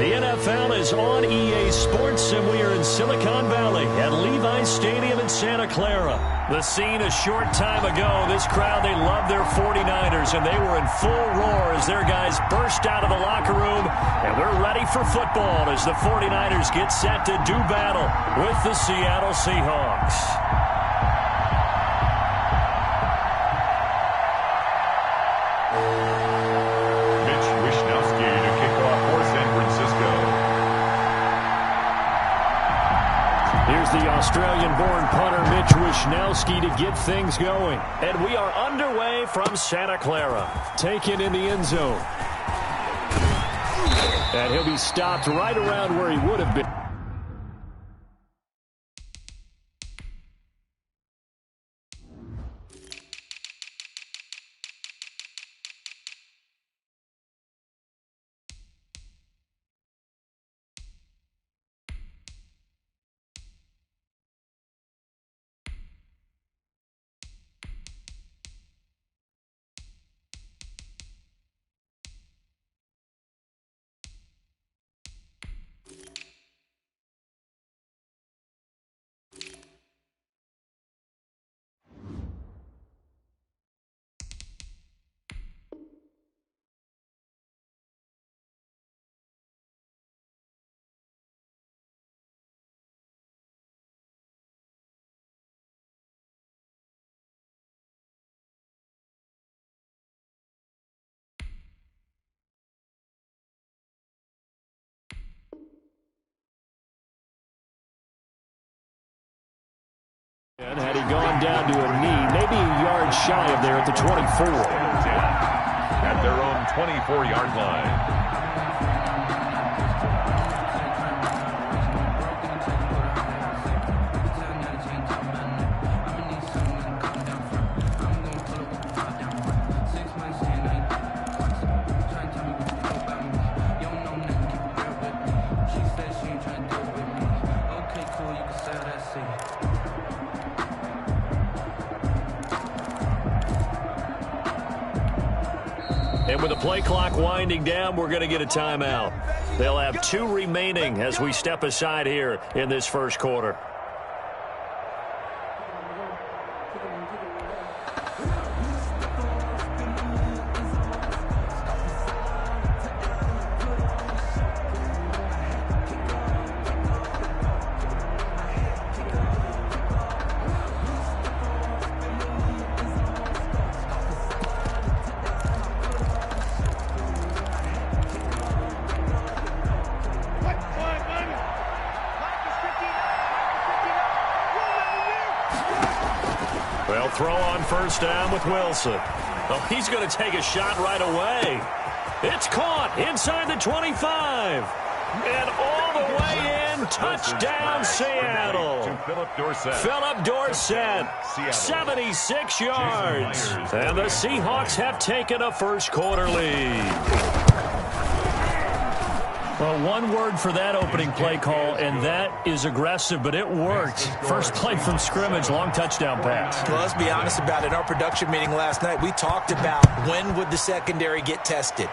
The NFL is on EA Sports, and we are in Silicon Valley at Levi's Stadium in Santa Clara. The scene a short time ago, this crowd, they love their 49ers, and they were in full roar as their guys burst out of the locker room, and we're ready for football as the 49ers get set to do battle with the Seattle Seahawks. The Australian-born punter Mitch Wishnowsky to get things going. And we are underway from Santa Clara. Taken in the end zone. And he'll be stopped right around where he would have been. And had he gone down to a knee, maybe a yard shy of there at the 24. At their own 24-yard line. And with the play clock winding down, we're going to get a timeout. They'll have 2 remaining as we step aside here in this first quarter. Well, throw on first down with Wilson. Oh, he's going to take a shot right away. It's caught inside the 25. And all the way in, touchdown Seattle. Philip Dorsett, 76 yards. And the Seahawks have taken a first quarter lead. Well, one word for that opening play call, and that is aggressive, but it worked. First play from scrimmage, long touchdown pass. Well, let's be honest about it. In our production meeting last night, we talked about when would the secondary get tested.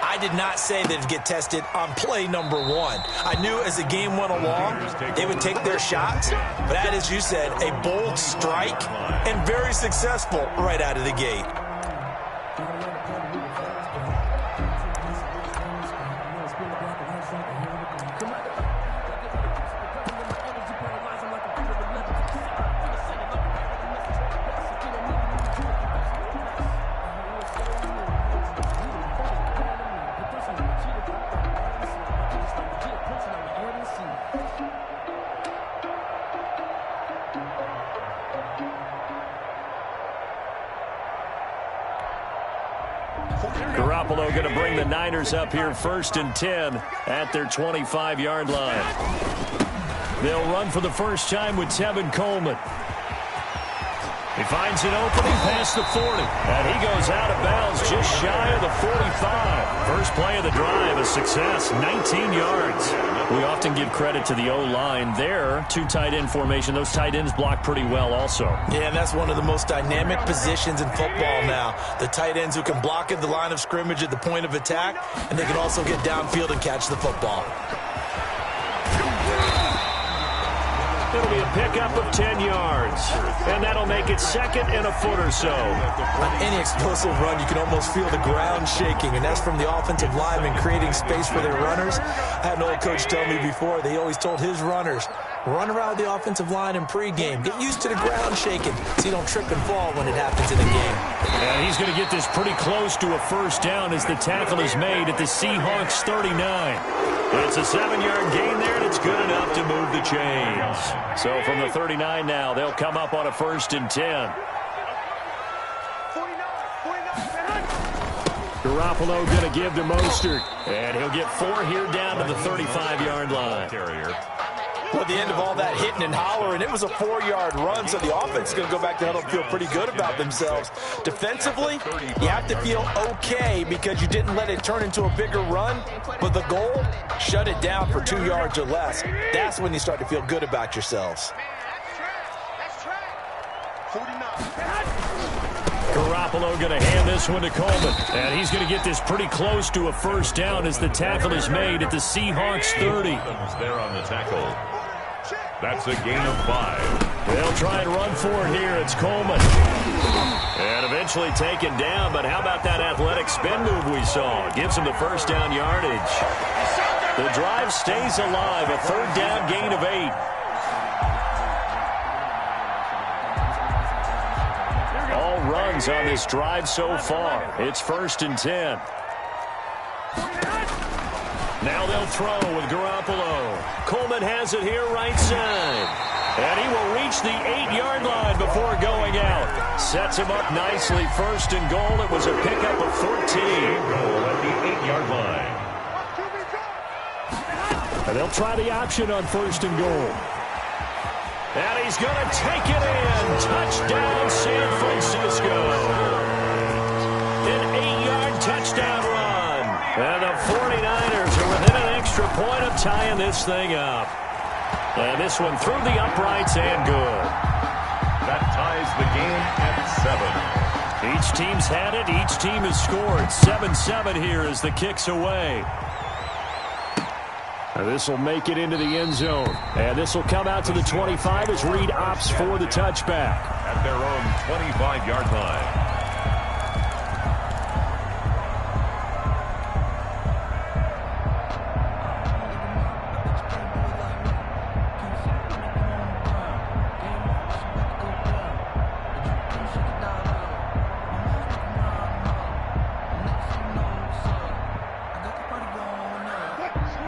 I did not say that it'd get tested on play number 1. I knew as the game went along, they would take their shots. But that, as you said, a bold strike and very successful right out of the gate. Garoppolo going to bring the Niners up here 1st and 10 at their 25-yard line. They'll run for the first time with Tevin Coleman. If finds an opening past the 40. And he goes out of bounds just shy of the 45. First play of the drive, a success, 19 yards. We often give credit to the O-line there. Two tight end formation. Those tight ends block pretty well also. Yeah, and that's one of the most dynamic positions in football now. The tight ends who can block at the line of scrimmage at the point of attack, and they can also get downfield and catch the football. It'll be a pickup of 10 yards, and that'll make it second and a foot or so. On any explosive run, you can almost feel the ground shaking, and that's from the offensive linemen creating space for their runners. I had an old coach tell me before, they always told his runners, run around the offensive line in pregame. Get used to the ground shaking so you don't trip and fall when it happens in a game. And he's going to get this pretty close to a first down as the tackle is made at the Seahawks 39. It's a 7-yard gain there, and it's good enough to move the chains. So from the 39 now, they'll come up on a 1st and 10. Garoppolo going to give to Mostert, and he'll get 4 here down to the 35-yard line. Well, at the end of all that hitting and hollering, it was a 4-yard run, so the offense is going to go back to huddle and feel pretty good about themselves. Defensively, you have to feel okay because you didn't let it turn into a bigger run, but the goal, shut it down for 2 yards or less. That's when you start to feel good about yourselves. Garoppolo going to hand this one to Coleman, and he's going to get this pretty close to a first down as the tackle is made at the Seahawks 30. There on the tackle. That's a gain of 5. They'll try and run for it here. It's Coleman. And eventually taken down, but how about that athletic spin move we saw? Gives him the first down yardage. The drive stays alive, a 3rd down gain of 8. All runs on this drive so far. It's 1st and 10. Now they'll throw with Garoppolo. Coleman has it here right side. And he will reach the 8-yard line before going out. Sets him up nicely. 1st and goal. It was a pickup of 14. Goal at the 8-yard line. And they'll try the option on 1st and goal. And he's going to take it in. Touchdown, San Francisco. An 8-yard touchdown run. And the 49ers are within an extra point of tying this thing up. And this one through the uprights and good. That ties the game at 7. Each team's had it. Each team has scored. 7-7 here as the kick's away. This will make it into the end zone. And this will come out to the 25 as Reed opts for the touchback. At their own 25-yard line.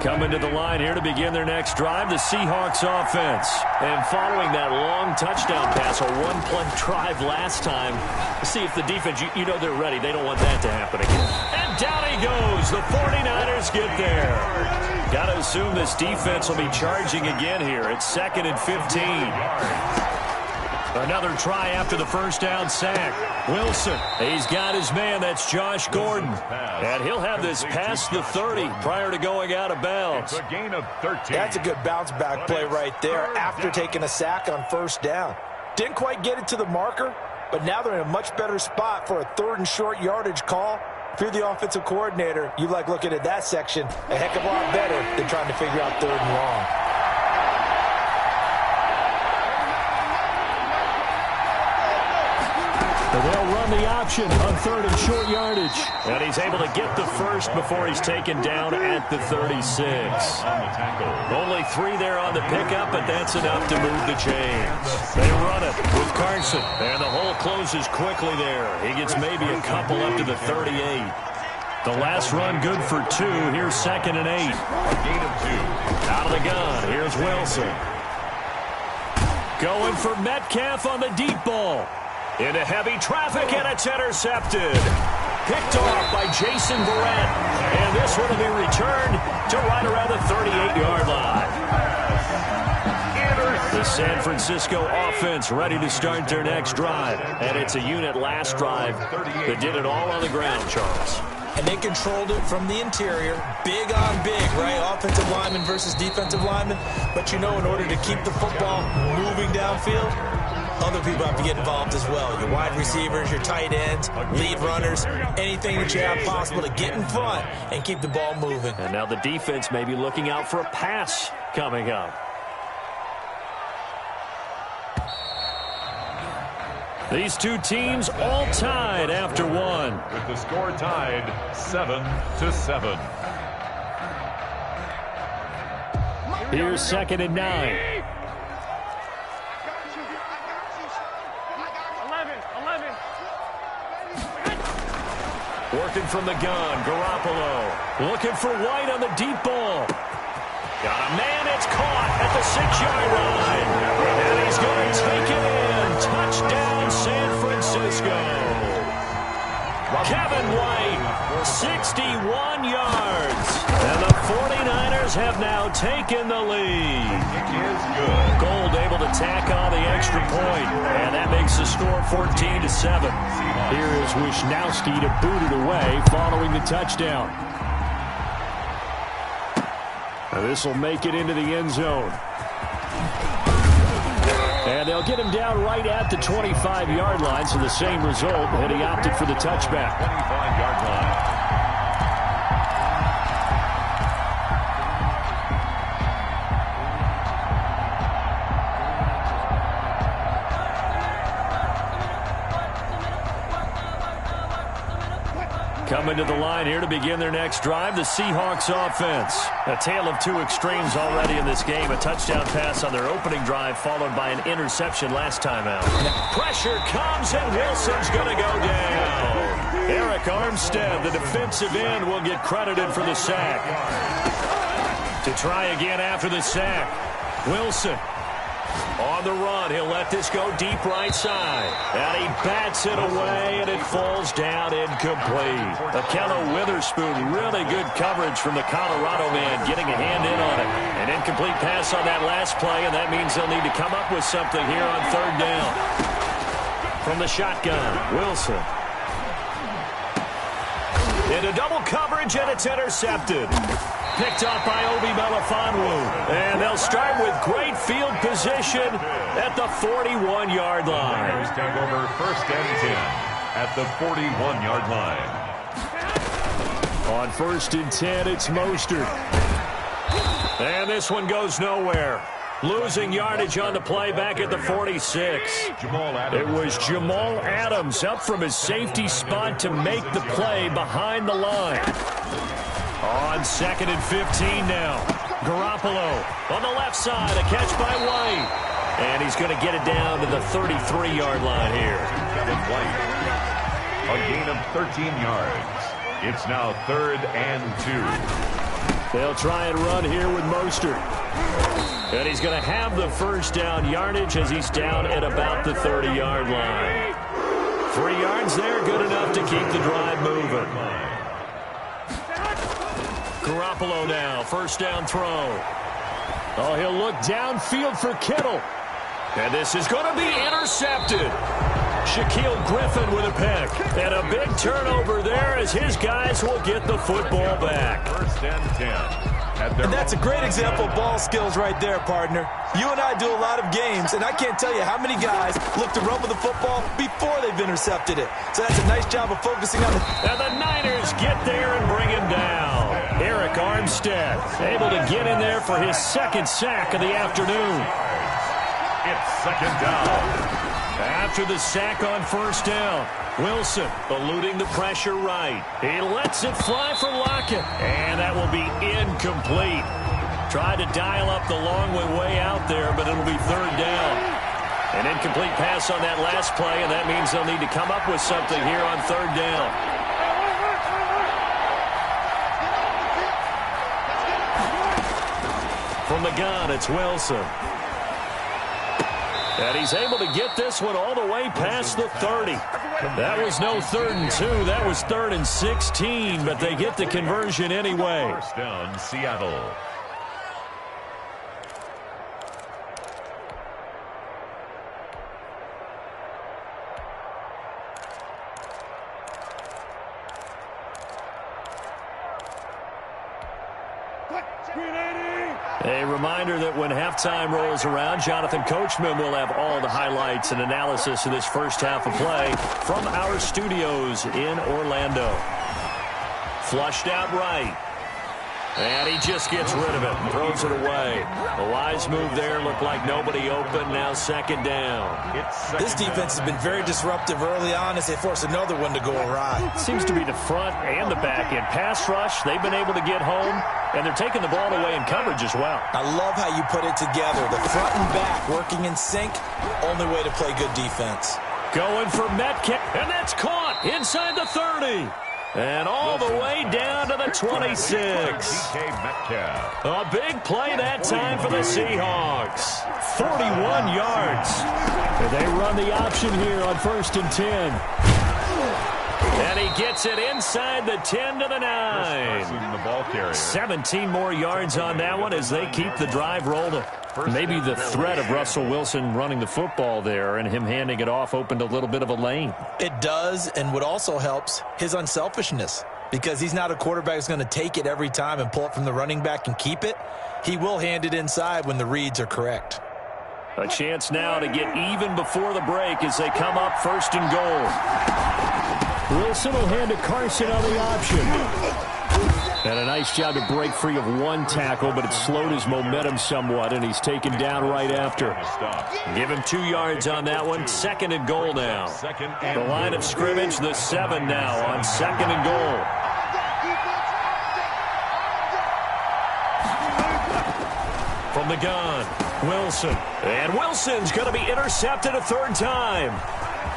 Coming to the line here to begin their next drive, the Seahawks offense. And following that long touchdown pass, a one-play drive last time, see if the defense, you know they're ready. They don't want that to happen again. And down he goes. The 49ers get there. Got to assume this defense will be charging again here. It's 2nd and 15. Another try after the first down sack. Wilson, he's got his man. That's Josh Gordon. And he'll have this past the 30 prior to going out of bounds. It's a gain of 13. That's a good bounce-back play right there after taking a sack on 1st down. Didn't quite get it to the marker, but now they're in a much better spot for a 3rd and short yardage call. If you're the offensive coordinator, you like looking at that section a heck of a lot better than trying to figure out 3rd and long. They'll run the option on 3rd and short yardage. And he's able to get the first before he's taken down at the 36. Only 3 there on the pickup, but that's enough to move the chains. They run it with Carson. And the hole closes quickly there. He gets maybe a couple up to the 38. The last run good for 2. Here's 2nd and 8. A gain of 2. Out of the gun. Here's Wilson. Going for Metcalf on the deep ball. Into heavy traffic, and it's intercepted. Picked off by Jason Verrett. And this one will be returned to right around the 38-yard line. The San Francisco offense ready to start their next drive. And it's a unit last drive that did it all on the ground, Charles. And they controlled it from the interior, big on big, right? Offensive lineman versus defensive lineman. But, in order to keep the football moving downfield, other people have to get involved as well. Your wide receivers, your tight ends, lead runners, anything that you have possible to get in front and keep the ball moving. And now the defense may be looking out for a pass coming up. These two teams all tied after one. With the score tied 7-7. Here's 2nd and 9. Working from the gun, Garoppolo. Looking for White on the deep ball. Got a man, it's caught at the 6-yard line. And he's going to take it in. Touchdown, San Francisco. Kevin White, 61 yards. And the 49ers have now taken the lead. It is good. Gold able to tack on the extra point. And that makes the score 14-7. Here is Wisnowski to boot it away following the touchdown. Now this will make it into the end zone. And they'll get him down right at the 25-yard line, so the same result, and he opted for the touchback. 25-yard line. Coming to the line here to begin their next drive, the Seahawks offense. A tale of two extremes already in this game. A touchdown pass on their opening drive, followed by an interception last time out. Pressure comes, and Wilson's going to go down. Eric Armstead, the defensive end, will get credited for the sack. To try again after the sack, Wilson. On the run, he'll let this go deep right side. And he bats it away, and it falls down incomplete. Akello Witherspoon, really good coverage from the Colorado man, getting a hand in on it. An incomplete pass on that last play, and that means they'll need to come up with something here on 3rd down. From the shotgun, Wilson. Into double coverage, and it's intercepted. Picked up by Obi Melifonwu. And they'll start with great field position at the 41-yard line. Niners take over 1st and 10 at the 41-yard line. On 1st and 10, it's Mostert. And this one goes nowhere. Losing yardage on the play back at the 46. It was Jamal Adams up from his safety spot to make the play behind the line. On 2nd and 15 now. Garoppolo on the left side. A catch by White. And he's going to get it down to the 33-yard line here. Kevin White. A gain of 13 yards. It's now 3rd and 2. They'll try and run here with Mostert. And he's going to have the 1st down yardage as he's down at about the 30-yard line. 3 yards there, good enough to keep the drive moving. Garoppolo now, 1st down throw. Oh, he'll look downfield for Kittle. And this is going to be intercepted. Shaquille Griffin with a pick. And a big turnover there as his guys will get the football back. 1st and 10. And that's a great example of ball skills right there, partner. You and I do a lot of games, and I can't tell you how many guys look to run with the football before they've intercepted it. So that's a nice job of focusing on the... And the Niners get there and bring him down. Eric Armstead able to get in there for his 2nd sack of the afternoon. It's 2nd down. After the sack on 1st down, Wilson eluding the pressure right. He lets it fly for Lockett, and that will be incomplete. Tried to dial up the long way out there, but it'll be 3rd down. An incomplete pass on that last play, and that means they'll need to come up with something here on 3rd down. From the gun, it's Wilson. And he's able to get this one all the way past the 30. That was no 3rd and 2. That was 3rd and 16, but they get the conversion anyway. 1st down, Seattle. A reminder that when halftime rolls around, Jonathan Coachman will have all the highlights and analysis of this first half of play from our studios in Orlando. Flushed out right. And he just gets rid of it and throws it away. A wise move there. Looked like nobody open. Now second down. This defense has been very disruptive early on as they force another one to go awry. Seems to be the front and the back end. Pass rush, they've been able to get home, and they're taking the ball away in coverage as well. I love how you put it together. The front and back working in sync. Only way to play good defense. Going for Metcalf, and that's caught inside the 30. And all the way down to the 26. A big play that time for the Seahawks. 41 yards. And they run the option here on 1st and 10. And he gets it inside the 10 to the 9. 17 more yards on that one as they keep the drive rolling. Maybe the threat of Russell Wilson running the football there and him handing it off opened a little bit of a lane. It does, and what also helps, his unselfishness. Because he's not a quarterback who's going to take it every time and pull it from the running back and keep it. He will hand it inside when the reads are correct. A chance now to get even before the break as they come up 1st and goal. Wilson will hand to Carson on the option. And a nice job to break free of one tackle, but it slowed his momentum somewhat, and he's taken down right after. Give him 2 yards on that one. 2nd and goal now. The line of scrimmage, the 7 now on 2nd and goal. From the gun, Wilson. And Wilson's going to be intercepted a 3rd time.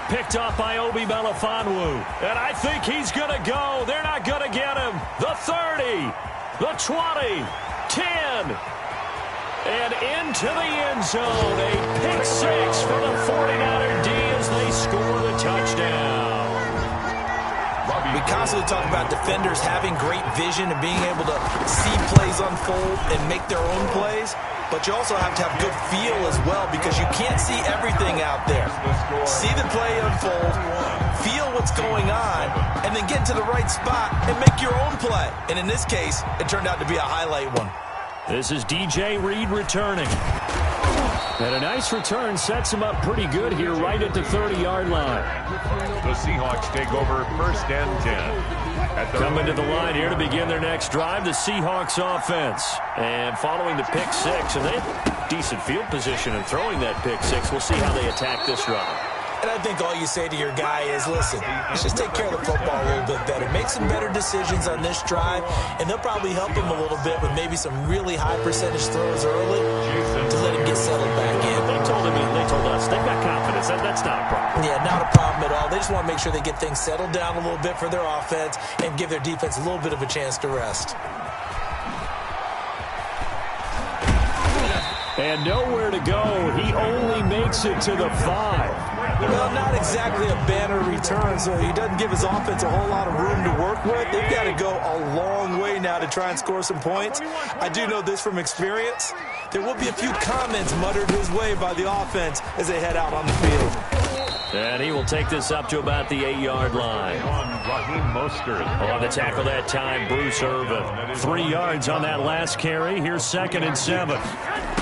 Picked off by Obi Melifonwu. And I think he's going to go. They're not going to get him. The 30, the 20, 10, and into the end zone. A pick 6 for the 49er D as they score the touchdown. We constantly talk about defenders having great vision and being able to see plays unfold and make their own plays. But you also have to have good feel as well because you can't see everything out there. See the play unfold, feel what's going on, and then get to the right spot and make your own play. And in this case, it turned out to be a highlight one. This is DJ Reed returning. And a nice return sets him up pretty good here right at the 30-yard line. The Seahawks take over 1st and 10. Coming to the line here to begin their next drive, the Seahawks offense. And following the pick 6, and they have decent field position in throwing that pick 6. We'll see how they attack this drive. And I think all you say to your guy is, listen, let's just take care of the football a little bit better. Make some better decisions on this drive, and they'll probably help him a little bit with maybe some really high percentage throws early to let him get settled back in. They told us, they've got confidence. That's not a problem. Yeah, not a problem at all. They just want to make sure they get things settled down a little bit for their offense and give their defense a little bit of a chance to rest. And nowhere to go. He only makes it to the 5. Well, not exactly a banner return, so he doesn't give his offense a whole lot of room to work with. They've got to go a long way now to try and score some points. I do know this from experience. There will be a few comments muttered his way by the offense as they head out on the field. And he will take this up to about the 8-yard line. On the tackle that time, Bruce Irvin. 3 yards on that last carry. Here's 2nd and 7.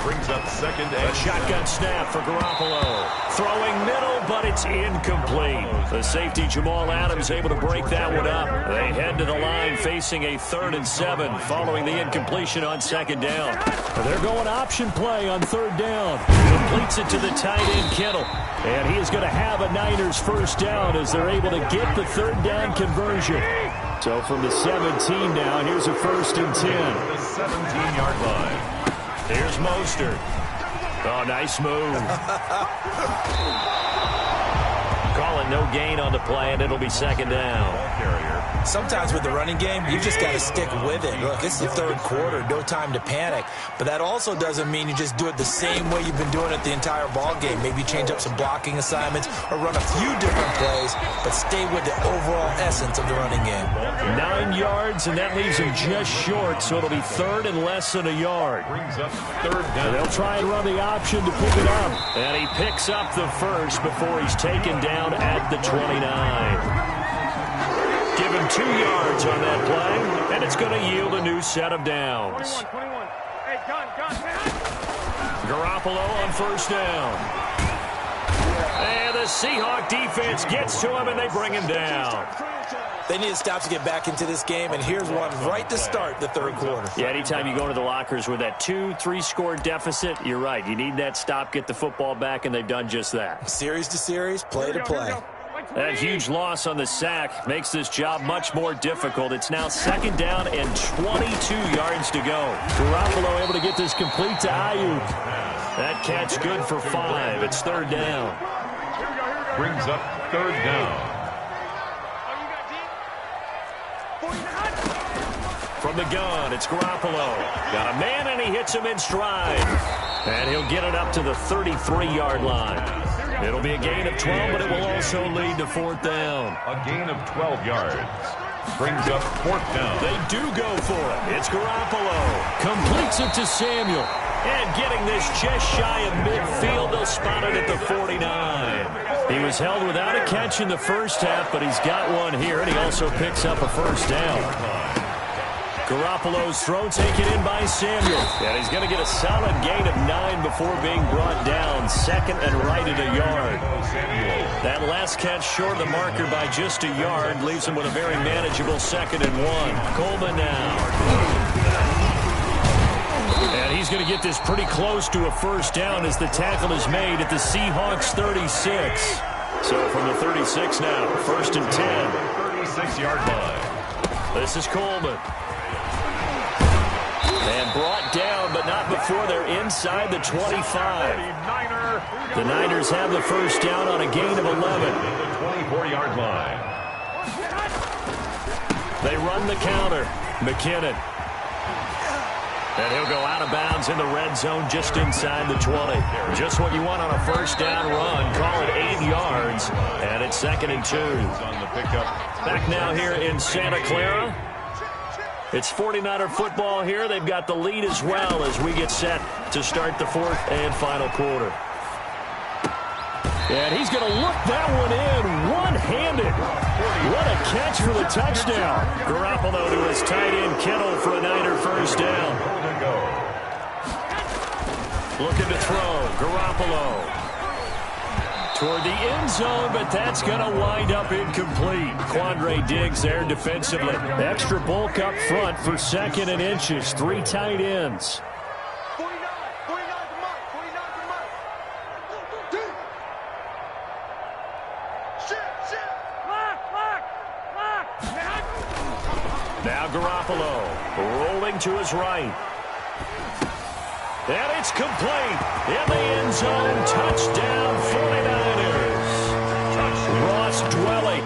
Brings up 2nd and a shotgun snap for Garoppolo. Throwing middle, but it's incomplete. The safety, Jamal Adams, able to break that one up. They head to the line facing a 3rd and 7 following the incompletion on 2nd down. They're going option play on 3rd down. Completes it to the tight end, Kittle. And he is going to have a Niners 1st down as they're able to get the 3rd down conversion. So from the 17 now, here's a 1st and 10. The 17-yard line. Here's Mostert. Oh, nice move. Call it no gain on the play, and it'll be 2nd down. Sometimes with the running game, you just got to stick with it. Look, it's the 3rd quarter, no time to panic. But that also doesn't mean you just do it the same way you've been doing it the entire ball game. Maybe change up some blocking assignments or run a few different plays, but stay with the overall essence of the running game. 9 yards, and that leaves him just short, so it'll be 3rd and less than a yard. Brings up 3rd down. They'll try and run the option to pick it up. And he picks up the 1st before he's taken down at the 29. give him 2 yards on that play, and it's going to yield a new set of downs. 21. Hey, gun. Garoppolo on first down. And the Seahawk defense gets to him, and they bring him down. They need to stop to get back into this game, and here's one right to start the third quarter. Yeah, anytime you go into the lockers with that 2-3 score deficit, you're right. You need that stop, get the football back, and they've done just that. Series to series, play to play. That huge loss on the sack makes this job much more difficult. It's now 2nd down and 22 yards to go. Garoppolo able to get this complete to Ayuk. That catch good for 5. It's 3rd down. Brings up 3rd down. From the gun, it's Garoppolo. Got a man, and he hits him in stride. And he'll get it up to the 33-yard line. It'll be a gain of 12, but it will also lead to 4th down. A gain of 12 yards. Brings up 4th down. They do go for it. It's Garoppolo. Completes it to Samuel. And getting this just shy of midfield, they'll spot it at the 49. He was held without a catch in the first half, but he's got one here, and he also picks up a 1st down. Garoppolo's throw taken in by Samuel. And he's going to get a solid gain of 9 before being brought down. 2nd and right at a yard. That last catch short of the marker by just a yard leaves him with a very manageable 2nd and 1. Coleman now. And he's going to get this pretty close to a 1st down as the tackle is made at the Seahawks 36. So from the 36 now, 1st and 10. 36-yard line. This is Coleman. And brought down, but not before they're inside the 25. The Niners have the 1st down on a gain of 11. The 24-yard line. They run the counter. McKinnon. And he'll go out of bounds in the red zone just inside the 20. Just what you want on a 1st down run. Call it 8 yards. And it's 2nd and 2. Back now here in Santa Clara. It's 49er football here. They've got the lead as well as we get set to start the 4th and final quarter. And he's going to look that one in one-handed. What a catch for the touchdown. Garoppolo to his tight end Kittle for a Niner 1st down. Looking to throw. Garoppolo toward the end zone, but that's going to wind up incomplete. Quandre Diggs there defensively. Extra bulk up front for 2nd and inches. 3 tight ends. Now Garoppolo rolling to his right. And it's complete. In the end zone. Touchdown 49ers. Ross Dwelly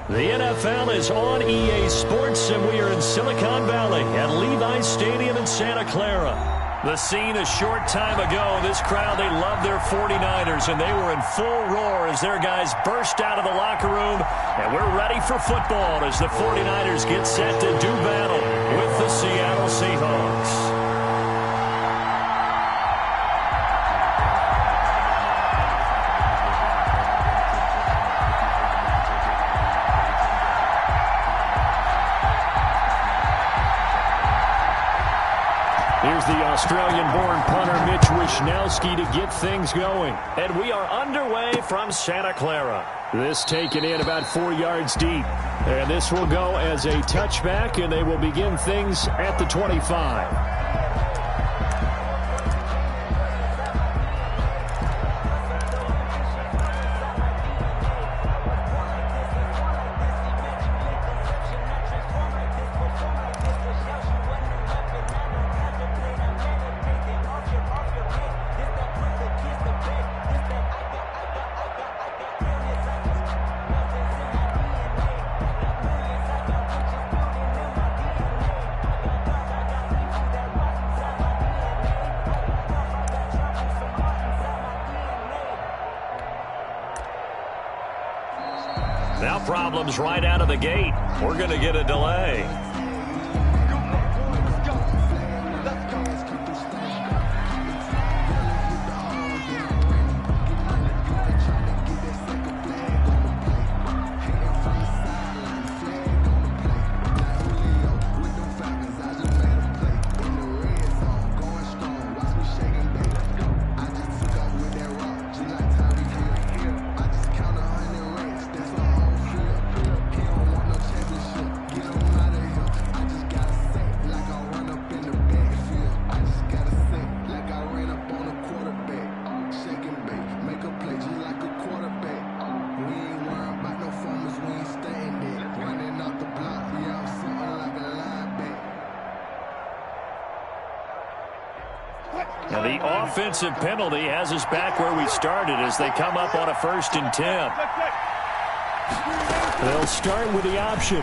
The NFL is on EA Sports, and we are in Silicon Valley at Levi's Stadium in Santa Clara. The scene a short time ago, this crowd, they loved their 49ers, and they were in full roar as their guys burst out of the locker room. And we're ready for football as the 49ers get set to do battle with the Seattle Seahawks. Here's the Australian-born punter Mitch Wishnowsky to get things going. And we are underway from Santa Clara. This taken in about 4 yards deep. And this will go as a touchback, and they will begin things at the 25. Now problems right out of the gate. We're going to get a delay. Now the offensive penalty has us back where we started as they come up on a 1st and 10. They'll start with the option.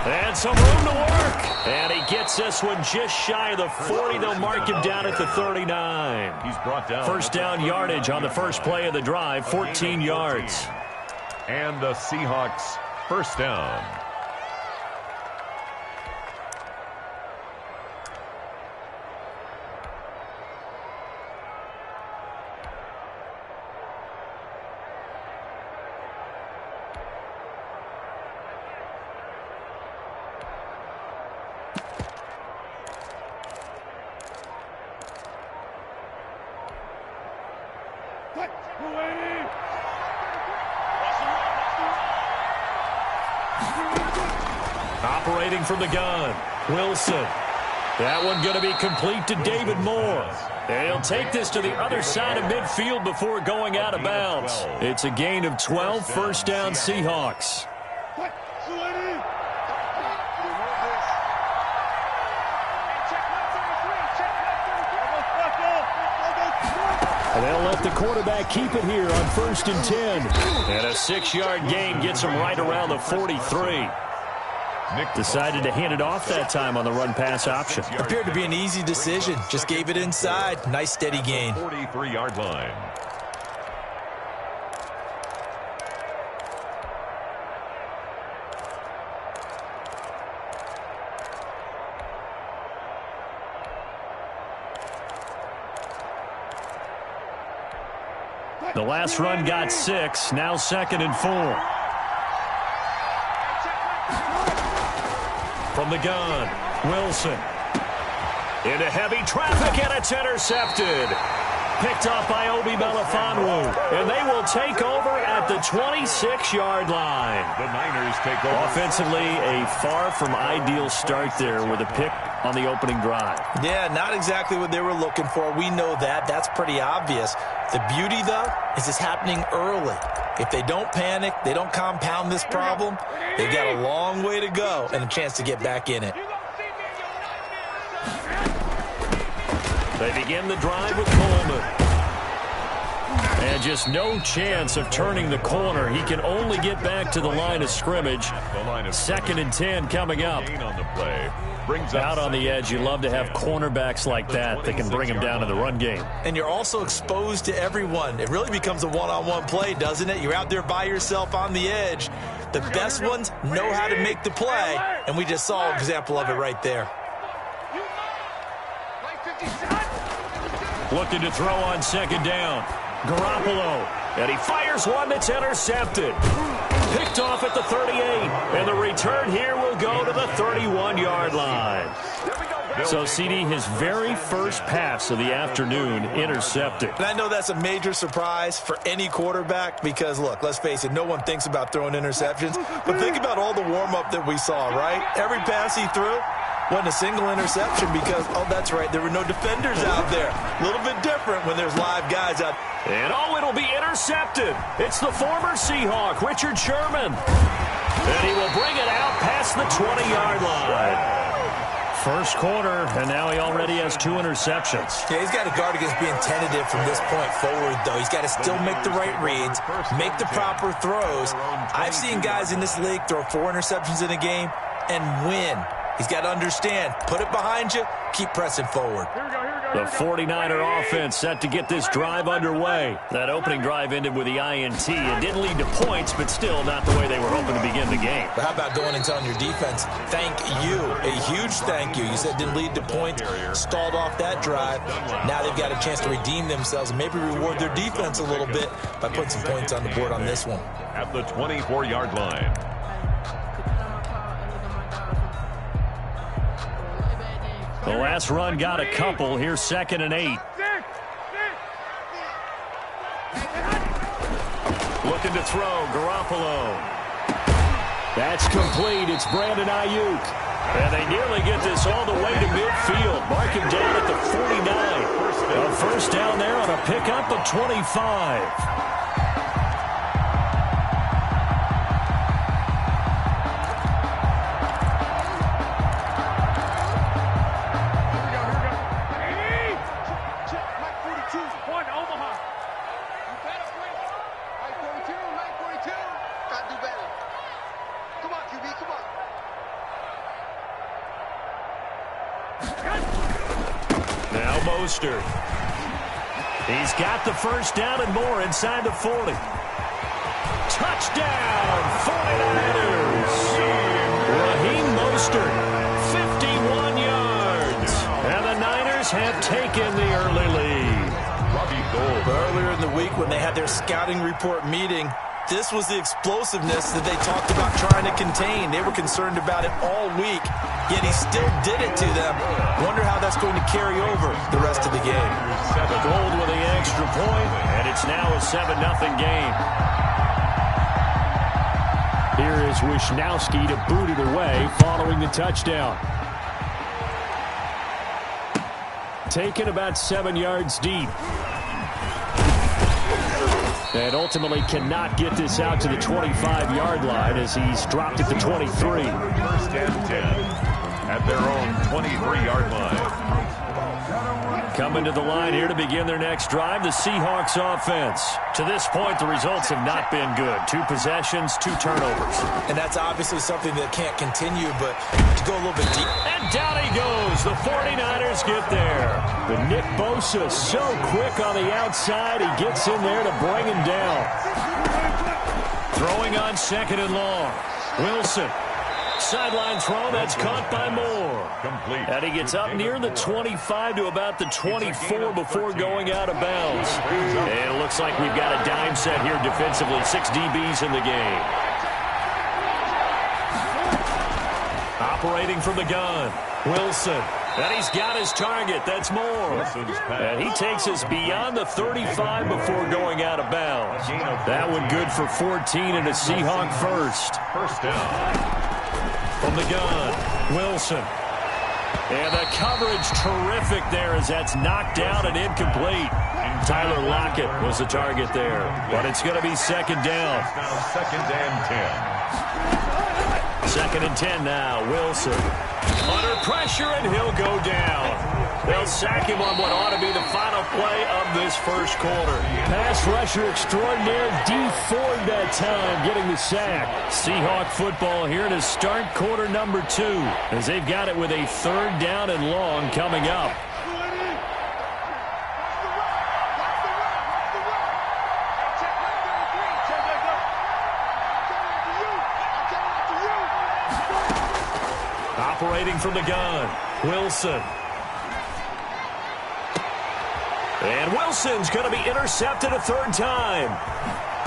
And some room to work. And he gets this one just shy of the 40. They'll mark him down at the 39. He's brought down. First down yardage on the first play of the drive, 14 yards. And the Seahawks first down. Operating from the gun, Wilson. That one going to be complete to David Moore. And he'll take this to the other side of midfield before going out of bounds. It's a gain of 12, first down Seahawks. And they'll let the quarterback keep it here on 1st and 10. And a 6-yard gain gets him right around the 43. Decided to hand it off that time on the run-pass option. Appeared to be an easy decision. Just gave it inside. Nice, steady gain. 43-yard line. The last run got 6. Now 2nd and 4. From the gun, Wilson. Into heavy traffic, and it's intercepted. Picked off by Obi Melifonwu. And they will take over at the 26-yard line. The Niners take over. Offensively, a far from ideal start there with a pick on the opening drive. Yeah, not exactly what they were looking for. We know that. That's pretty obvious. The beauty, though, is it's happening early. If they don't panic, they don't compound this problem, they've got a long way to go and a chance to get back in it. They begin the drive with Coleman. And just no chance of turning the corner. He can only get back to the line of scrimmage. 2nd and 10 coming up. Out on the edge, you love to have cornerbacks like that can bring him down in the run game. And you're also exposed to everyone. It really becomes a one-on-one play, doesn't it? You're out there by yourself on the edge. The best ones know how to make the play, and we just saw an example of it right there. Looking to throw on 2nd down. Garoppolo, and he fires one that's intercepted. Picked off at the 38, and the return here will go to the 31-yard line. So, CD, his very first pass of the afternoon intercepted. And I know that's a major surprise for any quarterback because, look, let's face it, no one thinks about throwing interceptions. But think about all the warm-up that we saw, right? Every pass he threw wasn't a single interception because, oh, that's right, there were no defenders out there. A little bit different when there's live guys out. And, oh, it'll be intercepted. It's the former Seahawk, Richard Sherman. And he will bring it out past the 20-yard line. First quarter, and now he already has 2 interceptions. Yeah, he's got to guard against being tentative from this point forward, though. He's got to still make the right reads, make the proper throws. I've seen guys in this league throw 4 interceptions in a game and win. He's got to understand, put it behind you, keep pressing forward. The 49er offense set to get this drive underway. That opening drive ended with the INT. It didn't lead to points, but still not the way they were hoping to begin the game. But how about going and telling your defense, thank you, a huge thank you. You said it didn't lead to points, stalled off that drive. Now they've got a chance to redeem themselves and maybe reward their defense a little bit by putting some points on the board on this one. At the 24-yard line. The last run got a couple. Here's 2nd and 8. Looking to throw. Garoppolo. That's complete. It's Brandon Ayuk. And they nearly get this all the way to midfield. Mark him down at the 49. A first down there on a pickup of 25. Now Mostert. He's got the first down and more inside the 40. Touchdown, 49ers. Raheem Mostert, 51 yards. And the Niners have taken the early lead. Earlier in the week when they had their scouting report meeting, this was the explosiveness that they talked about trying to contain. They were concerned about it all week, yet he still did it to them. Wonder how that's going to carry over the rest of the game. Gold with the extra point, and it's now a 7-0 game. Here is Wisnowski to boot it away following the touchdown. Taken about 7 yards deep. And ultimately cannot get this out to the 25-yard line as he's dropped at the 23. First and 10 at their own 23-yard line. Coming to the line here to begin their next drive, the Seahawks offense. To this point, the results have not been good. 2 possessions, 2 turnovers. And that's obviously something that can't continue, but to go a little bit deep. And down he goes. The 49ers get there. But Nick Bosa so quick on the outside, he gets in there to bring him down. Throwing on 2nd and long. Wilson. Sideline throw, that's caught by Moore. Complete. And he gets up near the 25 to about the 24 before going out of bounds. And it looks like we've got a dime set here defensively. 6 DBs in the game. Operating from the gun, Wilson. And he's got his target. That's Moore. And he takes us beyond the 35 before going out of bounds. That one good for 14 and a Seahawk first. First down. From the gun, Wilson. And the coverage terrific there as that's knocked down and incomplete. Tyler Lockett was the target there. But it's going to be 2nd down. Now 2nd and 10. 2nd and 10 now, Wilson. Under pressure, and he'll go down. They'll sack him on what ought to be the final play of this first quarter. Pass rusher extraordinaire, D Ford that time, getting the sack. Seahawk football here to start quarter number 2, as they've got it with a 3rd down and long coming up. Operating from the gun, Wilson. And Wilson's going to be intercepted a 3rd time.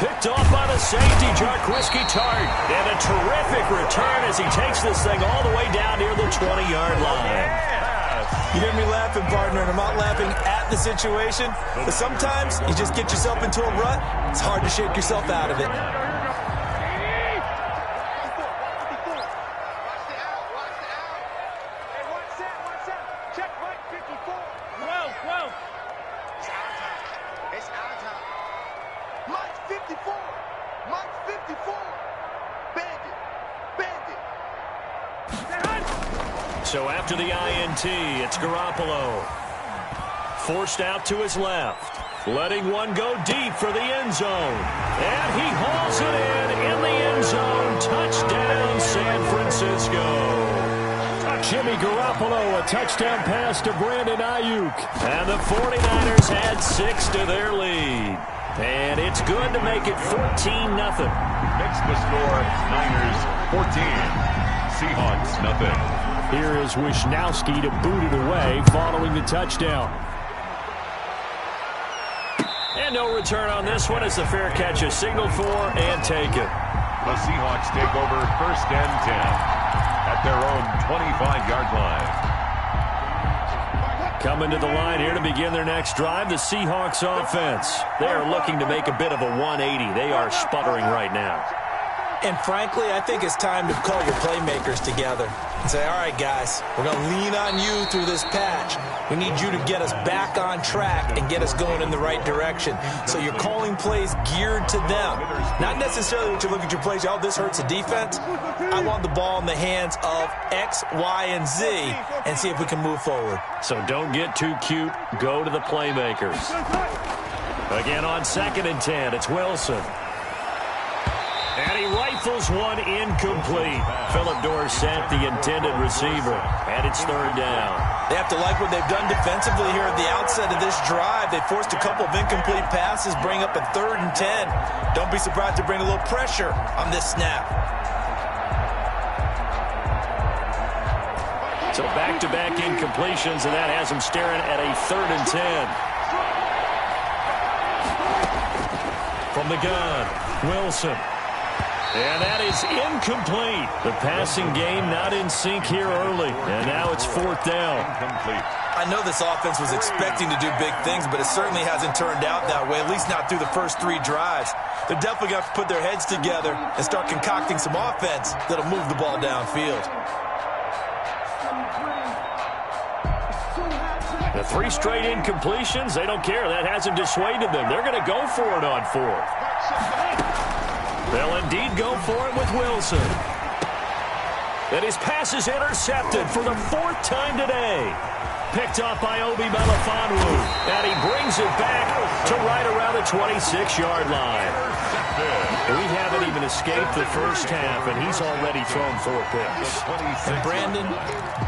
Picked off by the safety, Jarquiski Tart. And a terrific return as he takes this thing all the way down near the 20-yard line. You hear me laughing, partner, and I'm not laughing at the situation. But sometimes you just get yourself into a rut. It's hard to shake yourself out of it. So after the INT, it's Garoppolo. Forced out to his left. Letting one go deep for the end zone. And he hauls it in the end zone. Touchdown, San Francisco. Jimmy Garoppolo, a touchdown pass to Brandon Ayuk. And the 49ers add 6 to their lead. And it's good to make it 14-0. Makes the score Niners 14. Seahawks nothing. Here is Wishnowski to boot it away following the touchdown. And no return on this one as the fair catch is signaled for and taken. The Seahawks take over 1st and 10 at their own 25-yard line. Coming to the line here to begin their next drive, the Seahawks offense. They are looking to make a bit of a 180. They are sputtering right now. And frankly, I think it's time to call your playmakers together and say, all right, guys, we're going to lean on you through this patch. We need you to get us back on track and get us going in the right direction. So you're calling plays geared to them. Not necessarily what you look at your plays, oh, this hurts the defense. I want the ball in the hands of X, Y, and Z and see if we can move forward. So don't get too cute. Go to the playmakers. Again on 2nd and 10, it's Wilson. And he rifles one incomplete. Phillip Dorsett, the intended receiver. And it's 3rd down. They have to like what they've done defensively here at the outset of this drive. They forced a couple of incomplete passes, bring up a 3rd and 10. Don't be surprised to bring a little pressure on this snap. So back-to-back incompletions, and that has them staring at a 3rd and 10. From the gun, Wilson. And that is incomplete. The passing game not in sync here early. And now it's 4th down. Incomplete. I know this offense was expecting to do big things, but it certainly hasn't turned out that way, at least not through the first 3 drives. They're definitely going to have to put their heads together and start concocting some offense that'll move the ball downfield. The 3 straight incompletions, they don't care. That hasn't dissuaded them. They're going to go for it on 4th. They'll indeed go for it with Wilson. And his pass is intercepted for the 4th time today. Picked off by Obi Melifonwu. And he brings it back to right around the 26-yard line. We haven't even escaped the first half, and he's already thrown 4 picks. And Brandon,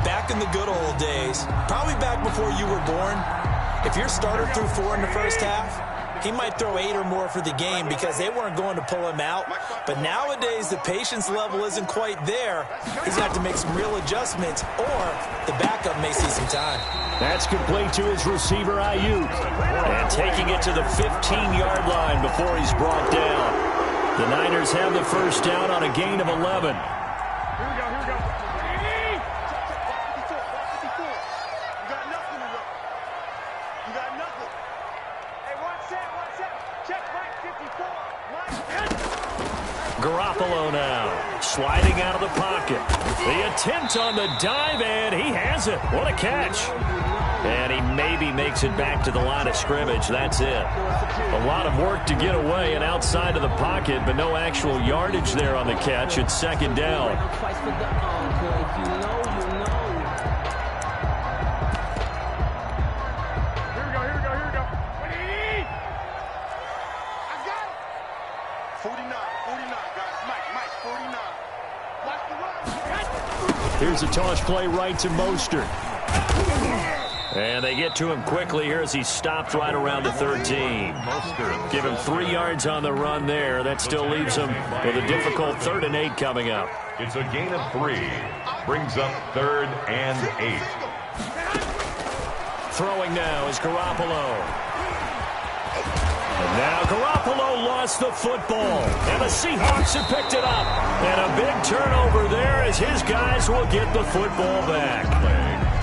back in the good old days, probably back before you were born, if your starter threw 4 in the first half, he might throw 8 or more for the game because they weren't going to pull him out. But nowadays, the patience level isn't quite there. He's got to make some real adjustments, or the backup may see some time. That's complete to his receiver, Ayuk. And taking it to the 15-yard line before he's brought down. The Niners have the first down on a gain of 11. Garoppolo now, sliding out of the pocket. The attempt on the dive, and he has it. What a catch. And he maybe makes it back to the line of scrimmage. That's it. A lot of work to get away and outside of the pocket, but no actual yardage there on the catch. It's 2nd down. Here's a toss play right to Mostert. And they get to him quickly here as he stopped right around the 13. Give him 3 yards on the run there. That still leaves him with a difficult 3rd and 8 coming up. It's a gain of 3. Brings up 3rd and 8. Throwing now is Garoppolo. And now Garoppolo lost the football. And the Seahawks have picked it up. And a big turnover there as his guys will get the football back.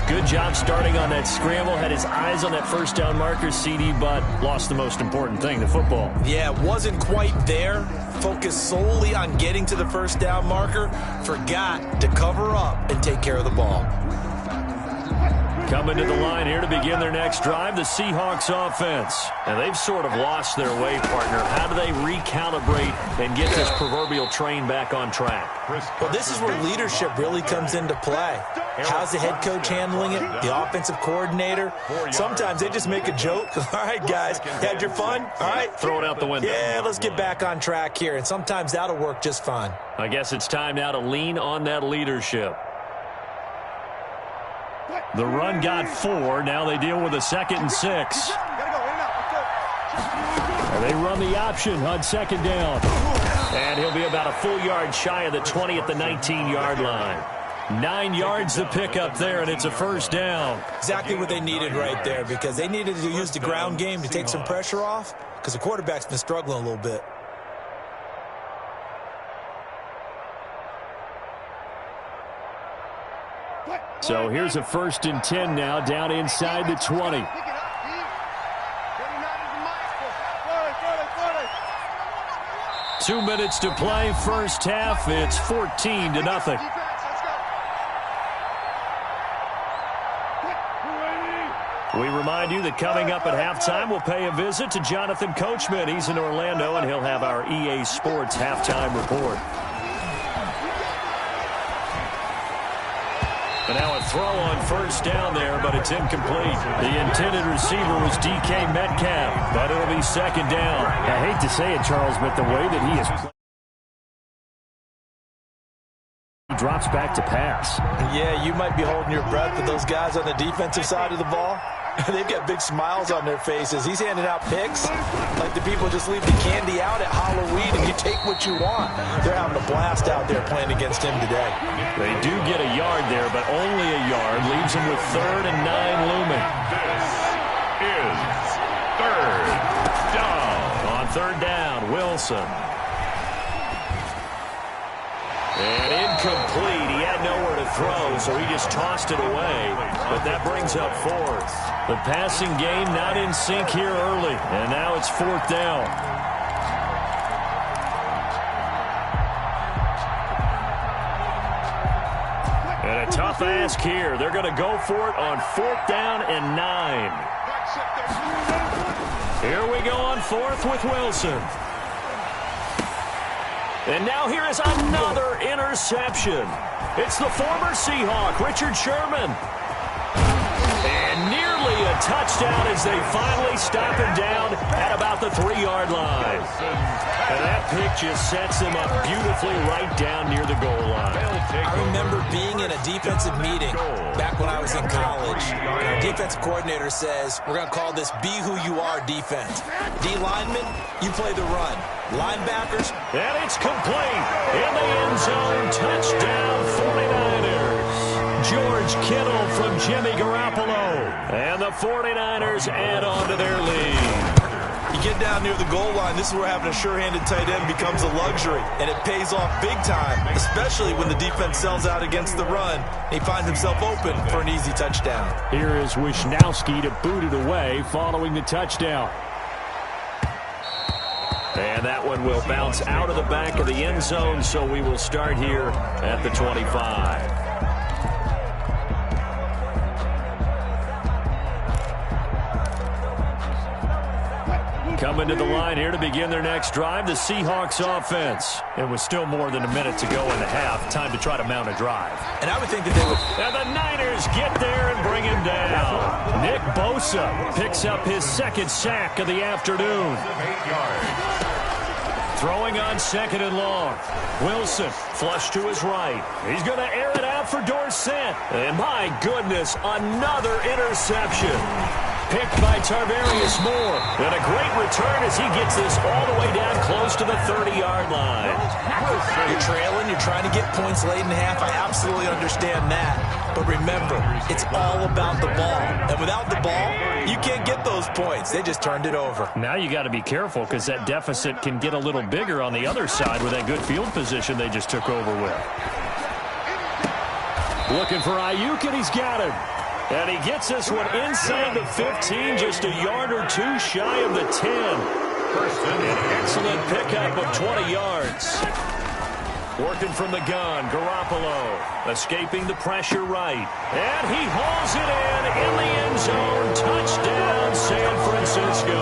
Good job starting on that scramble. Had his eyes on that first down marker, CD, but lost the most important thing, the football. Yeah, wasn't quite there. Focused solely on getting to the first down marker. Forgot to cover up and take care of the ball. Coming to the line here to begin their next drive, the Seahawks offense. And they've sort of lost their way, partner. How do they recalibrate and get this proverbial train back on track? Well, this is where leadership really comes into play. How's the head coach handling it? The offensive coordinator? Sometimes they just make a joke. All right, guys, had your fun? All right. Throw it out the window. Yeah, let's get back on track here. And sometimes that'll work just fine. I guess it's time now to lean on that leadership. The run got 4. Now they deal with a 2nd and 6. And they run the option on 2nd down. And he'll be about a full yard shy of the 20 at the 19-yard line. 9 yards to pick up there, and it's a first down. Exactly what they needed right there, because they needed to use the ground game to take some pressure off, because the quarterback's been struggling a little bit. So here's a 1st and 10 now, down inside the 20. Two minutes to play, first half. It's 14-0. We remind you that coming up at halftime, we'll pay a visit to Jonathan Coachman. He's in Orlando, and he'll have our EA Sports halftime report. And now a throw on first down there, but it's incomplete. The intended receiver was DK Metcalf, but it'll be 2nd down. I hate to say it, Charles, but the way that he is playing, he drops back to pass. Yeah, you might be holding your breath with those guys on the defensive side of the ball. They've got big smiles on their faces. He's handing out picks like the people just leave the candy out at Halloween and you take what you want. They're having a blast out there playing against him today. They do get a yard there, but only a yard. Leaves him with 3rd and 9 looming. This is 3rd down. On 3rd down, Wilson. And incomplete. He had nowhere to throw, so he just tossed it away. But that brings up 4th. The passing game not in sync here early. And now it's 4th down. And a tough ask here. They're going to go for it on 4th down and 9. Here we go on 4th with Wilson. And now here is another interception. It's the former Seahawk, Richard Sherman. And nearly a touchdown as they finally stop him down at about the 3-yard line. And that pick just sets him up beautifully right down near the goal line. I remember being in a defensive meeting back when I was in college. And our defensive coordinator says, we're going to call this Be Who You Are defense. D linemen, you play the run. Linebackers. And it's complete. In the end zone, touchdown 49ers. George Kittle from Jimmy Garoppolo. And the 49ers add on to their lead. You get down near the goal line, this is where having a sure-handed tight end becomes a luxury. And it pays off big time, especially when the defense sells out against the run. He finds himself open for an easy touchdown. Here is Wisnowski to boot it away following the touchdown. And that one will bounce out of the back of the end zone, so we will start here at the 25. Coming to the line here to begin their next drive, the Seahawks offense. And with still more than a minute to go in the half, time to try to mount a drive. And I would think that they would... And the Niners get there and bring him down. Nick Bosa picks up his 2nd sack of the afternoon. Throwing on second and long. Wilson, flush to his right. He's going to air it out for Dorsett. And my goodness, another interception. Picked by Tarvarius Moore. And a great return as he gets this all the way down close to the 30-yard line. You're trailing. You're trying to get points late in half. I absolutely understand that. But remember, it's all about the ball. And without the ball, you can't get those points. They just turned it over. Now you got to be careful because that deficit can get a little bigger on the other side with that good field position they just took over with. Looking for Ayuk, and he's got him. And he gets this one inside the 15, just a yard or two shy of the 10. An excellent pickup of 20 yards. Working from the gun, Garoppolo escaping the pressure right. And he hauls it in the end zone. Touchdown, San Francisco.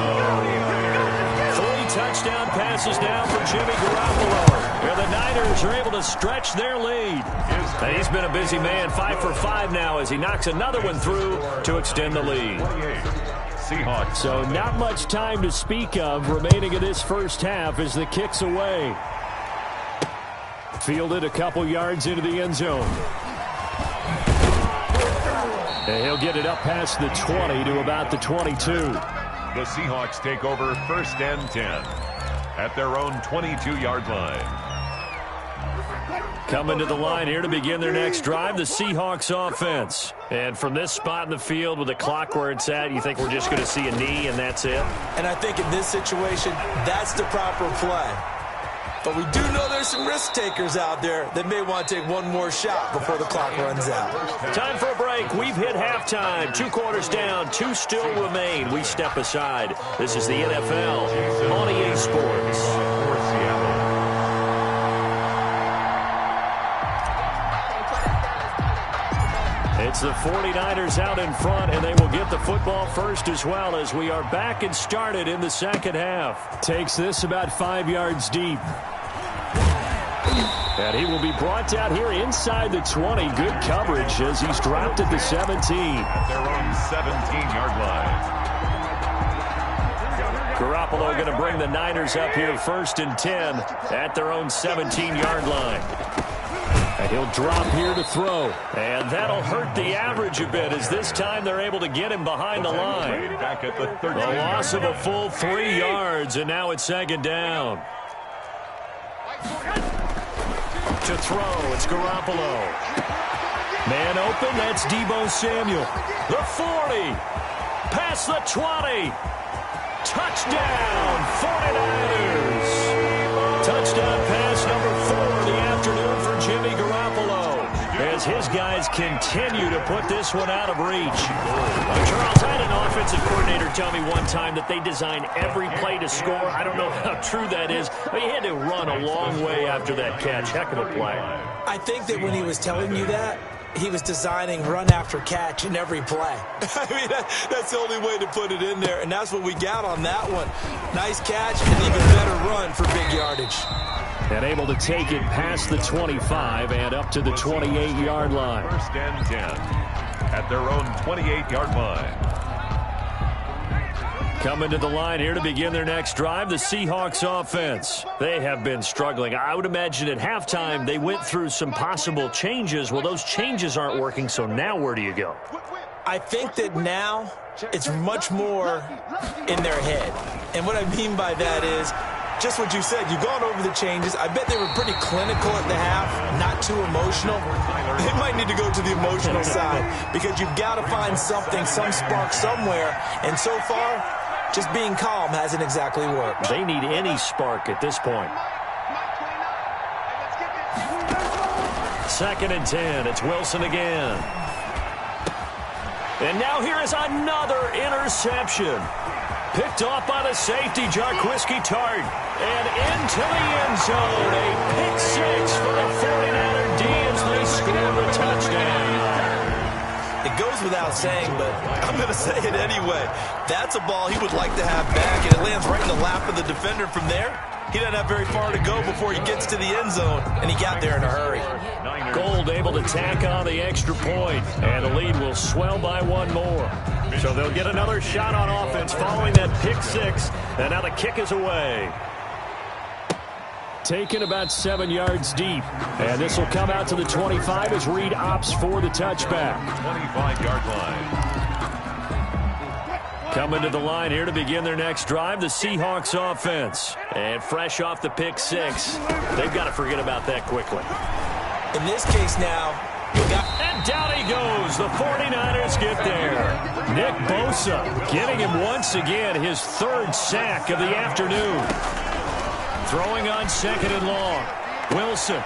3 touchdown passes now for Jimmy Garoppolo. And the Niners are able to stretch their lead. And he's been a busy man, 5 for 5 now as he knocks another one through to extend the lead. Seahawks. So not much time to speak of remaining in this first half as the kick's away. Fielded a couple yards into the end zone. And he'll get it up past the 20 to about the 22. The Seahawks take over 1st and 10 at their own 22-yard line. Coming to the line here to begin their next drive, the Seahawks offense. And from this spot in the field with the clock where it's at, you think we're just going to see a knee and that's it? And I think in this situation, that's the proper play. But we do know there's some risk takers out there that may want to take one more shot before the clock runs out. Time for a break. We've hit halftime. 2 quarters down. 2 still remain. We step aside. This is the NFL on EA Sports. It's the 49ers out in front, and they will get the football first as well as we are back and started in the second half. Takes this about 5 yards deep. And he will be brought down here inside the 20. Good coverage as he's dropped at the 17. At their own 17-yard line. Garoppolo going to bring the Niners up here 1st and 10 at their own 17-yard line. And he'll drop here to throw. And that'll hurt the average a bit as this time they're able to get him behind the line. Back at the 13. A loss of a full 3 yards, and now it's 2nd down. To throw, it's Garoppolo. Man open, that's Deebo Samuel. The 40. Past the 20. Touchdown, 49ers. Touchdown pass number 4 of the afternoon for Jimmy Garoppolo. As his guys continue to put this one out of reach. Charles, I had an offensive coordinator tell me one time that they design every play to score. I don't know how true that is, but he had to run a long way after that catch. Heck of a play. I think that when he was telling you that, he was designing run after catch in every play. I mean, that's the only way to put it in there, and that's what we got on that one. Nice catch and even better run for big yardage. And able to take it past the 25 and up to the 28-yard line. 1st and 10 at their own 28-yard line. Coming to the line here to begin their next drive, the Seahawks offense. They have been struggling. I would imagine at halftime they went through some possible changes. Well, those changes aren't working, so now where do you go? I think that now it's much more in their head. And what I mean by that is just what you said. You've gone over the changes. I bet they were pretty clinical at the half, not too emotional. They might need to go to the emotional side because you've got to find something, some spark somewhere. And so far, just being calm hasn't exactly worked. They need any spark at this point. 2nd and 10. It's Wilson again. And now here is another interception. Picked off by the safety, Jarquiski Tart. And into the end zone. A pick 6 for the 49er D as they score the touchdown. It goes without saying, but I'm going to say it anyway. That's a ball he would like to have back, and it lands right in the lap of the defender from there. He doesn't have very far to go before he gets to the end zone, and he got there in a hurry. Gold able to tack on the extra point, and the lead will swell by one more. So they'll get another shot on offense following that pick 6, and now the kick is away. taken about 7 yards deep. And this will come out to the 25 as Reed opts for the touchback. 25-yard line. Coming to the line here to begin their next drive, the Seahawks offense. And fresh off the pick six, they've got to forget about that quickly. In this case now, and down he goes. The 49ers get there. Nick Bosa getting him once again his third sack of the afternoon. Throwing on second and long. Wilson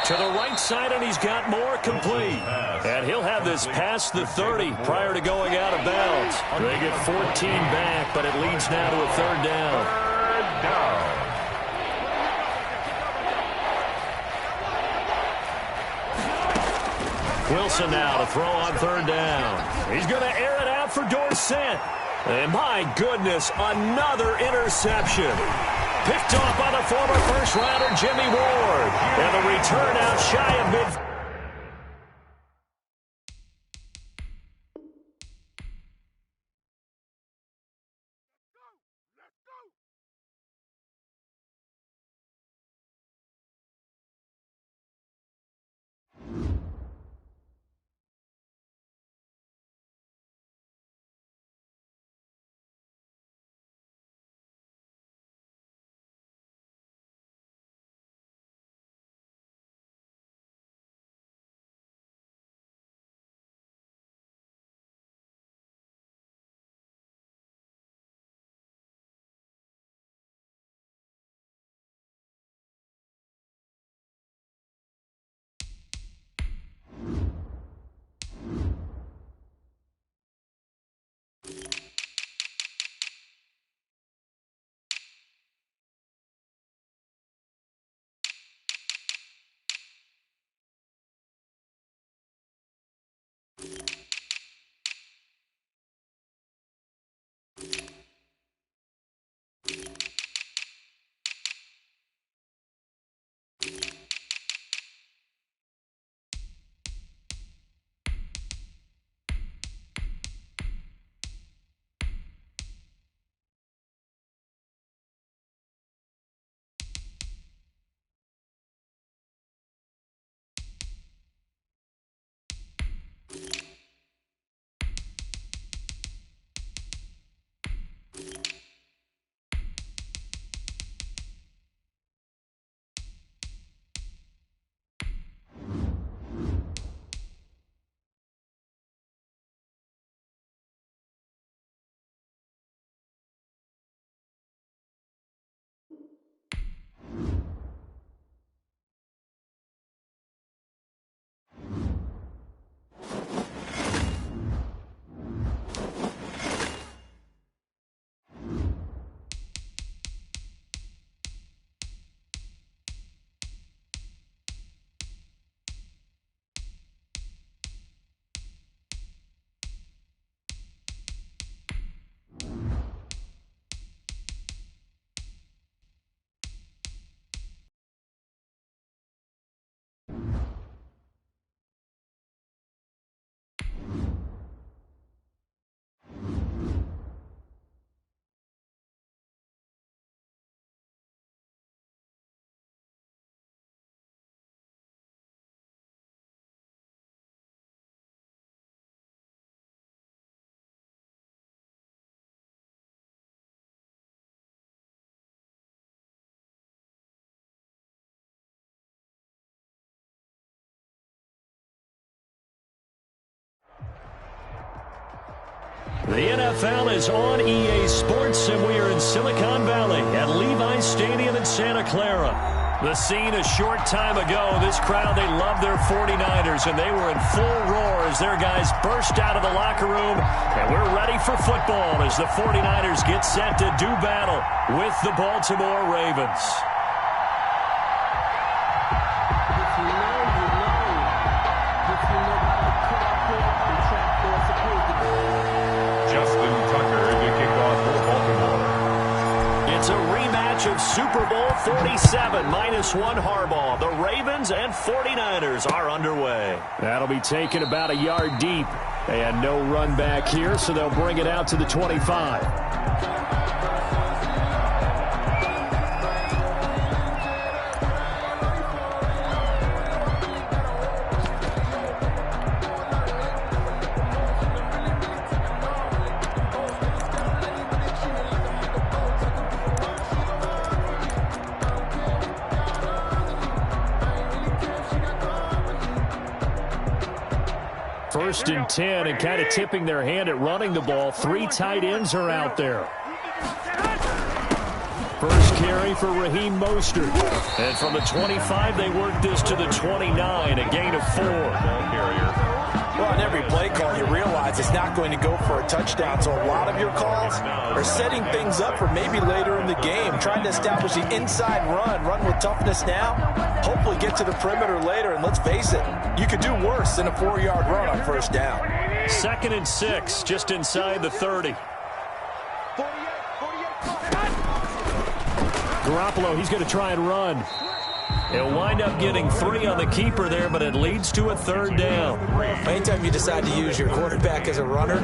to the right side, and he's got more complete. And he'll have this past the 30 prior to going out of bounds. They get 14 back, but it leads now to a third down. Third down. Wilson now to throw on third down. He's going to air it out for Dorsett. And my goodness, another interception. Picked off by the former first-rounder Jimmy Ward. And the return out shy of midfield. The NFL is on EA Sports, and we are in Silicon Valley at Levi's Stadium in Santa Clara. The scene a short time ago, this crowd, they love their 49ers, and they were in full roar as their guys burst out of the locker room. And we're ready for football as the 49ers get set to do battle with the Baltimore Ravens. Of Super Bowl 47 -1 Harbaugh. The Ravens and 49ers are underway. That'll be taken about a yard deep. And no run back here, so they'll bring it out to the 25. First and 10, and kind of tipping their hand at running the ball. 3 tight ends are out there. First carry for Raheem Mostert. And from the 25, they work this to the 29, a gain of 4. Well, on every play call, you realize it's not going to go for a touchdown, so a lot of your calls are setting things up for maybe later in the game, trying to establish the inside run with toughness now, hopefully get to the perimeter later, and let's face it, you could do worse than a 4-yard run on first down. 2nd and 6, just inside the 30. Garoppolo, he's going to try and run. He'll wind up getting 3 on the keeper there, but it leads to a 3rd down. Anytime you decide to use your quarterback as a runner,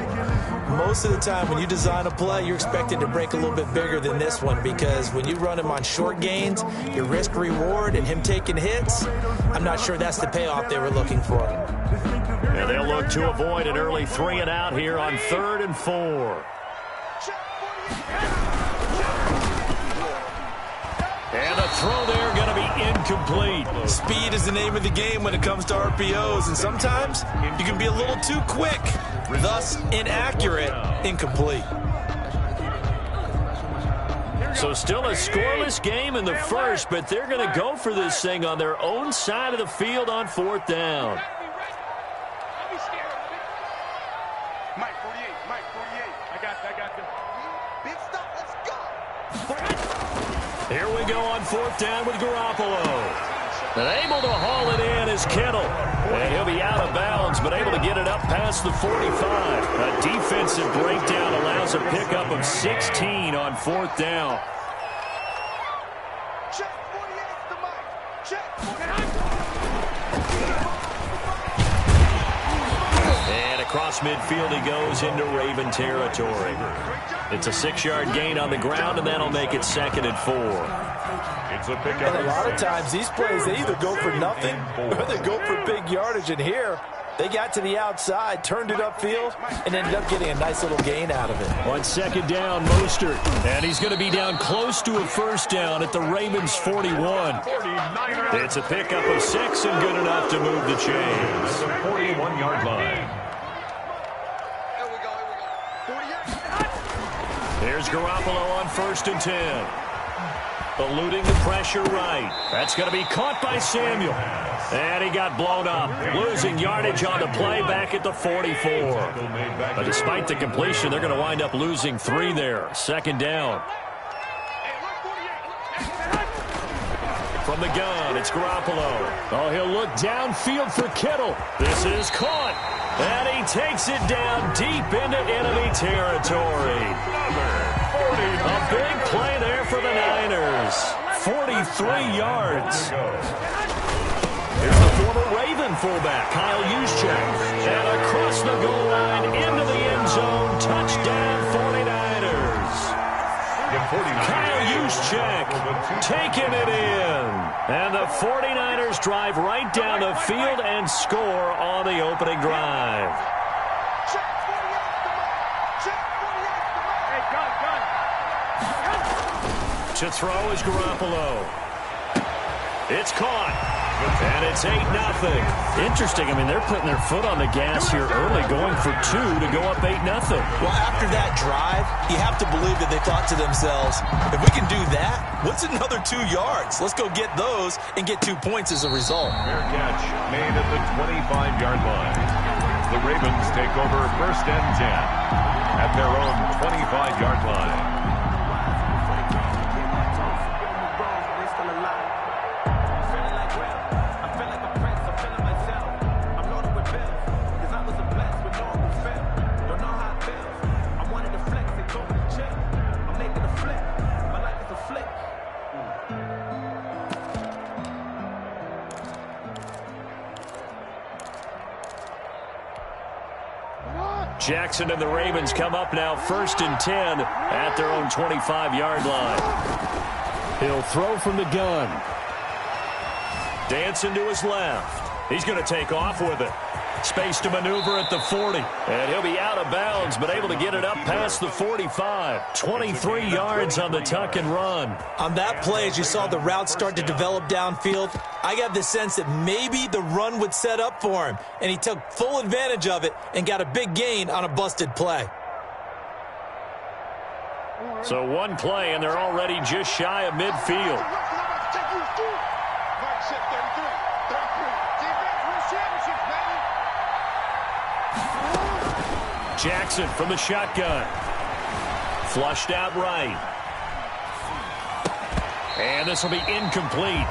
most of the time when you design a play, you're expected to break a little bit bigger than this one, because when you run him on short gains, your risk-reward and him taking hits, I'm not sure that's the payoff they were looking for. And they'll look to avoid an early 3 and out here on 3rd and 4. And the throw there going to be incomplete. Speed is the name of the game when it comes to RPOs, and sometimes you can be a little too quick, thus inaccurate, incomplete. So still a scoreless game in the first, but they're going to go for this thing on their own side of the field on 4th down. Here we go on 4th down with Garoppolo. And able to haul it in is Kittle. And he'll be out of bounds, but able to get it up past the 45. A defensive breakdown allows a pickup of 16 on 4th down. And across midfield he goes into Raven territory. It's a 6-yard gain on the ground, and that'll make it 2nd and 4. It's a pickup. And a lot of times these plays, they either go for nothing or they go for big yardage. And here, they got to the outside, turned it upfield, and ended up getting a nice little gain out of it. On 2nd down, Mostert. And he's going to be down close to a 1st down at the Ravens' 41. It's a pickup of 6 and good enough to move the chains. The 41-yard line. Here's Garoppolo on 1st and 10. Eluding the pressure right. That's going to be caught by Samuel. And he got blown up. Losing yardage on the play back at the 44. But despite the completion, they're going to wind up losing 3 there. 2nd down. From the gun, it's Garoppolo. Oh, he'll look downfield for Kittle. This is caught. And he takes it down deep into enemy territory. A big play there for the Niners. 43 yards. Here's the former Raven fullback, Kyle Juszczyk. And across the goal line into the end zone. Touchdown 49ers. Kyle Juszczyk taking it in. And the 49ers drive right down the field and score on the opening drive. To throw is Garoppolo. It's caught. And it's 8-0. Interesting. I mean, they're putting their foot on the gas here early, going for 2 to go up 8-0. Well, after that drive, you have to believe that they thought to themselves, if we can do that, what's another 2 yards? Let's go get those and get 2 points as a result. Fair catch made at the 25-yard line. The Ravens take over 1st and 10 at their own 25-yard line. Jackson and the Ravens come up now 1st and 10 at their own 25-yard line. He'll throw from the gun. Dancing to his left. He's going to take off with it. Space to maneuver at the 40. And he'll be out of bounds, but able to get it up past the 45. 23 yards on the tuck and run. On that play, as you saw the route start to develop downfield, I got the sense that maybe the run would set up for him, and he took full advantage of it and got a big gain on a busted play. So one play, and they're already just shy of midfield. Jackson from the shotgun. Flushed out right. And this will be incomplete.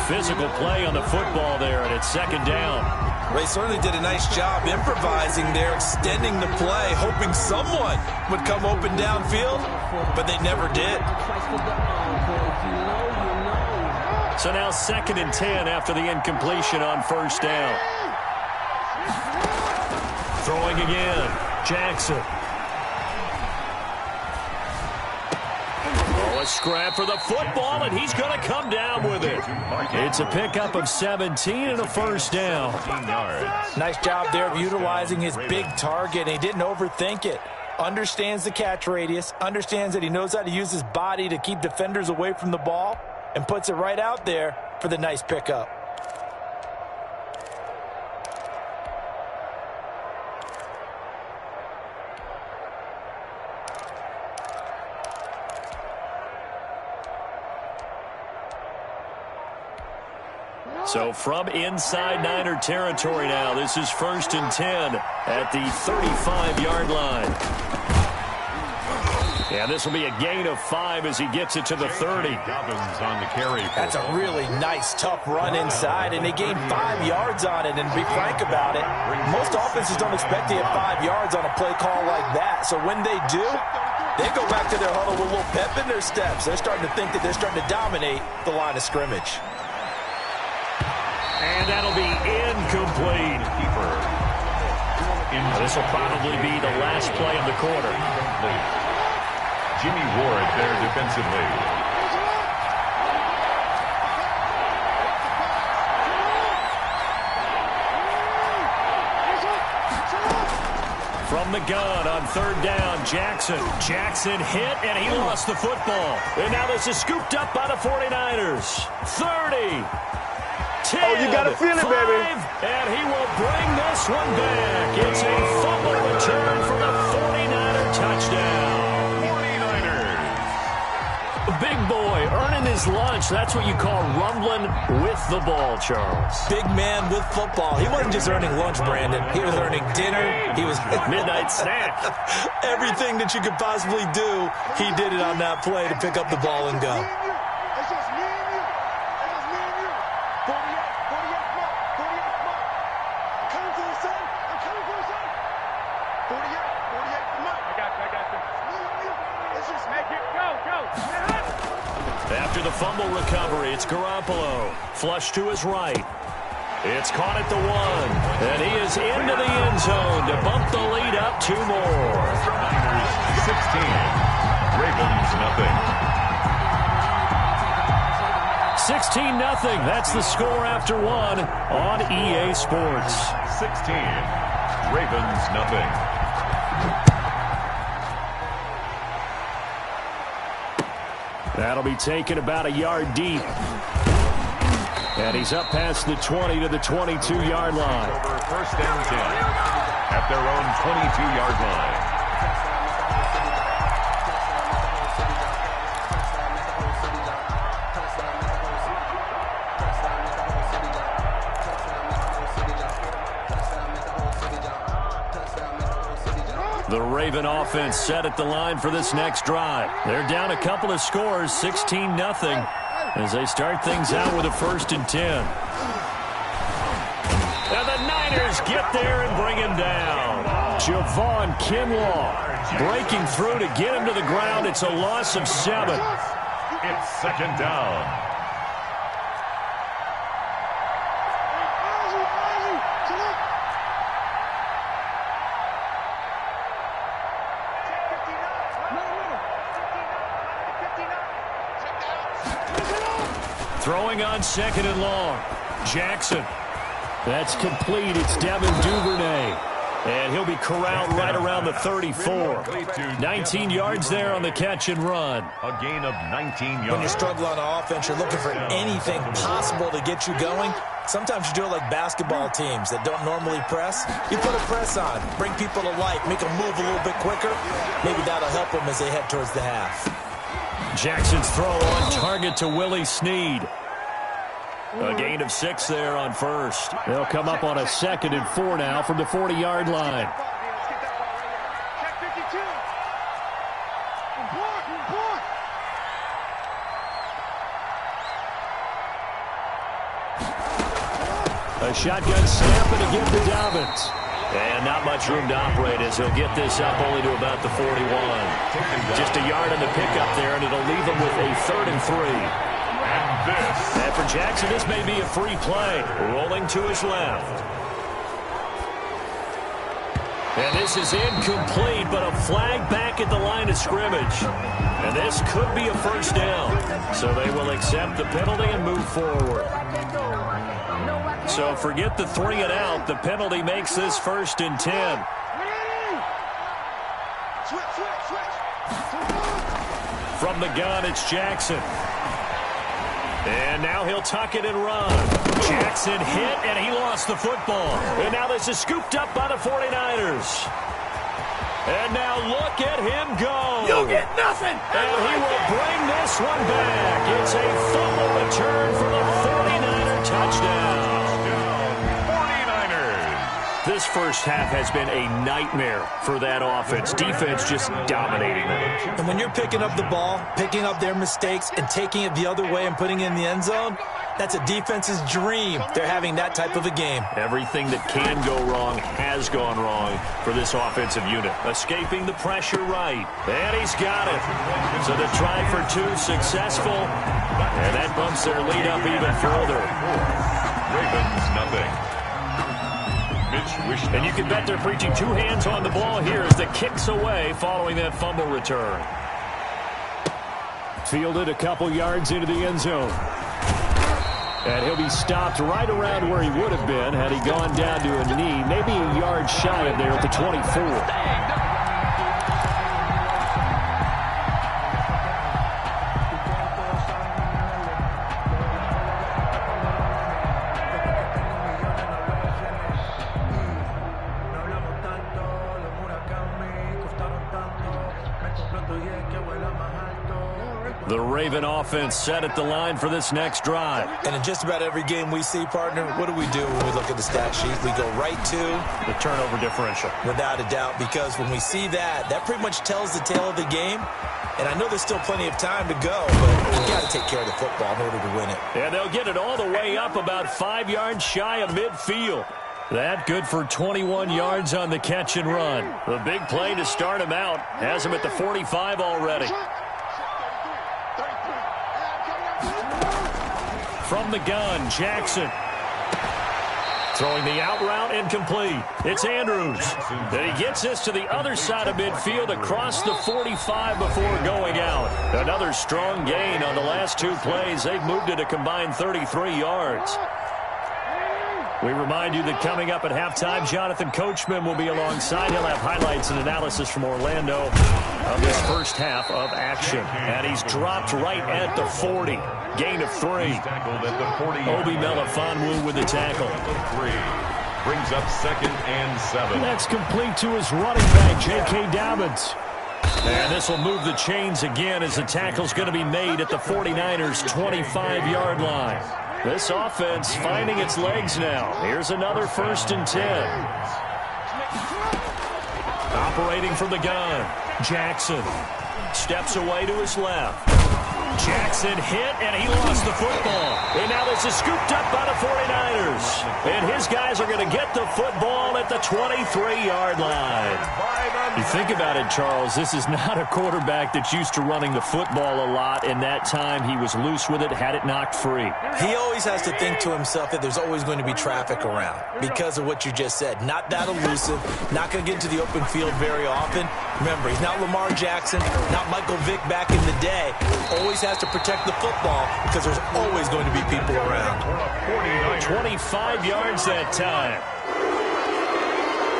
Physical play on the football there, and it's second down. They certainly did a nice job improvising there, extending the play, hoping someone would come open downfield, but they never did. So now 2nd and 10 after the incompletion on first down. Throwing again, Jackson. A scrap for the football, and he's going to come down with it. It's a pickup of 17 and a first down. Nice job there of utilizing his big target. He didn't overthink it. Understands the catch radius, understands that he knows how to use his body to keep defenders away from the ball, and puts it right out there for the nice pickup. So from inside Niner territory now, this is 1st and 10 at the 35-yard line. And this will be a gain of 5 as he gets it to the 30. Dobbins on the carry. That's a really nice, tough run inside, and they gained 5 yards on it. And to be frank about it, most offenses don't expect to get 5 yards on a play call like that. So when they do, they go back to their huddle with a little pep in their steps. They're starting to think that they're starting to dominate the line of scrimmage. And that'll be incomplete. This will probably be the last play of the quarter. Jimmy Ward there defensively. From the gun on 3rd down, Jackson. Jackson hit, and he lost the football. And now this is scooped up by the 49ers. 30. 10, oh, you got to feel it, 5, baby. And he will bring this one back. It's a fumble return for the 49er touchdown. 49ers. Big boy earning his lunch. That's what you call rumbling with the ball, Charles. Big man with football. He wasn't just earning lunch, Brandon. He was earning dinner. He was midnight snack. Everything that you could possibly do, he did it on that play to pick up the ball and go. After the fumble recovery, it's Garoppolo. Flush to his right. It's caught at the 1. And he is into the end zone to bump the lead up 2 more. Niners 16. Ravens nothing. 16-0. That's the score after 1 on EA Sports. 16. Ravens nothing. That'll be taken about a yard deep. And he's up past the 20 to the 22-yard line. Over 1st and 10 at their own 22-yard line. The Raven offense set at the line for this next drive. They're down a couple of scores, 16-0, as they start things out with a 1st and 10. And the Niners get there and bring him down. Javon Kinlaw breaking through to get him to the ground. It's a loss of 7. It's 2nd down. Throwing on 2nd and long. Jackson. That's complete. It's Devin Duvernay. And he'll be corralled right around the 34. 19 yards there on the catch and run. A gain of 19 yards. When you struggle on offense, you're looking for anything possible to get you going. Sometimes you do it like basketball teams that don't normally press. You put a press on, bring people to life, make them move a little bit quicker. Maybe that'll help them as they head towards the half. Jackson's throw on target to Willie Snead. A gain of 6 there on first. They'll come up on a 2nd and 4 now from the 40-yard line. A shotgun snap and a give to Dobbins. And not much room to operate as he'll get this up only to about the 41. Just a yard on the pickup there, and it'll leave him with a 3rd and 3. And for Jackson, this may be a free play. Rolling to his left. And this is incomplete, but a flag back at the line of scrimmage. And this could be a first down. So they will accept the penalty and move forward. So forget the 3 and out. The penalty makes this 1st and 10. From the gun, it's Jackson. And now he'll tuck it and run. Jackson hit, and he lost the football. And now this is scooped up by the 49ers. And now look at him go. You'll get nothing. And he will bring this one back. It's a fumble return for the 49er touchdown. 49ers. This first half has been a nightmare for that offense. Defense just dominating them. And when you're picking up the ball, picking up their mistakes, and taking it the other way and putting it in the end zone, that's a defense's dream. They're having that type of a game. Everything that can go wrong has gone wrong for this offensive unit. Escaping the pressure right. And he's got it. So the try for 2 successful. And that bumps their lead up even further. Ravens nothing. And you can bet they're preaching 2 hands on the ball here as the kick's away following that fumble return. Fielded a couple yards into the end zone. And he'll be stopped right around where he would have been had he gone down to a knee, maybe a yard shy of there at the 24. The Raven offense set at the line for this next drive. And in just about every game we see, partner, what do we do when we look at the stat sheet? We go right to the turnover differential. Without a doubt, because when we see that, that pretty much tells the tale of the game. And I know there's still plenty of time to go, but you've got to take care of the football in order to win it. And they'll get it all the way up about 5 yards shy of midfield. That good for 21 yards on the catch and run. The big play to start him out has him at the 45 already. From the gun, Jackson. Throwing the out route incomplete. It's Andrews. Then he gets this to the other side of midfield across the 45 before going out. Another strong gain on the last 2 plays. They've moved it a combined 33 yards. We remind you that coming up at halftime, Jonathan Coachman will be alongside. He'll have highlights and analysis from Orlando of this first half of action. And he's dropped right at the 40. Gain of 3. Obi Melifonwu with the tackle. 3. Brings up 2nd and 7. That's complete to his running back, J.K. Dobbins. And this will move the chains again as the tackle's going to be made at the 49ers' 25-yard line. This offense finding its legs now. Here's another 1st and 10. Operating from the gun, Jackson steps away to his left. Jackson hit, and he lost the football. And now this is scooped up by the 49ers. And his guys are going to get the football at the 23-yard line. You think about it, Charles, this is not a quarterback that's used to running the football a lot. In that time, he was loose with it, had it knocked free. He always has to think to himself that there's always going to be traffic around because of what you just said. Not that elusive, not going to get into the open field very often. Remember, he's not Lamar Jackson, not Michael Vick back in the day. Always has to protect the football because there's always going to be people around. 25 yards that time.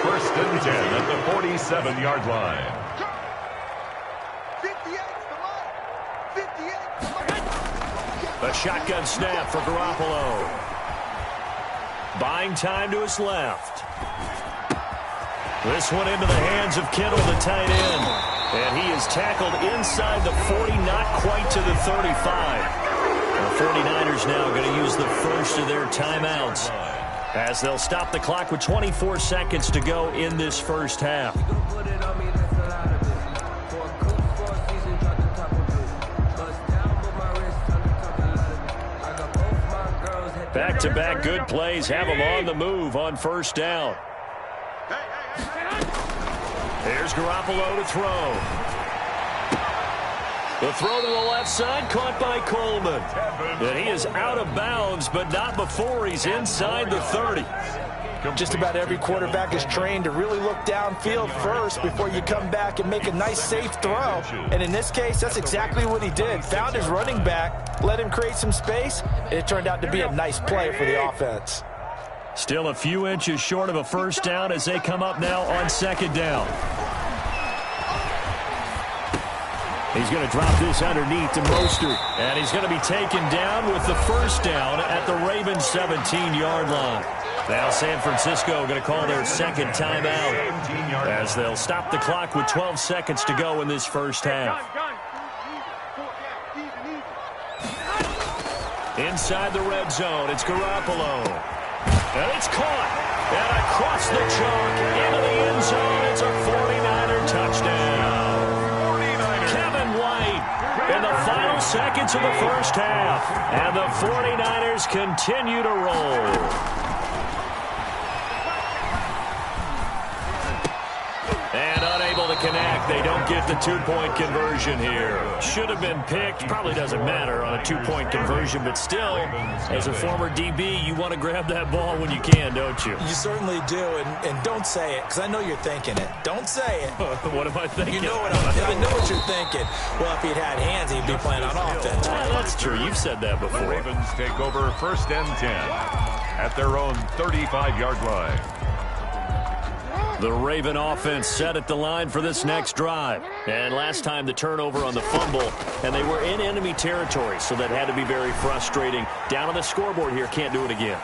First and 10 at the 47-yard line. 58, come on. 58. A shotgun snap for Garoppolo. Buying time to his left. This one into the hands of Kittle, the tight end. And he is tackled inside the 40, not quite to the 35. The 49ers now going to use the first of their timeouts as they'll stop the clock with 24 seconds to go in this first half. Back-to-back good plays have them on the move on first down. Here's Garoppolo to throw. The throw to the left side, caught by Coleman. And he is out of bounds, but not before he's inside the 30. Just about every quarterback is trained to really look downfield first before you come back and make a nice, safe throw. And in this case, that's exactly what he did. Found his running back, let him create some space, and it turned out to be a nice play for the offense. Still a few inches short of a first down as they come up now on second down. He's going to drop this underneath to Mostert. And he's going to be taken down with the first down at the Ravens' 17-yard line. Now San Francisco going to call their second timeout as they'll stop the clock with 12 seconds to go in this first half. Inside the red zone, it's Garoppolo. And it's caught. And across the chalk into the end zone. It's a 49er touchdown. Kevin White in the final seconds of the first half. And the 49ers continue to roll. And unable to connect. They don't get the two-point conversion here. Should have been picked. Probably doesn't matter on a two-point conversion, but still, as a former DB, you want to grab that ball when you can, don't you? You certainly do, and don't say it, because I know you're thinking it. Don't say it. What am I thinking? You know I know what you're thinking. Well, if he'd had hands, he'd be playing on offense. That's true. You've said that before. The Ravens take over first and 10 at their own 35-yard line. The Raven offense set at the line for this next drive. And last time the turnover on the fumble, and they were in enemy territory, so that had to be very frustrating. Down on the scoreboard here, can't do it again.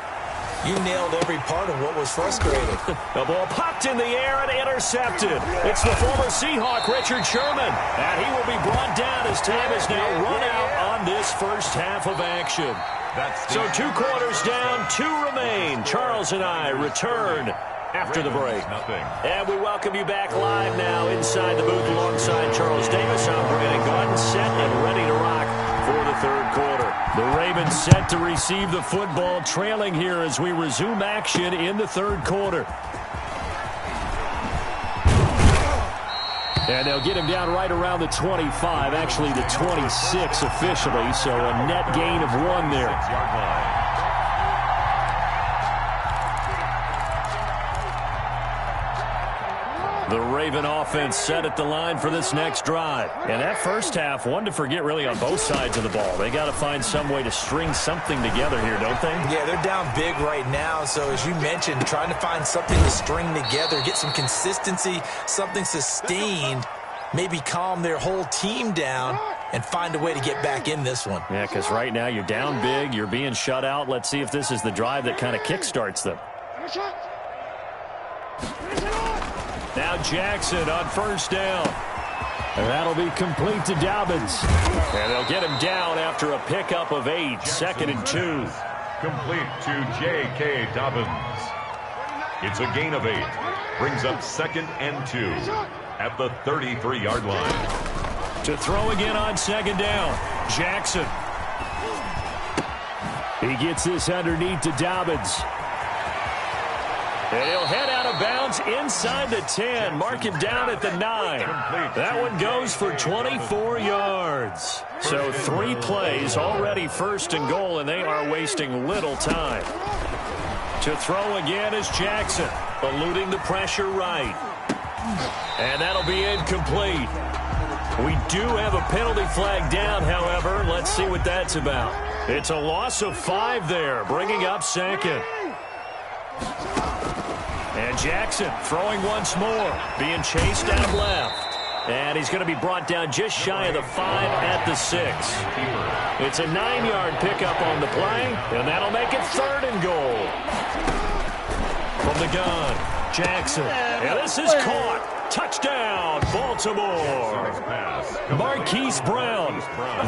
You nailed every part of what was frustrating. The ball popped in the air and intercepted. It's the former Seahawk, Richard Sherman. And he will be brought down as time is now run out on this first half of action. So 2 quarters down, 2 remain. Charles and I return after the break. And we welcome you back live now inside the booth alongside Charles Davis. I'm Brandon Gaudin, set and ready to rock for the third quarter. The Ravens set to receive the football, trailing here as we resume action in the third quarter. And they'll get him down right around the 25, actually the 26 officially, so a net gain of 1 there. The Raven offense set at the line for this next drive. And that first half, one to forget really on both sides of the ball. They got to find some way to string something together here, don't they? Yeah, they're down big right now. So as you mentioned, trying to find something to string together, get some consistency, something sustained, maybe calm their whole team down and find a way to get back in this one. Yeah, because right now you're down big, you're being shut out. Let's see if this is the drive that kind of kickstarts them. Now Jackson on first down. And that'll be complete to Dobbins. And they'll get him down after a pickup of 8, second and 2. Complete to J.K. Dobbins. It's a gain of 8. Brings up second and 2 at the 33-yard line. To throw again on second down, Jackson. He gets this underneath to Dobbins. And he'll head out of bounds inside the 10. Mark him down at the 9. That one goes for 24 yards. So 3 plays already first and goal, and they are wasting little time. To throw again is Jackson, eluding the pressure right. And that'll be incomplete. We do have a penalty flag down, however. Let's see what that's about. It's a loss of 5 there, bringing up second. And And Jackson throwing once more, being chased out left. And he's going to be brought down just shy of the 5 at the 6. It's a 9-yard pickup on the play, and that'll make it 3rd and goal. From the gun, Jackson. And this is caught. Touchdown, Baltimore. Marquise Brown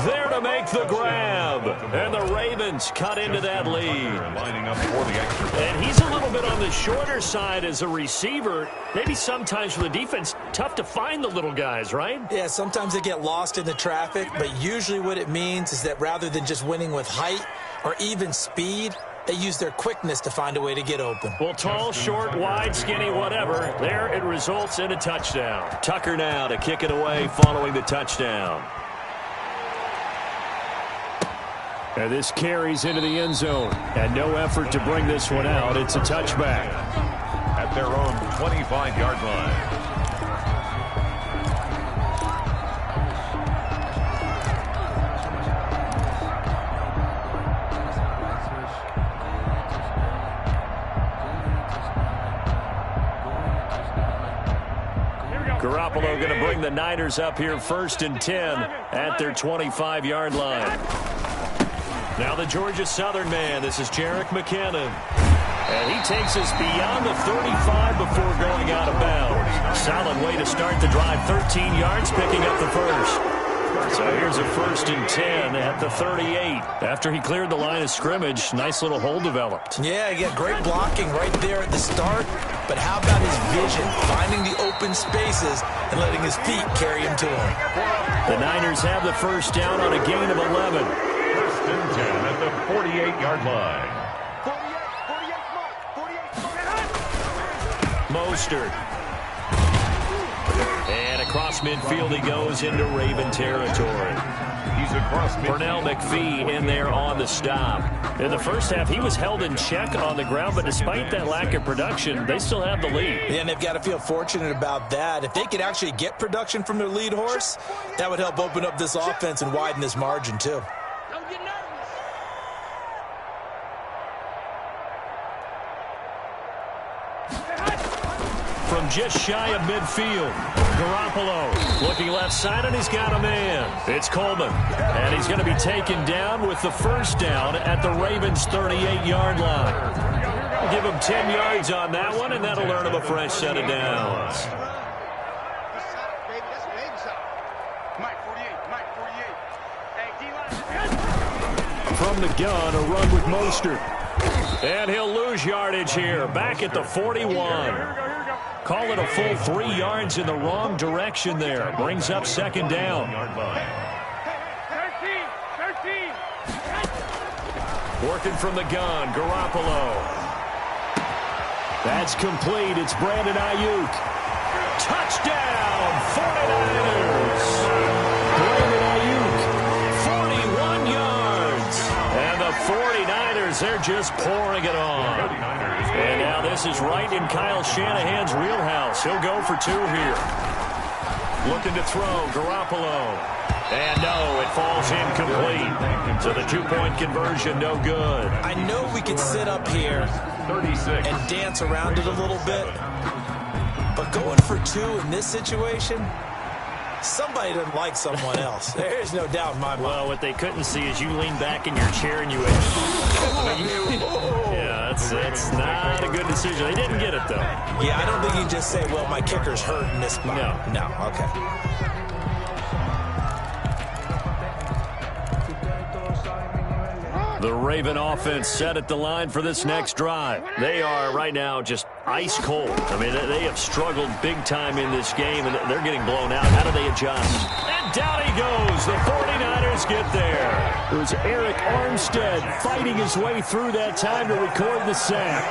there to make the grab. And the Ravens cut into that lead. And he's a little bit on the shorter side as a receiver. Maybe sometimes for the defense, tough to find the little guys, right? Yeah, sometimes they get lost in the traffic, but usually what it means is that rather than just winning with height or even speed, they use their quickness to find a way to get open. Well, tall, short, wide, skinny, whatever. There it results in a touchdown. Tucker now to kick it away following the touchdown. And this carries into the end zone. And no effort to bring this one out. It's a touchback. At their own 25-yard line. Garoppolo going to bring the Niners up here 1st and 10 at their 25-yard line. Now the Georgia Southern man. This is Jerick McKinnon. And he takes us beyond the 35 before going out of bounds. Solid way to start the drive. 13 yards, picking up the first. So here's a 1st and 10 at the 38. After he cleared the line of scrimmage, nice little hole developed. Yeah, he got great blocking right there at the start. But how about his vision, finding the open spaces and letting his feet carry him to him? The Niners have the first down on a gain of 11. 1st and 10 at the 48-yard line. 48, Mostert. And across midfield he goes into Raven territory. He's across midfield. Pernell McPhee in there on the stop. In the first half, he was held in check on the ground, but despite that lack of production, they still have the lead. Yeah, and they've got to feel fortunate about that. If they could actually get production from their lead horse, that would help open up this offense and widen this margin, too. Don't get nervous. From just shy of midfield, Garoppolo looking left side, and he's got a man. It's Coleman, and he's going to be taken down with the first down at the Ravens' 38-yard line. Give him 10 yards on that one, and that'll earn him a fresh set of downs. From the gun, a run with Mostert. And he'll lose yardage here, back at the 41. Call it a full 3 yards in the wrong direction there. Brings up 2nd down. 13. Working from the gun, Garoppolo. That's complete. It's Brandon Ayuk. Touchdown, 49ers. Brandon Ayuk, 41 yards. And the 49ers, they're just pouring it on. And now this is right in Kyle Shanahan's wheelhouse. He'll go for 2 here. Looking to throw, Garoppolo. And no, it falls incomplete. So the 2-point conversion, no good. I know we could sit up here 36 and dance around it a little bit, but going for 2 in this situation, somebody doesn't like someone else. There's no doubt in my mind. Well, what they couldn't see is you lean back in your chair and you went, yeah, that's not a good decision. They didn't get it, though. Yeah, I don't think you just say, well, my kicker's hurt in this spot. No, okay. The Raven offense set at the line for this next drive. They are right now just ice cold. I mean, they have struggled big time in this game, and they're getting blown out. How do they adjust? And down he goes. The 49ers get there. It was Eric Armstead fighting his way through that time to record the sack.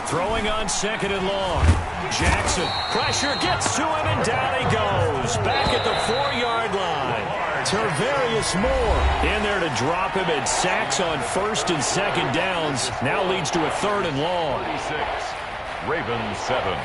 Throwing on 2nd and long. Jackson, pressure gets to him, and down he goes. Back at the 4-yard line. Tarvarius Moore in there to drop him, and sacks on 1st and 2nd downs. Now leads to a 3rd and long. 36. Ravens 7.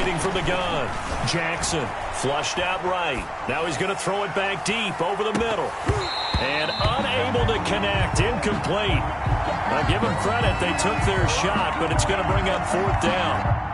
waiting from the gun. Jackson flushed out right. Now he's going to throw it back deep over the middle. And unable to connect. Incomplete. I give them credit. They took their shot, but it's going to bring up 4th down.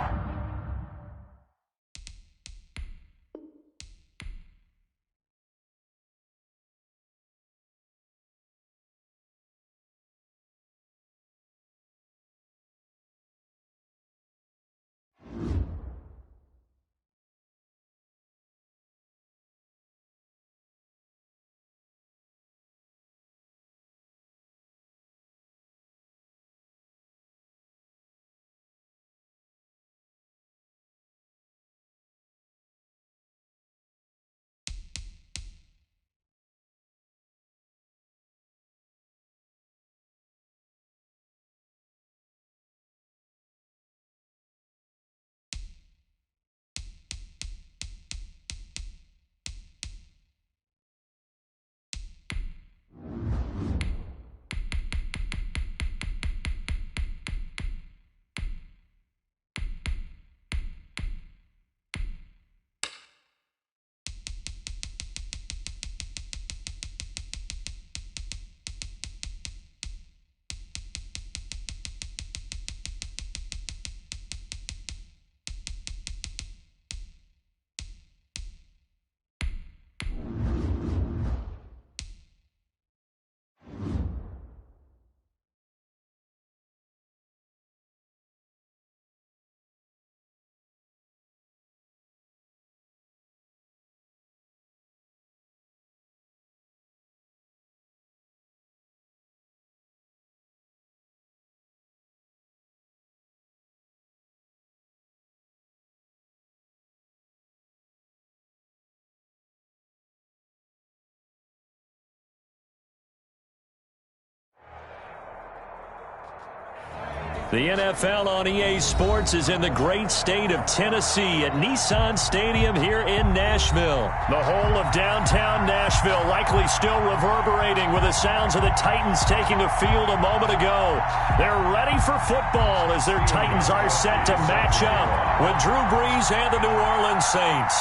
The NFL on EA Sports is in the great state of Tennessee at Nissan Stadium here in Nashville. The whole of downtown Nashville likely still reverberating with the sounds of the Titans taking the field a moment ago. They're ready for football as their Titans are set to match up with Drew Brees and the New Orleans Saints.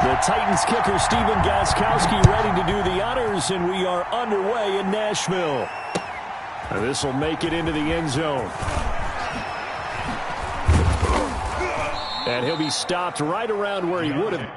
The Titans kicker Stephen Gostkowski ready to do the honors, and we are underway in Nashville. This will make it into the end zone. And he'll be stopped right around where he would have.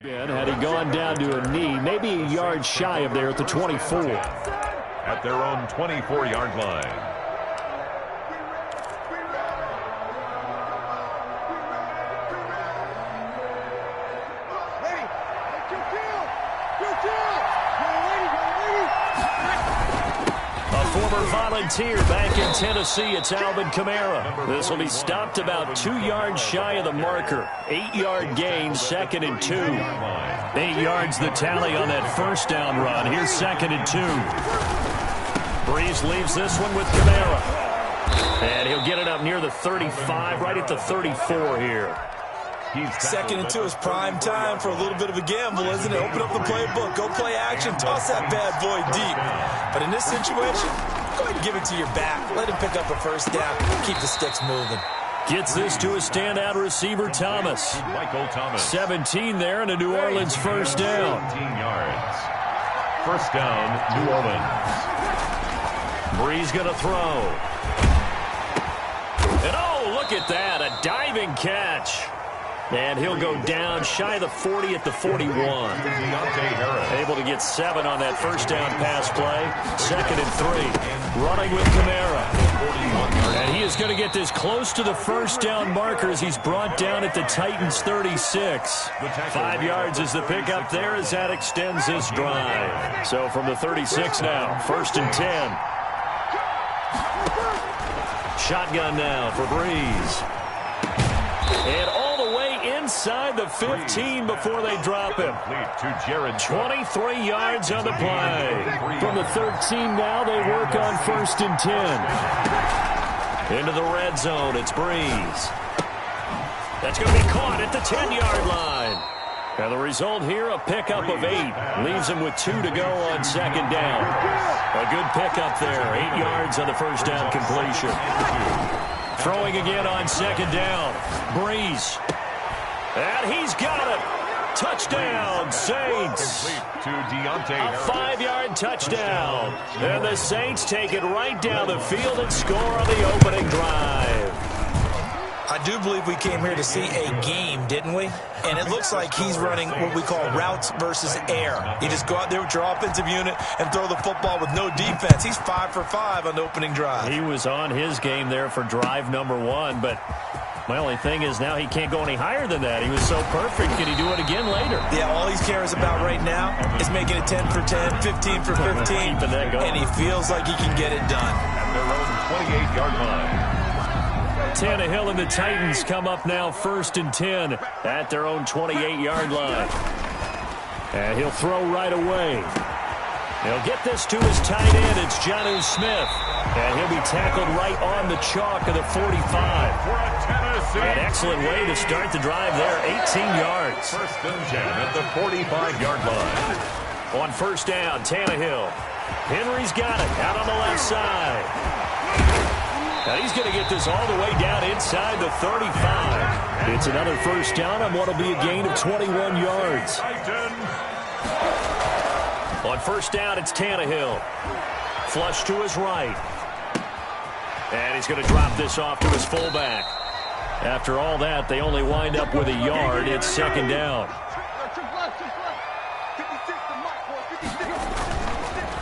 Had he gone down to a knee, maybe a yard shy of there at the 24. At their own 24-yard line. Volunteer back in Tennessee, it's Alvin Kamara. This will be stopped about 2 yards shy of the marker. 8-yard gain, 2nd and 2. 8 yards the tally on that first down run. Here's 2nd and 2. Brees leaves this one with Kamara. And he'll get it up near the 35, right at the 34 here. 2nd and 2 is prime time for a little bit of a gamble, isn't it? Open up the playbook, go play action, toss that bad boy deep. But in this situation, go ahead and give it to your back. Let him pick up a first down. Keep the sticks moving. Gets this to a standout receiver, Thomas. Michael Thomas. 17 there and a New Orleans first down. 17 yards. First down, New Orleans. Brees going to throw. And oh, look at that, a diving catch. And he'll go down shy of the 40 at the 41. Able to get 7 on that first down pass play. 2nd and 3. Running with Kamara. And he is going to get this close to the first down marker as he's brought down at the Titans 36. 5 yards is the pickup there as that extends this drive. So from the 36 now, 1st and 10. Shotgun now for Brees. And all the way inside the 15 before they drop him. 23 yards on the play. From the 13 now, they work on 1st and 10. Into the red zone, it's Brees. That's going to be caught at the 10-yard line. And the result here, a pickup of 8. Leaves him with 2 to go on 2nd down. A good pickup there. 8 yards on the first down completion. Throwing again on 2nd down. Brees. And he's got it. Touchdown, Saints. A 5-yard touchdown. And the Saints take it right down the field and score on the opening drive. I do believe we came here to see a game, didn't we? And it looks like he's running what we call routes versus air. You just go out there with your offensive unit and throw the football with no defense. He's 5 for 5 on the opening drive. He was on his game there for drive number 1, but my only thing is now he can't go any higher than that. He was so perfect. Can he do it again later? Yeah, all he cares about right now is making it 10 for 10, 15 for 15. Keeping that going. And he feels like he can get it done. At their own 28-yard line. Tannehill and the Titans come up now 1st and 10 at their own 28-yard line. And he'll throw right away. He'll get this to his tight end. It's Jonnu Smith. And he'll be tackled right on the chalk of the 45. An excellent way to start the drive there. 18 yards. 1st and 10 at the 45-yard line. On 1st down, Tannehill. Henry's got it out on the left side. Now he's going to get this all the way down inside the 35. It's another 1st down on what will be a gain of 21 yards. On 1st down, it's Tannehill. Flush to his right. And he's going to drop this off to his fullback. After all that, they only wind up with a yard. It's 2nd down.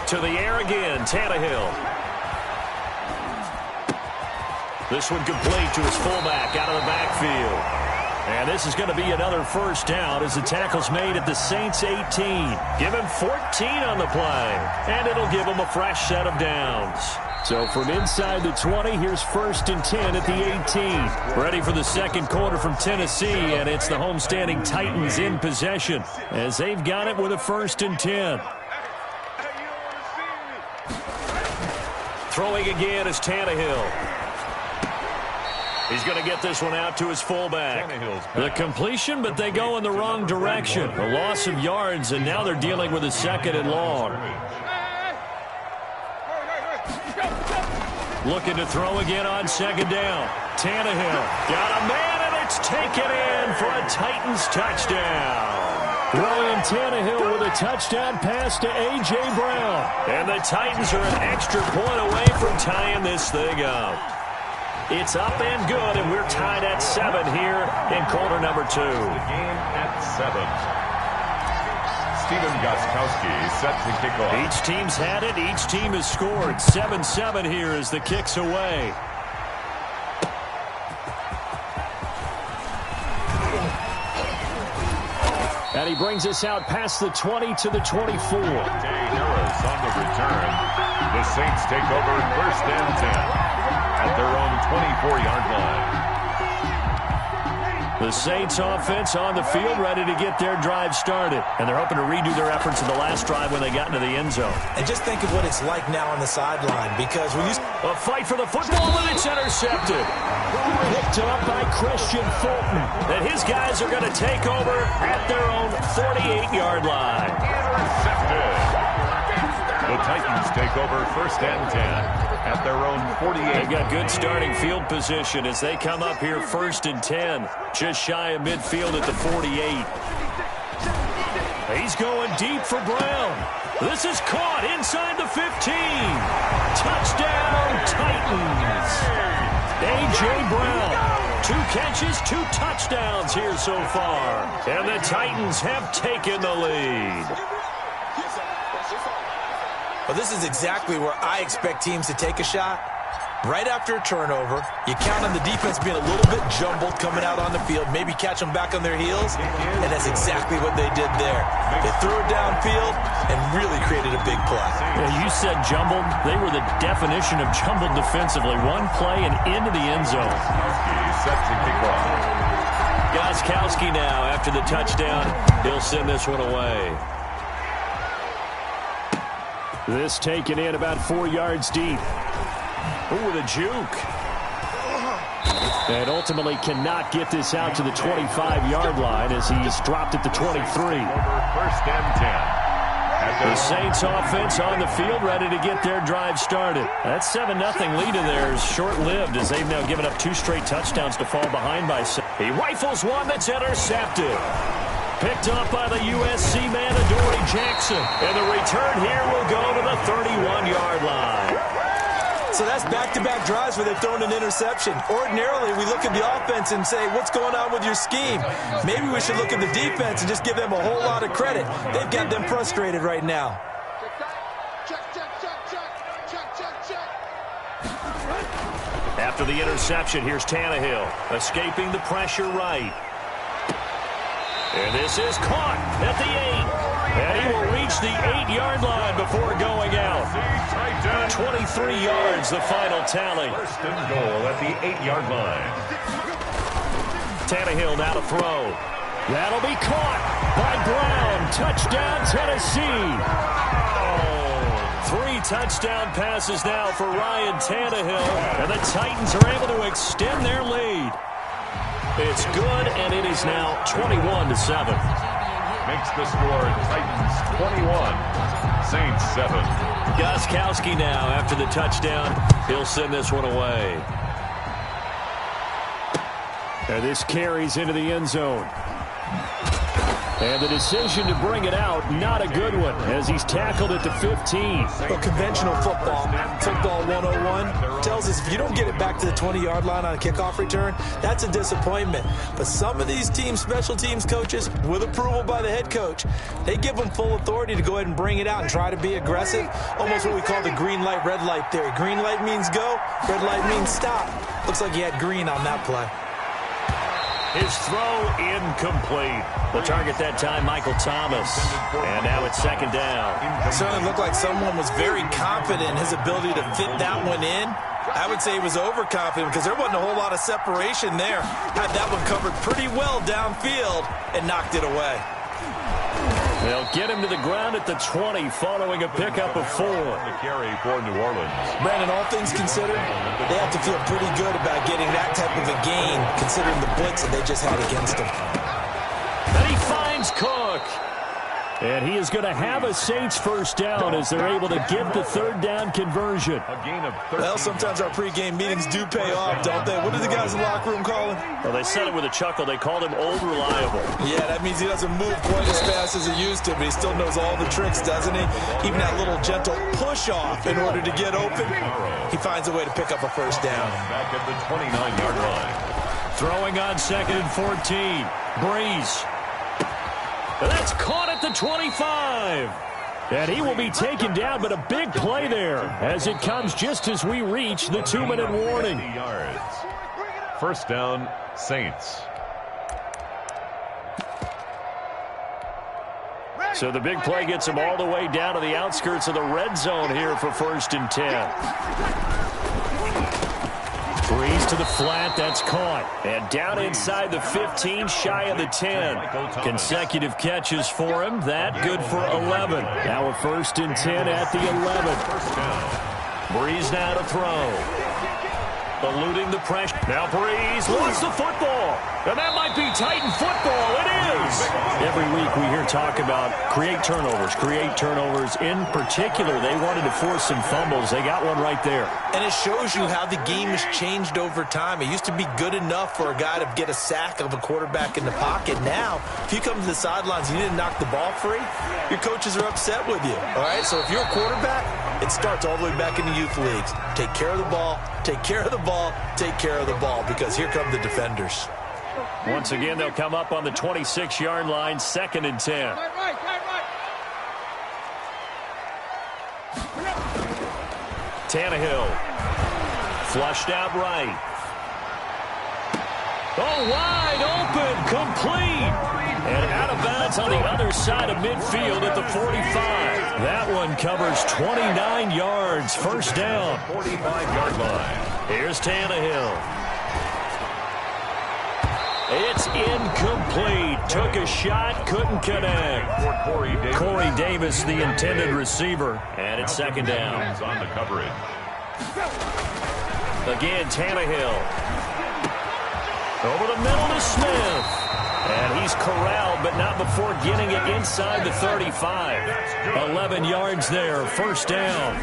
To the air again, Tannehill. This one complete to his fullback out of the backfield. And this is going to be another 1st down as the tackle's made at the Saints 18. Give him 14 on the play. And it'll give him a fresh set of downs. So from inside the 20, here's 1st and 10 at the 18. Ready for the 2nd quarter from Tennessee, and it's the homestanding Titans in possession as they've got it with a 1st and 10. Throwing again is Tannehill. He's going to get this one out to his fullback. The completion, but they go in the wrong direction. A loss of yards, and now they're dealing with a 2nd and long. Looking to throw again on 2nd down. Tannehill got a man, and it's taken in for a Titans touchdown. Ryan Tannehill with a touchdown pass to A.J. Brown. And the Titans are an extra point away from tying this thing up. It's up and good, and we're tied at 7 here in quarter number 2. The game at 7. Stephen Gostkowski set to kick off. Each team's had it. Each team has scored. 7-7 here as the kick's away. And he brings us out past the 20 to the 24. Harris on the return. The Saints take over 1st and 10. At their own 24-yard line. The Saints offense on the field ready to get their drive started. And they're hoping to redo their efforts in the last drive when they got into the end zone. And just think of what it's like now on the sideline, because when you... A fight for the football, and it's intercepted. Picked up by Christian Fulton. And his guys are going to take over at their own 48-yard line. Intercepted. The Titans take over 1st and 10 at their own 48. They've got good starting field position as they come up here 1st and 10. Just shy of midfield at the 48. He's going deep for Brown. This is caught inside the 15. Touchdown, Titans. A.J. Brown. 2 catches, 2 touchdowns here so far. And the Titans have taken the lead. Well, this is exactly where I expect teams to take a shot. Right after a turnover, you count on the defense being a little bit jumbled coming out on the field, maybe catch them back on their heels, and that's exactly what they did there. They threw it downfield and really created a big play. Yeah, you said jumbled. They were the definition of jumbled defensively. One play and into the end zone. Set to kick off. Gostkowski now after the touchdown. He'll send this one away. This taken in about 4 yards deep. Ooh, the juke. And ultimately cannot get this out to the 25-yard line as he's dropped at the 23. First and 10. The Saints offense on the field ready to get their drive started. That 7-0 lead of theirs short-lived as they've now given up 2 straight touchdowns to fall behind by 6. He rifles one that's intercepted. Picked up by the USC man, Adoree Jackson. And the return here will go to the 31-yard line. So that's back-to-back drives where they've thrown an interception. Ordinarily, we look at the offense and say, what's going on with your scheme? Maybe we should look at the defense and just give them a whole lot of credit. They've got them frustrated right now. After the interception, here's Tannehill, escaping the pressure right. And this is caught at the 8. And he will reach the 8-yard line before going out. 23 yards, the final tally. First and goal at the 8-yard line. Tannehill now to throw. That'll be caught by Brown. Touchdown, Tennessee. 3 touchdown passes now for Ryan Tannehill. And the Titans are able to extend their lead. It's good, and it is now 21-7. Makes the score Titans 21, Saints 7. Gostkowski now after the touchdown. He'll send this one away. And this carries into the end zone. And the decision to bring it out, not a good one, as he's tackled at the 15. Well, conventional football 101, tells us if you don't get it back to the 20-yard line on a kickoff return, that's a disappointment. But some of these team special teams coaches, with approval by the head coach, they give them full authority to go ahead and bring it out and try to be aggressive, almost what we call the green light, red light theory. Green light means go, red light means stop. Looks like he had green on that play. His throw incomplete. The target that time, Michael Thomas. And now it's second down. It certainly looked like someone was very confident in his ability to fit that one in. I would say he was overconfident because there wasn't a whole lot of separation there. Had that one covered pretty well downfield and knocked it away. They'll get him to the ground at the 20 following a pickup of 4. The carry for New Orleans. Brandon, all things considered, they have to feel pretty good about getting that type of a gain considering the blitz that they just had against him. And he finds Cook. And he is going to have a Saints first down as they're able to get the third down conversion. A gain of 13. Well, sometimes our pregame meetings do pay off, don't they? What do the guys in the locker room call him? Well, they said it with a chuckle. They called him old reliable. Yeah, that means he doesn't move quite as fast as he used to, but he still knows all the tricks, doesn't he? Even that little gentle push-off in order to get open, he finds a way to pick up a first down. Back at the 29-yard line. Throwing on 2nd and 14. Breeze. That's caught at the 25. And he will be taken down, but a big play there as it comes just as we reach the 2-minute warning. 50 yards. First down, Saints. So the big play gets him all the way down to the outskirts of the red zone here for 1st and 10. Breeze to the flat, that's caught. And down inside the 15, shy of the 10. Consecutive catches for him, that good for 11. Now a 1st and 10 at the 11. Breeze now to throw. Eluding the pressure. Now Breeze lost the football. And that might be Titan football. It is. Every week we hear talk about create turnovers. In particular, they wanted to force some fumbles. They got one right there. And it shows you how the game has changed over time. It used to be good enough for a guy to get a sack of a quarterback in the pocket. Now, if you come to the sidelines and you didn't knock the ball free, your coaches are upset with you. All right, so if you're a quarterback, it starts all the way back in the youth leagues. Take care of the ball, take care of the ball, take care of the ball, because here come the defenders. Once again, they'll come up on the 26-yard line, 2nd and 10. Tannehill. Flushed out right. Oh, wide open, complete. And out of bounds on the other side of midfield at the 45. That one covers 29 yards. First down. 45-yard line. Here's Tannehill. It's incomplete. Took a shot, couldn't connect. Corey Davis, the intended receiver. And it's 2nd down. On the coverage. Again, Tannehill. Over the middle to Smith. And he's corralled, but not before getting it inside the 35. 11 yards there. First down.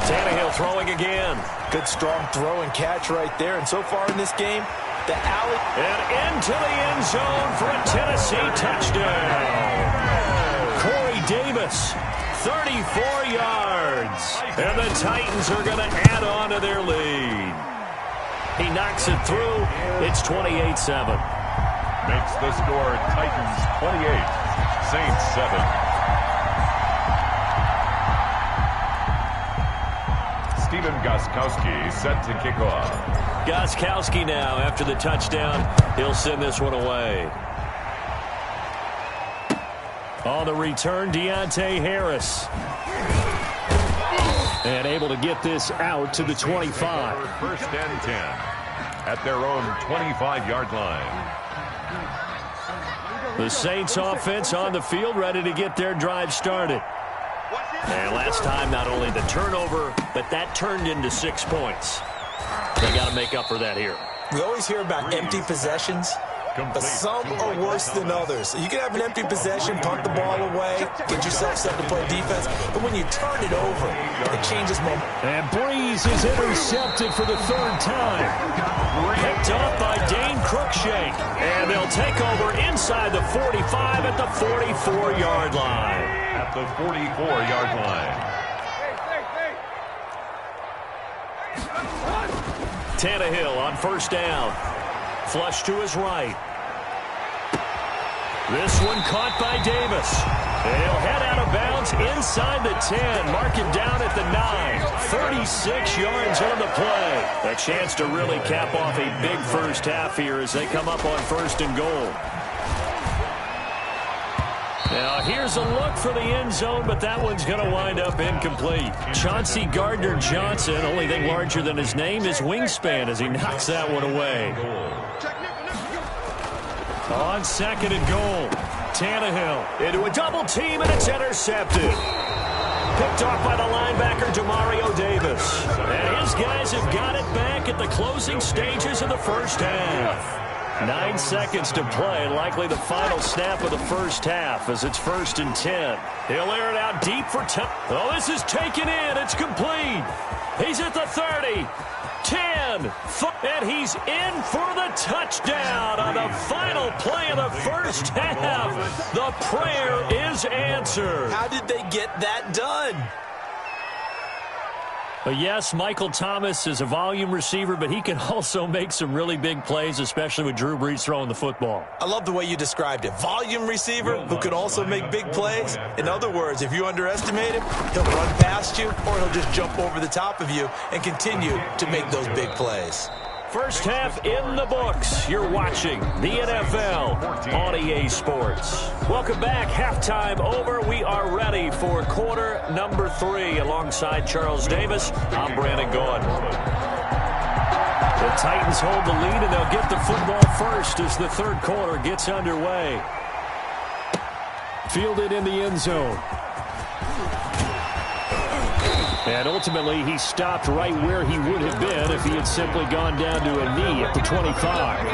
Tannehill throwing again. Good, strong throw and catch right there. And so far in this game, the alley. And into the end zone for a Tennessee touchdown. Corey Davis, 34 yards. And the Titans are going to add on to their lead. He knocks it through. It's 28-7. Makes the score Titans 28, Saints 7. Stephen Gostkowski set to kick off. Gostkowski now after the touchdown. He'll send this one away. On the return, Deontay Harris. And able to get this out to the 25. First and 10 at their own 25-yard line. The Saints offense on the field, ready to get their drive started. And last time, not only the turnover, but that turned into 6 points. They got to make up for that here. We always hear about empty possessions, but some are worse than others. You can have an empty possession, punt the ball away, get yourself set to play defense, but when you turn it over, it changes momentum. And Breeze is intercepted for the 3rd time. Picked off by Dane Cruikshank. And they'll take over inside the 45 at the 44-yard line. At the 44-yard line. Tannehill on first down. Flush to his right. This one caught by Davis. He'll head out of bounds inside the 10. Mark him down at the 9. 36 yards on the play. A chance to really cap off a big first half here as they come up on 1st and goal. Now, here's a look for the end zone, but that one's going to wind up incomplete. Chauncey Gardner-Johnson, only thing larger than his name is wingspan as he knocks that one away. On 2nd and goal, Tannehill into a double team, and it's intercepted. Picked off by the linebacker, Demario Davis. And his guys have got it back at the closing stages of the first half. 9 seconds to play, likely the final snap of the first half as it's 1st and 10. He'll air it out deep for time. Oh, this is taken in. It's complete. He's at the 30, 10, and he's in for the touchdown on the final play of the first half. The prayer is answered. How did they get that done? But yes, Michael Thomas is a volume receiver, but he can also make some really big plays, especially with Drew Brees throwing the football. I love the way you described it. Volume receiver who can also make big plays. In other words, if you underestimate him, he'll run past you or he'll just jump over the top of you and continue to make those big plays. First half in the books. You're watching the NFL on EA Sports. Welcome back. Halftime over. We are ready for quarter number 3. Alongside Charles Davis, I'm Brandon Gaudin. The Titans hold the lead, and they'll get the football first as the 3rd quarter gets underway. Fielded in the end zone. And ultimately, he stopped right where he would have been if he had simply gone down to a knee at the 25.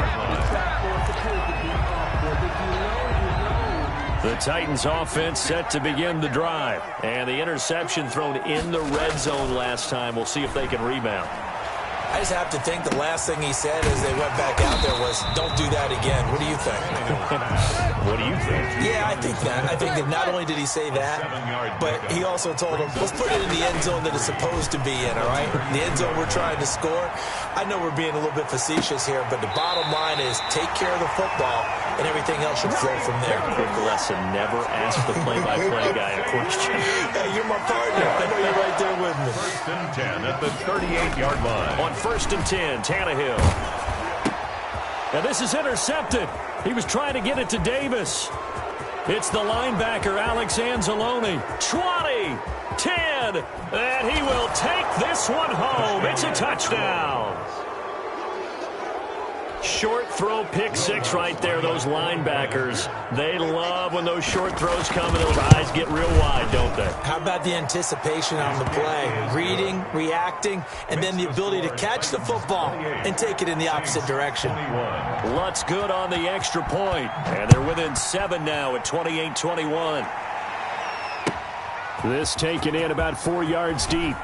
The Titans offense set to begin the drive. And the interception thrown in the red zone last time. We'll see if they can rebound. I just have to think the last thing he said as they went back out there was, don't do that again. What do you think? What do you think? Yeah, I think that. I think that not only did he say that, but he also told them, let's put it in the end zone that it's supposed to be in, all right? The end zone we're trying to score. I know we're being a little bit facetious here, but the bottom line is take care of the football, and everything else should flow from there. Quick lesson, never ask the play-by-play guy a question. Hey, you're my partner. I know you're right there with me. 1st and 10 at the 38-yard line. On 1st and 10, Tannehill. And this is intercepted. He was trying to get it to Davis. It's the linebacker, Alex Anzalone. 20, 10, and he will take this one home. It's a touchdown. Short throw, pick six right there. Those linebackers, they love when those short throws come and those eyes get real wide, don't they? How about the anticipation on the play? Reading, reacting, and then the ability to catch the football and take it in the opposite direction. Lutz good on the extra point, and they're within 7 now at 28-21. This taken in about 4 yards deep.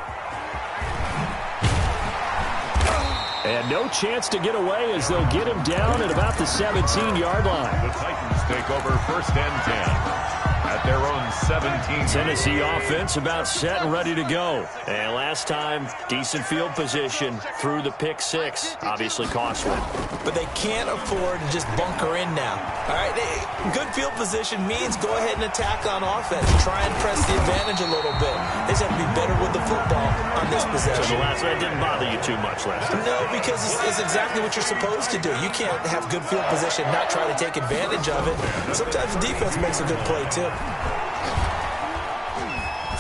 And no chance to get away as they'll get him down at about the 17-yard line. The Titans take over 1st and 10 at their own 17. Tennessee offense about set and ready to go. And last time, decent field position through the pick six. Obviously costly. But they can't afford to just bunker in now. All right, good field position means go ahead and attack on offense. Try and press the advantage a little bit. They just have to be better with the football on this possession. So the last one didn't bother you too much last time? No, because it's exactly what you're supposed to do. You can't have good field position, not try to take advantage of it. Sometimes the defense makes a good play, too.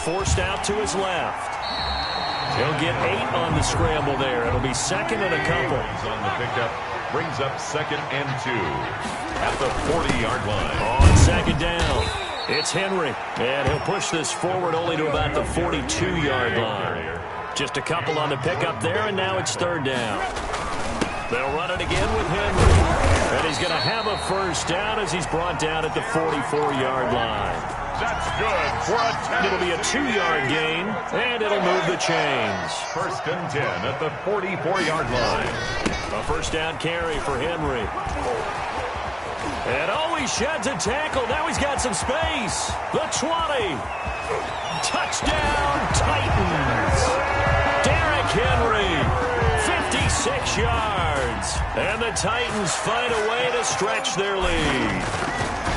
Forced out to his left. He'll get 8 on the scramble there. It'll be 2nd and a couple. On the pickup, brings up 2nd and 2 at the 40-yard line. On 2nd down, it's Henry. And he'll push this forward only to about the 42-yard line. Just a couple on the pickup there, and now it's 3rd down. They'll run it again with Henry. And he's going to have a 1st down as he's brought down at the 44-yard line. That's good for a 10. It'll be a 2-yard gain, and it'll move the chains. 1st and 10 at the 44-yard line. A 1st down carry for Henry. And he sheds a tackle. Now he's got some space. The 20. Touchdown, Titans. Derrick Henry, 56 yards. And the Titans find a way to stretch their lead.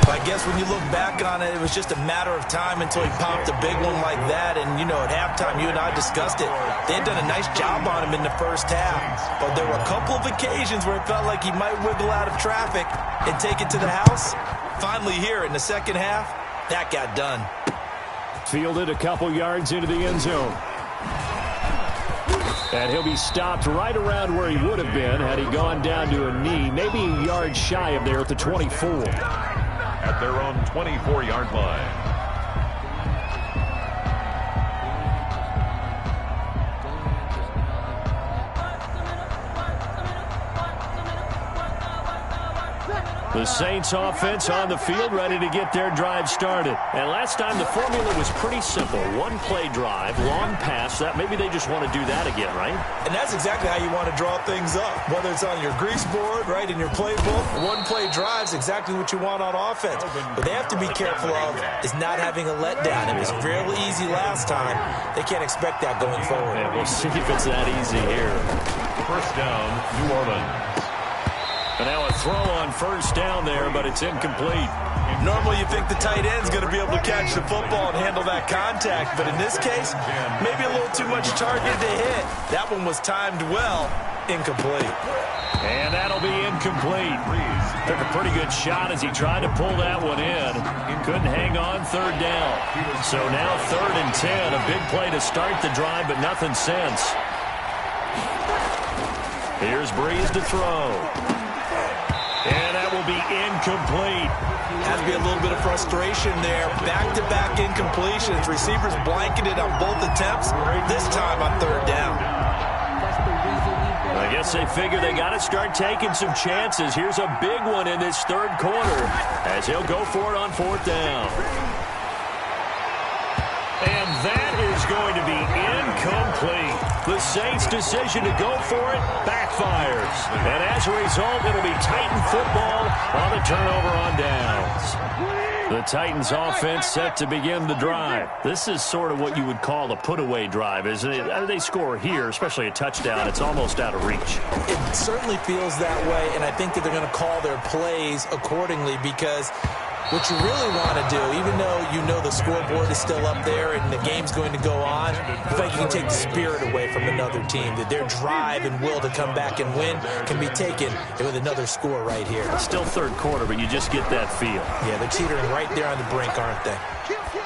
I guess when you look back on it, it was just a matter of time until he popped a big one like that. And, you know, at halftime, you and I discussed it. They had done a nice job on him in the first half. But there were a couple of occasions where it felt like he might wiggle out of traffic and take it to the house. Finally here in the second half, that got done. Fielded a couple yards into the end zone. And he'll be stopped right around where he would have been had he gone down to a knee, maybe a yard shy of there at the 24. At their own 24-yard line. The Saints offense on the field ready to get their drive started. And last time the formula was pretty simple. One-play drive, long pass. That maybe they just want to do that again, right? And that's exactly how you want to draw things up. Whether it's on your grease board, right, in your playbook, one-play drive is exactly what you want on offense. What they have to be careful of is not having a letdown. It was fairly easy last time. They can't expect that going forward. And we'll see if it's that easy here. 1st down, New Orleans. And now a throw on 1st down there, but it's incomplete. Normally you think the tight end's going to be able to catch the football and handle that contact, but in this case, maybe a little too much target to hit. That one was timed well, incomplete. And that'll be incomplete. Took a pretty good shot as he tried to pull that one in. Couldn't hang on 3rd down. So now 3rd and 10, a big play to start the drive, but nothing since. Here's Breeze to throw. And that will be incomplete. Has to be a little bit of frustration there. Back-to-back incompletions. Receivers blanketed on both attempts, this time on third down. I guess they figure they got to start taking some chances. Here's a big one in this third quarter as he'll go for it on fourth down. And that is going to be incomplete. The Saints' decision to go for it backfires. And as a result, it'll be Titan football on the turnover on downs. The Titans offense set to begin the drive. This is sort of what you would call a put-away drive, isn't it? They score here, especially a touchdown. It's almost out of reach. It certainly feels that way, and I think that they're going to call their plays accordingly because what you really want to do, even though you know the scoreboard is still up there and the game's going to go on, I think you can take the spirit away from another team, that their drive and will to come back and win can be taken with another score right here. It's still third quarter, but you just get that feel. Yeah, they're teetering right there on the brink, aren't they?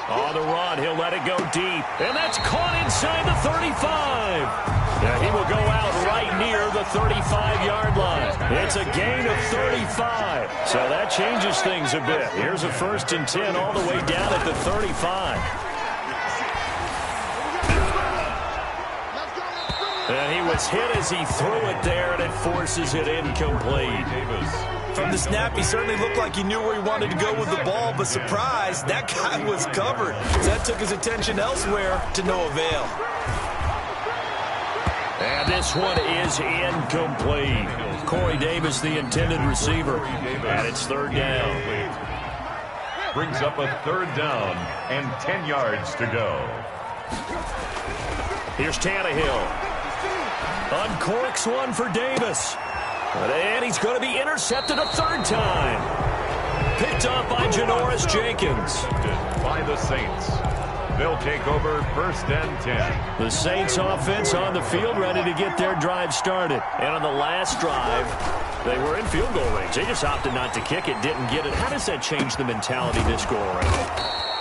On the run, he'll let it go deep, and that's caught inside the 35. Yeah, he will go out right near the 35-yard line. It's a gain of 35, so that changes things a bit. Here's a 1st and 10 all the way down at the 35. And he was hit as he threw it there, and it forces it incomplete. From the snap, he certainly looked like he knew where he wanted to go with the ball, but surprise, that guy was covered. So that took his attention elsewhere to no avail. And this one is incomplete. Corey Davis, the intended receiver. And it's third down. Brings up a third down and 10 yards to go. Here's Tannehill. Uncorks one for Davis. And he's going to be intercepted a third time. Picked up by Janoris Jenkins. By the Saints. They'll take over 1st and 10. The Saints offense on the field ready to get their drive started. And on the last drive, they were in field goal range. They just opted not to kick it, didn't get it. How does that change the mentality this go around?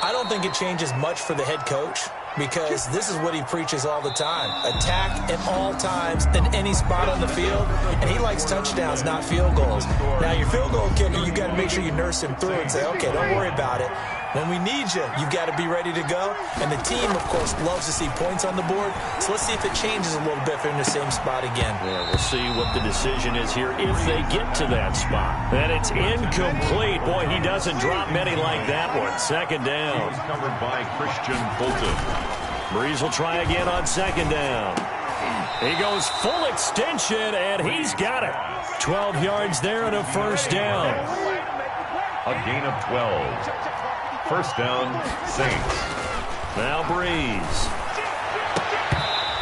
I don't think it changes much for the head coach because this is what he preaches all the time. Attack at all times in any spot on the field, and he likes touchdowns, not field goals. Now, your field goal kicker, you got to make sure you nurse him through and say, okay, don't worry about it. When we need you, you've got to be ready to go. And the team, of course, loves to see points on the board. So let's see if it changes a little bit if they're in the same spot again. Yeah, we'll see what the decision is here if they get to that spot. And it's incomplete. Boy, he doesn't drop many like that one. Second down. He's covered by Christian Fulton. Breeze will try again on second down. He goes full extension, and he's got it. 12 yards there and a first down. A gain of 12. First down, Saints. Now Breeze.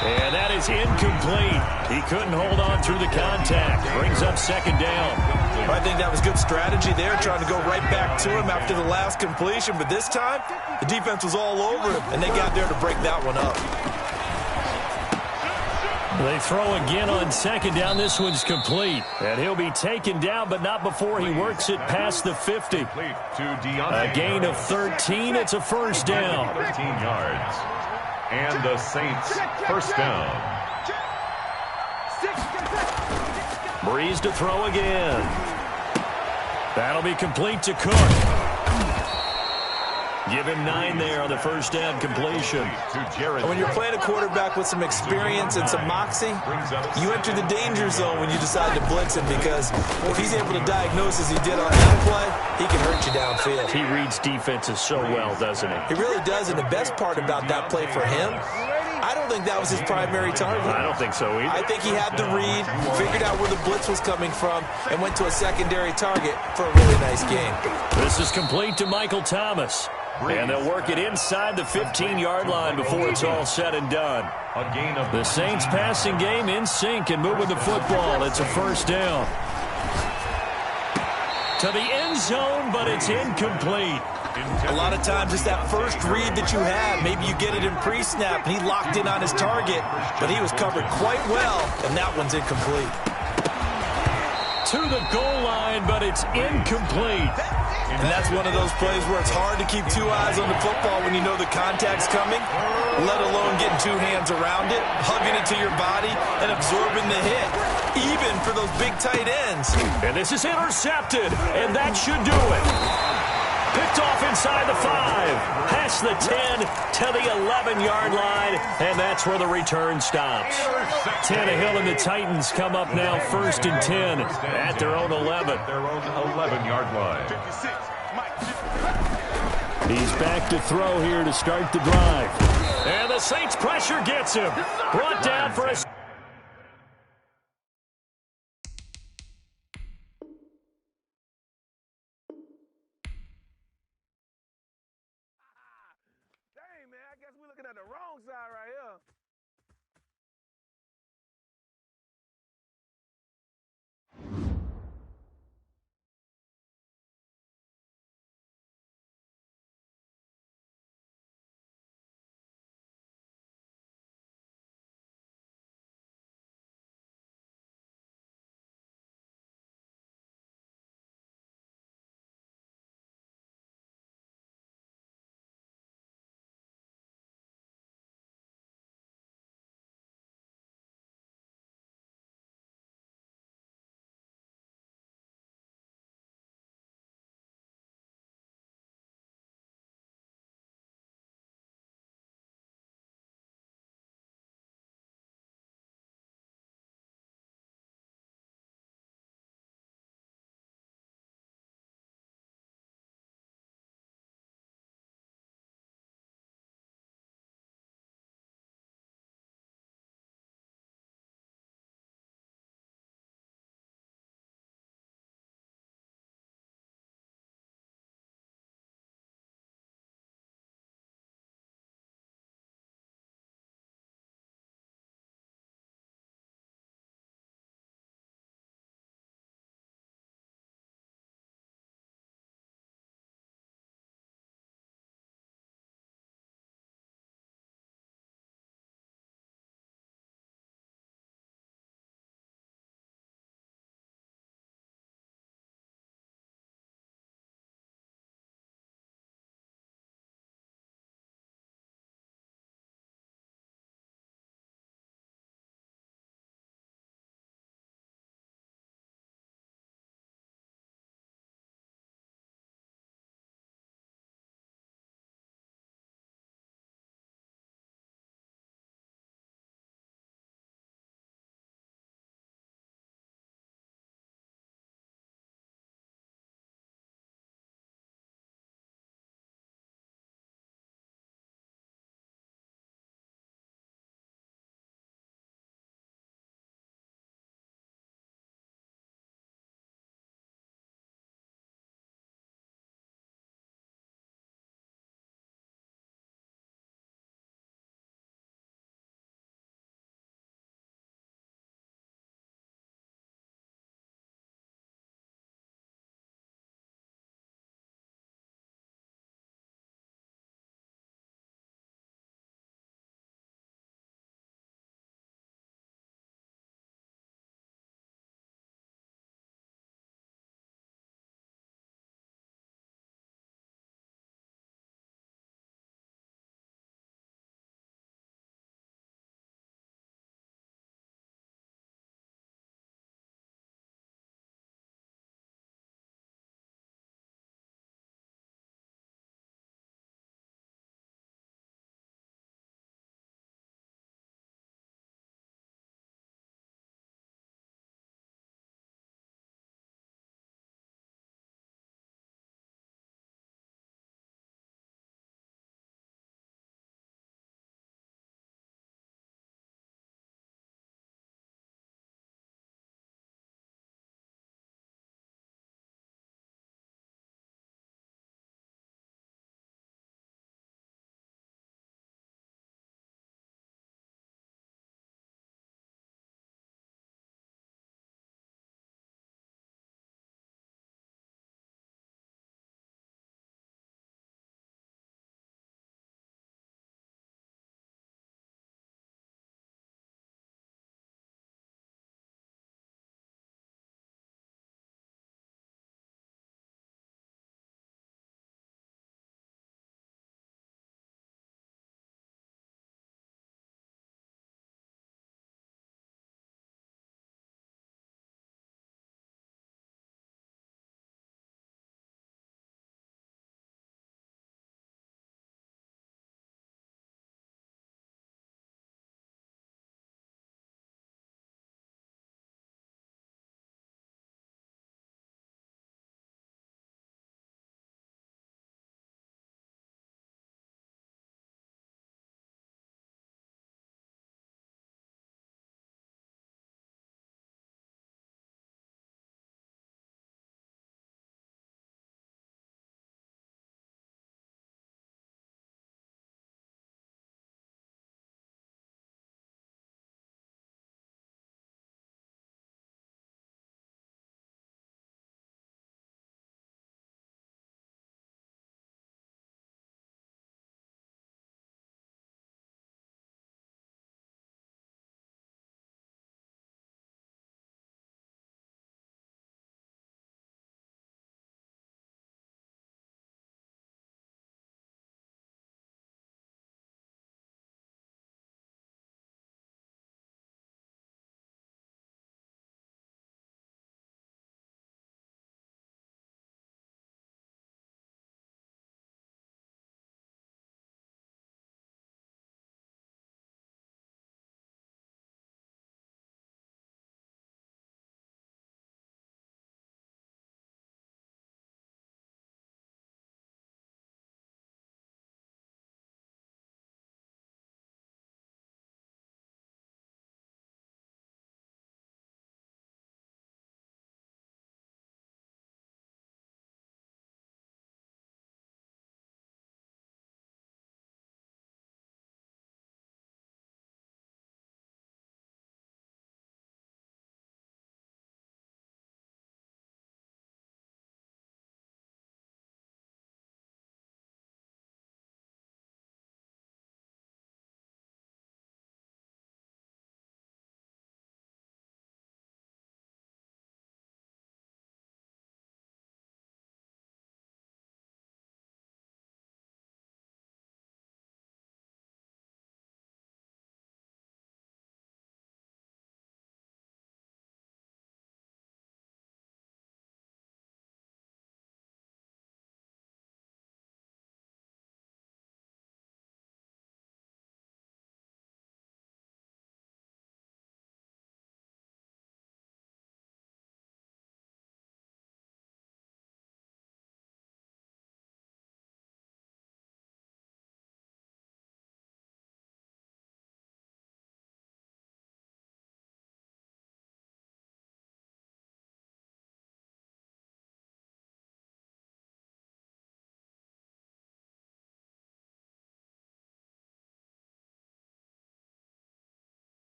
And that is incomplete. He couldn't hold on through the contact. Brings up second down. I think that was good strategy there, trying to go right back to him after the last completion. But this time, the defense was all over him, and they got there to break that one up. They throw again on second down. This one's complete. And he'll be taken down, but not before he works it past the 50. A gain of 13. It's a first down. 13 yards. And the Saints first down. Breeze to throw again. That'll be complete to Cook. Give him 9 there on the first down completion. And when you're playing a quarterback with some experience and some moxie, you enter the danger zone when you decide to blitz him because if he's able to diagnose as he did on that play, he can hurt you downfield. He reads defenses so well, doesn't he? He really does, and the best part about that play for him, I don't think that was his primary target. I don't think so either. I think he had the read, figured out where the blitz was coming from, and went to a secondary target for a really nice game. This is complete to Michael Thomas. And they'll work it inside the 15-yard line before it's all said and done. The Saints passing game in sync and moving the football. It's a first down. To the end zone, but it's incomplete. A lot of times it's that first read that you have. Maybe you get it in pre-snap, and he locked in on his target, but he was covered quite well, and that one's incomplete. To the goal line, but it's incomplete. And that's one of those plays where it's hard to keep two eyes on the football when you know the contact's coming, let alone getting two hands around it, hugging it to your body, and absorbing the hit, even for those big tight ends. And this is intercepted, and that should do it. Picked off inside the 5, past the 10 to the 11-yard line, and that's where the return stops. Tannehill and the Titans come up now 1st and 10 at their own 11. Their own 11-yard line. He's back to throw here to start the drive. And the Saints pressure gets him. Brought down for a... Dang, man, I guess we're looking at the wrong side right here.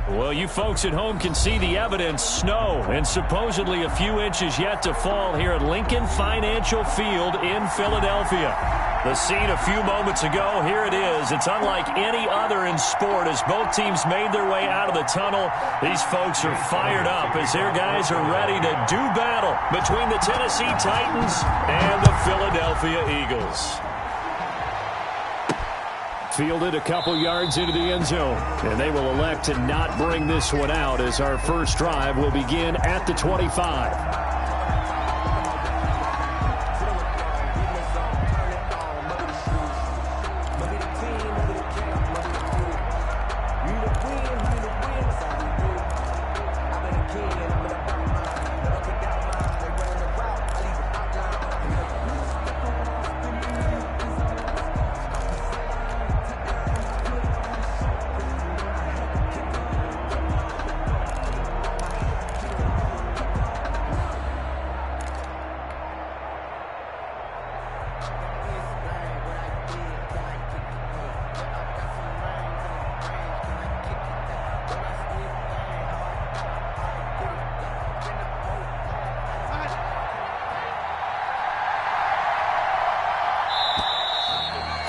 Well, you folks at home can see the evidence. Snow and supposedly a few inches yet to fall here at Lincoln Financial Field in Philadelphia. The scene a few moments ago, here it is. It's unlike any other in sport as both teams made their way out of the tunnel. These folks are fired up as their guys are ready to do battle between the Tennessee Titans and the Philadelphia Eagles. Fielded a couple yards into the end zone, and they will elect to not bring this one out as our first drive will begin at the 25.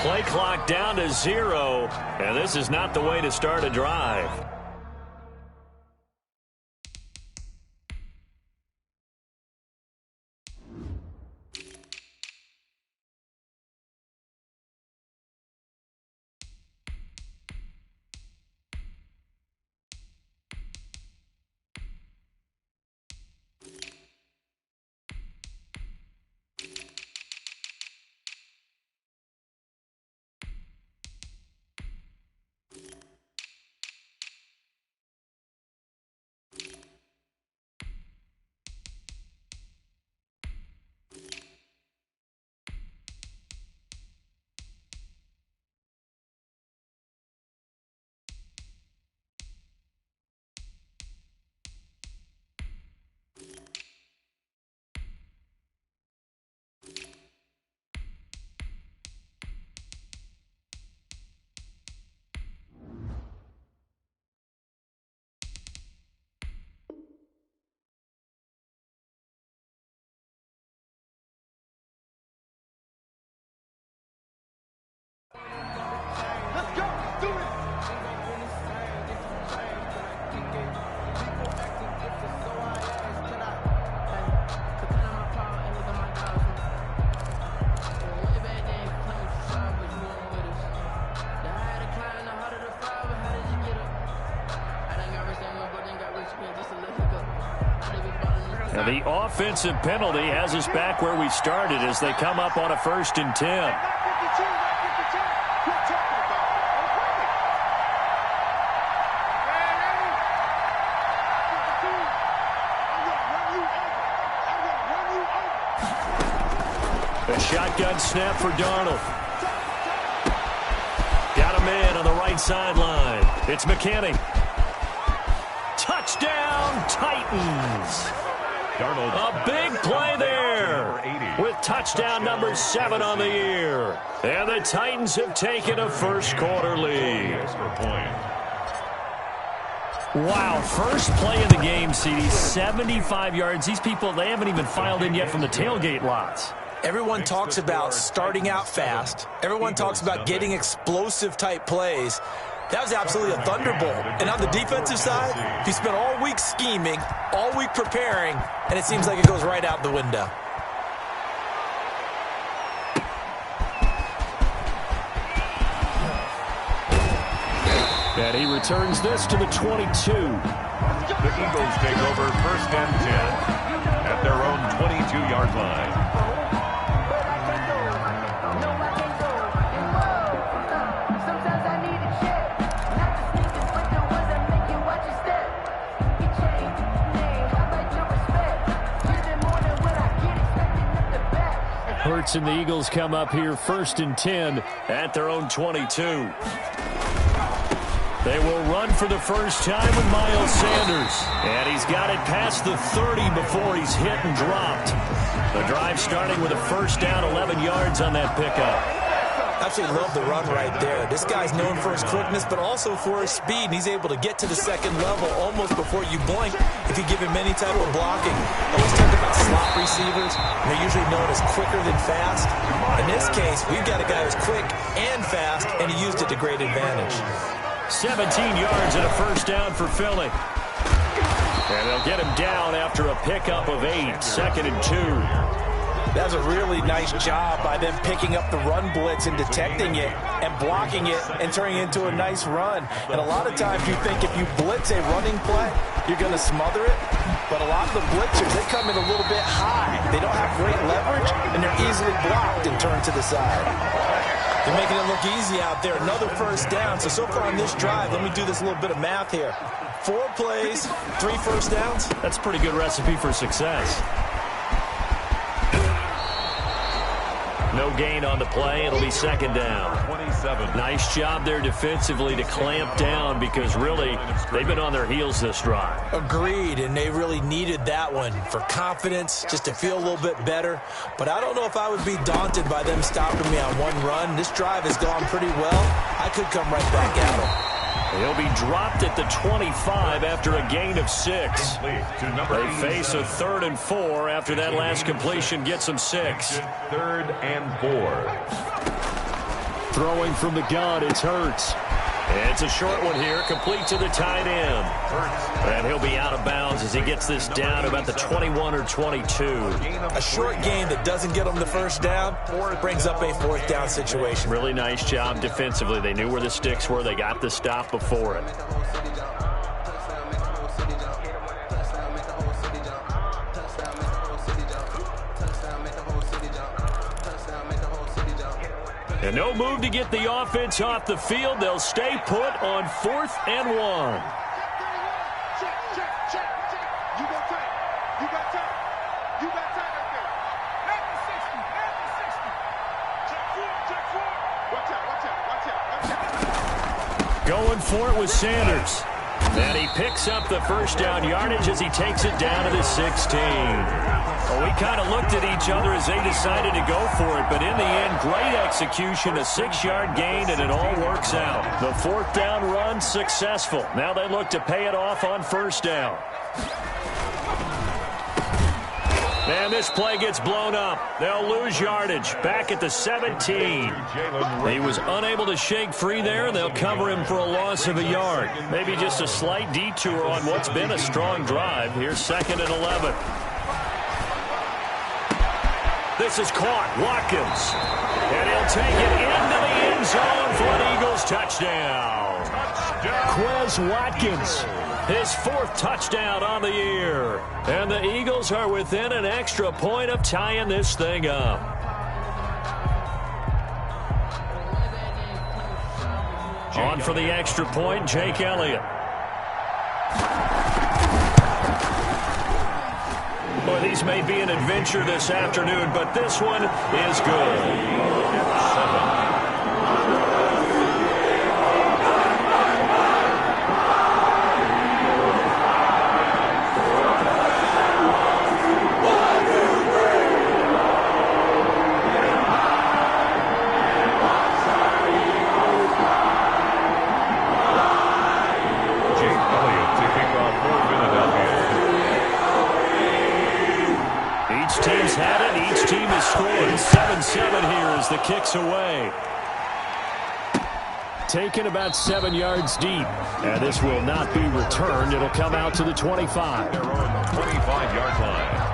Play clock down to 0, and this is not the way to start a drive. Now the offensive penalty has us back where we started as they come up on a 1st and 10. A shotgun snap for Darnold. Got a man on the right sideline. It's McKinney. Touchdown, Titans. Darnold. A big play there with touchdown number 7 on the year. And the Titans have taken a first quarter lead. Wow, first play of the game, CD, 75 yards. These people, they haven't even filed in yet from the tailgate lots. Everyone talks about starting out fast. Everyone talks about getting explosive-type plays. That was absolutely a thunderbolt. And on the defensive side, he spent all week scheming, all week preparing, and it seems like it goes right out the window. And he returns this to the 22. The Eagles take over 1st and 10 at their own 22-yard line. Hurts and the Eagles come up here 1st and 10 at their own 22. They will run for the first time with Miles Sanders. And he's got it past the 30 before he's hit and dropped. The drive starting with a 1st down, 11 yards on that pickup. Absolutely love the run right there. This guy's known for his quickness, but also for his speed, and he's able to get to the second level almost before you blink if you give him any type of blocking. Always talk about slot receivers, and they're usually known as quicker than fast. In this case, we've got a guy who's quick and fast, and he used it to great advantage. 17 yards and a first down for Philly. And they'll get him down after a pickup of 8, 2nd and 2. That was a really nice job by them picking up the run blitz and detecting it and blocking it and turning it into a nice run. And a lot of times you think if you blitz a running play, you're going to smother it. But a lot of the blitzers, they come in a little bit high. They don't have great leverage, and they're easily blocked and turned to the side. They're making it look easy out there. Another first down. So far on this drive, let me do this little bit of math here. 4 plays, 3 first downs. That's a pretty good recipe for success. No gain on the play. It'll be 2nd down. 27. Nice job there defensively to clamp down because really they've been on their heels this drive. Agreed, and they really needed that one for confidence, just to feel a little bit better. But I don't know if I would be daunted by them stopping me on one run. This drive has gone pretty well. I could come right back at them. He'll be dropped at the 25 after a gain of 6. They face a 3rd and 4 after that last completion gets them 6. 3rd and 4. Throwing from the gun, it's Hurts. It's a short one here, complete to the tight end. And he'll be out of bounds as he gets this down about the 21 or 22. A short gain that doesn't get him the first down brings up a 4th down situation. Really nice job defensively. They knew where the sticks were. They got the stop before it. And no move to get the offense off the field. They'll stay put on 4th and 1. Check. You got time. You got time. You got time right there. At the 60. Check 4. Watch out. Going for it with Sanders. And he picks up the first down yardage as he takes it down to the 16. Well, we kind of looked at each other as they decided to go for it, but in the end, great execution, a 6-yard gain, and it all works out. The 4th down run successful. Now they look to pay it off on first down. And this play gets blown up. They'll lose yardage. Back at the 17. He was unable to shake free there, and they'll cover him for a loss of a yard. Maybe just a slight detour on what's been a strong drive. Here's 2nd and 11. This is caught. Watkins. And he'll take it into the end zone for an Eagles touchdown. Quez Watkins. His 4th touchdown on the year. And the Eagles are within an extra point of tying this thing up. On for the extra point, Jake Elliott. Boy, these may be an adventure this afternoon, but this one is good. Scored 7-7 here as the kick's away. Taken about 7 yards deep. And this will not be returned. It'll come out to the 25. They're on the 25-yard line.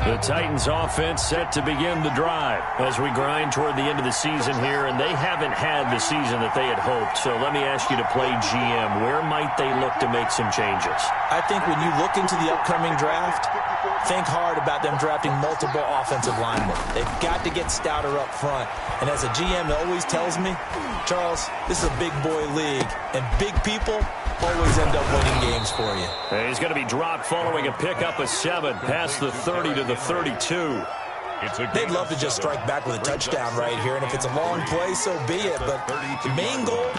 The Titans offense set to begin the drive as we grind toward the end of the season here, and they haven't had the season that they had hoped. So let me ask you to play GM. Where might they look to make some changes? I think when you look into the upcoming draft, think hard about them drafting multiple offensive linemen. They've got to get stouter up front. And as a GM, it always tells me, Charles, this is a big boy league, and big people always end up winning games for you. And he's going to be dropped following a pickup of 7 past the 30 to the 32. They'd love to just strike back with a touchdown right here, and if it's a long play, so be it. But the main goal,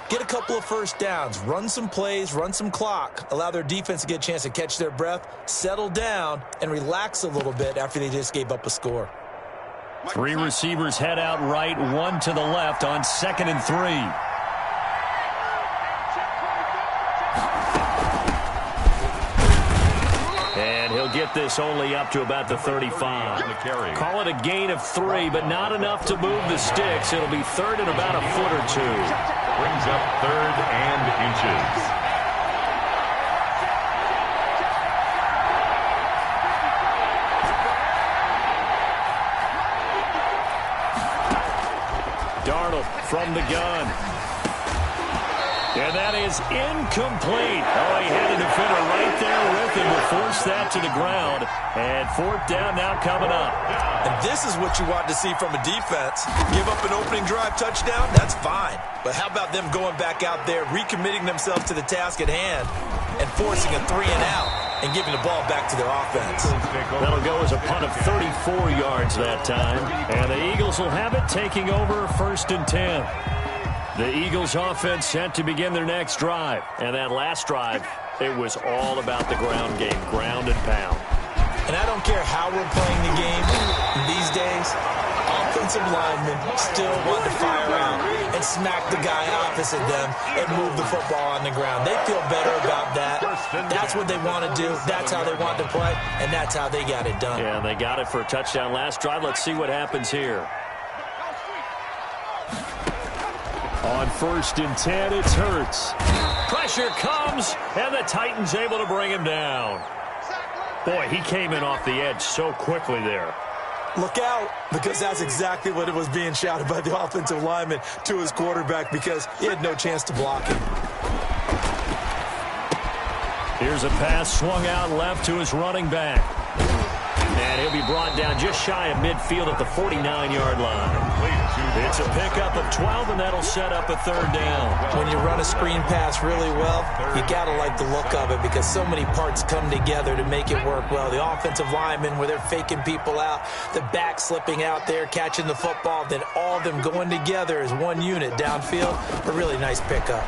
get a couple of first downs, run some plays, run some clock, allow their defense to get a chance to catch their breath, settle down, and relax a little bit after they just gave up a score. 3 receivers head out right, 1 to the left on 2nd and 3. And he'll get this only up to about the 35. Call it a gain of 3, but not enough to move the sticks. It'll be 3rd and about a foot or 2. Brings up 3rd and inches. Darnold from the gun. And that is incomplete. Oh, he had a defender right there with him to force that to the ground. And 4th down now coming up. And this is what you want to see from a defense. Give up an opening drive touchdown, that's fine. But how about them going back out there, recommitting themselves to the task at hand, and forcing a 3 and out, and giving the ball back to their offense. That'll go as a punt of 34 yards that time. And the Eagles will have it, taking over 1st and 10. The Eagles offense set to begin their next drive. And that last drive, it was all about the ground game, ground and pound. And I don't care how we're playing the game these days, offensive linemen still want to fire out and smack the guy opposite them and move the football on the ground. They feel better about that. That's what they want to do. That's how they want to play, and that's how they got it done. Yeah, they got it for a touchdown last drive. Let's see what happens here. On 1st and 10, it's Hurts. Pressure comes, and the Titans able to bring him down. Boy, he came in off the edge so quickly there. Look out, because that's exactly what it was being shouted by the offensive lineman to his quarterback, because he had no chance to block him. Here's a pass swung out left to his running back. And he'll be brought down just shy of midfield at the 49-yard line. It's a pickup of 12, and that'll set up a 3rd down. When you run a screen pass really well, you got to like the look of it because so many parts come together to make it work well. The offensive linemen, where they're faking people out, the back slipping out there, catching the football, then all of them going together as one unit downfield. A really nice pickup.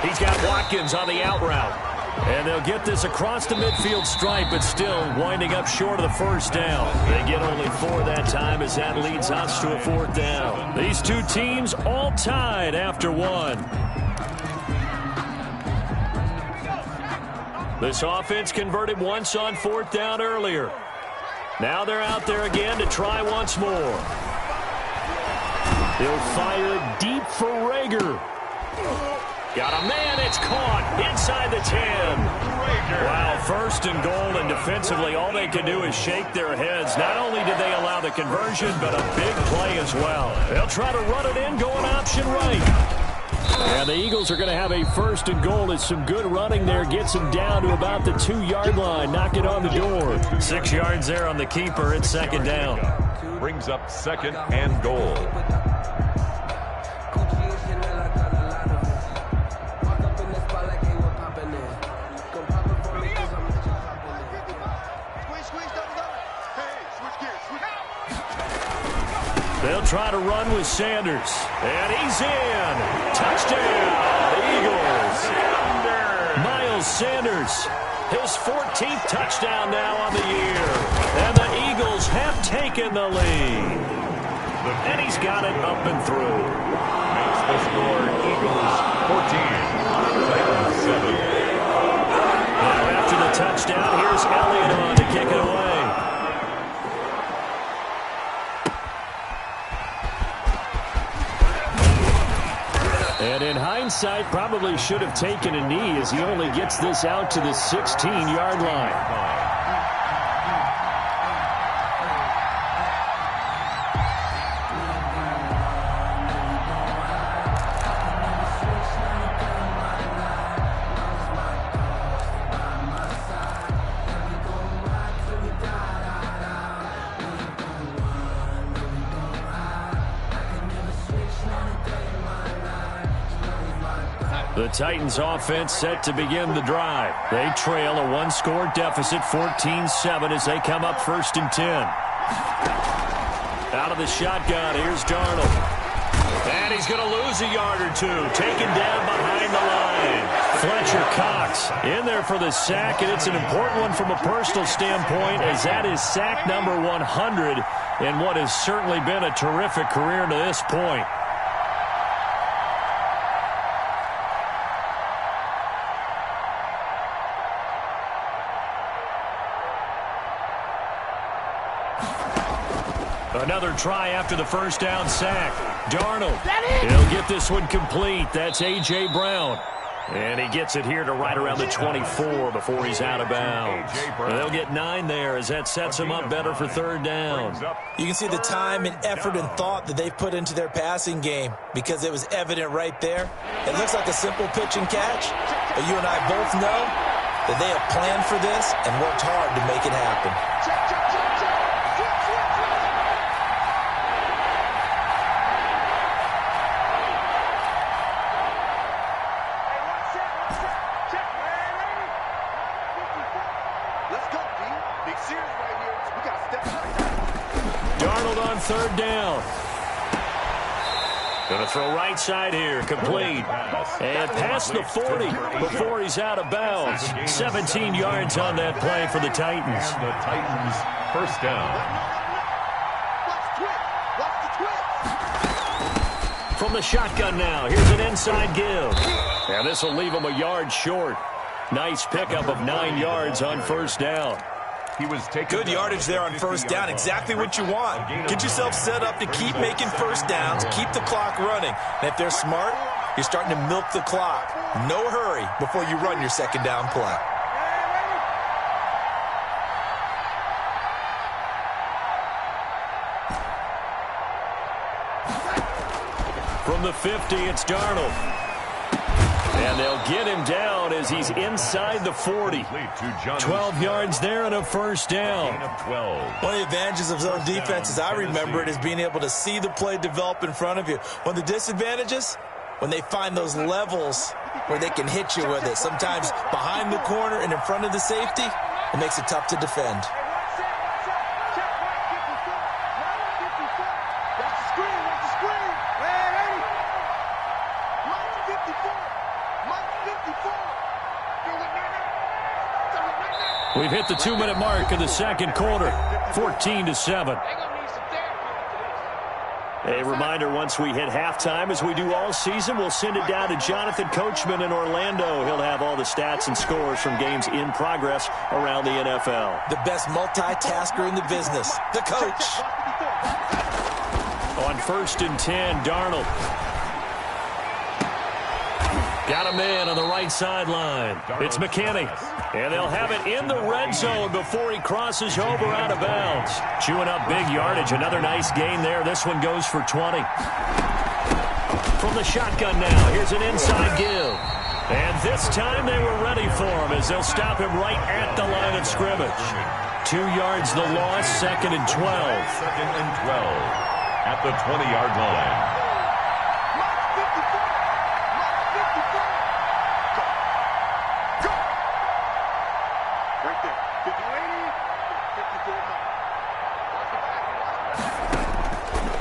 He's got Watkins on the out route. And they'll get this across the midfield stripe, but still winding up short of the 1st down. They get only 4 that time as that leads us to a 4th down. These two teams all tied after 1. This offense converted once on 4th down earlier. Now they're out there again to try once more. They'll fire it deep for Rager. Got a man, it's caught inside the 10. Wow, 1st and goal, and defensively all they can do is shake their heads. Not only did they allow the conversion, but a big play as well. They'll try to run it in, going option right. And the Eagles are going to have a 1st and goal. It's some good running there. Gets them down to about the 2-yard line. Knock it on the door. 6 yards there on the keeper. It's 2nd down. Brings up 2nd and goal. They'll try to run with Sanders. And he's in. Touchdown, Eagles. Miles Sanders, his 14th touchdown now on the year. And the Eagles have taken the lead. And he's got it up and through. Makes the score Eagles 14, Titans 7. Now after the touchdown, here's Elliott on to kick it away. And in hindsight, probably should have taken a knee as he only gets this out to the 16-yard line. The Titans offense set to begin the drive. They trail a one-score deficit, 14-7, as they come up 1st and 10. Out of the shotgun, here's Darnold. And he's going to lose a yard or two. Taken down behind the line. Fletcher Cox in there for the sack, and it's an important one from a personal standpoint, as that is sack number 100 in what has certainly been a terrific career to this point. Another try after the first down sack. Darnold, he'll get this one complete. That's A.J. Brown. And he gets it here to right around the 24 before he's out of bounds. They'll get 9 there, as that sets him up better for 3rd down. You can see the time and effort and thought that they've put into their passing game, because it was evident right there. It looks like a simple pitch and catch, but you and I both know that they have planned for this and worked hard to make it happen. Darnold on 3rd down. Going to throw right side here, complete. And past the 40 before he's out of bounds. 17 yards on that play for the Titans. And the Titans, 1st down. From the shotgun now, here's an inside give. And this will leave him a yard short. Nice pickup of 9 yards on 1st down. He was taken Good yardage there on 1st down. Exactly what you want. Get yourself set up to keep making 1st downs, keep the clock running. And if they're smart, you're starting to milk the clock. No hurry before you run your 2nd down play. From the 50, it's Darnold. And they'll get him down as he's inside the 40. 12 yards there and a 1st down. One of the advantages of zone defense, as I remember it, is being able to see the play develop in front of you. One of the disadvantages, when they find those levels where they can hit you with it, sometimes behind the corner and in front of the safety, it makes it tough to defend. We've hit the 2-minute mark of the 2nd quarter, 14-7. A reminder, once we hit halftime, as we do all season, we'll send it down to Jonathan Coachman in Orlando. He'll have all the stats and scores from games in progress around the NFL. The best multitasker in the business, the coach. On 1st and 10, Darnold. Got a man on the right sideline. It's McKinney. And they'll have it in the red zone before he crosses over out of bounds. Chewing up big yardage. Another nice gain there. This one goes for 20. From the shotgun now, here's an inside give. And this time they were ready for him, as they'll stop him right at the line of scrimmage. 2 yards the loss, 2nd and 12. 2nd and 12 at the 20-yard line.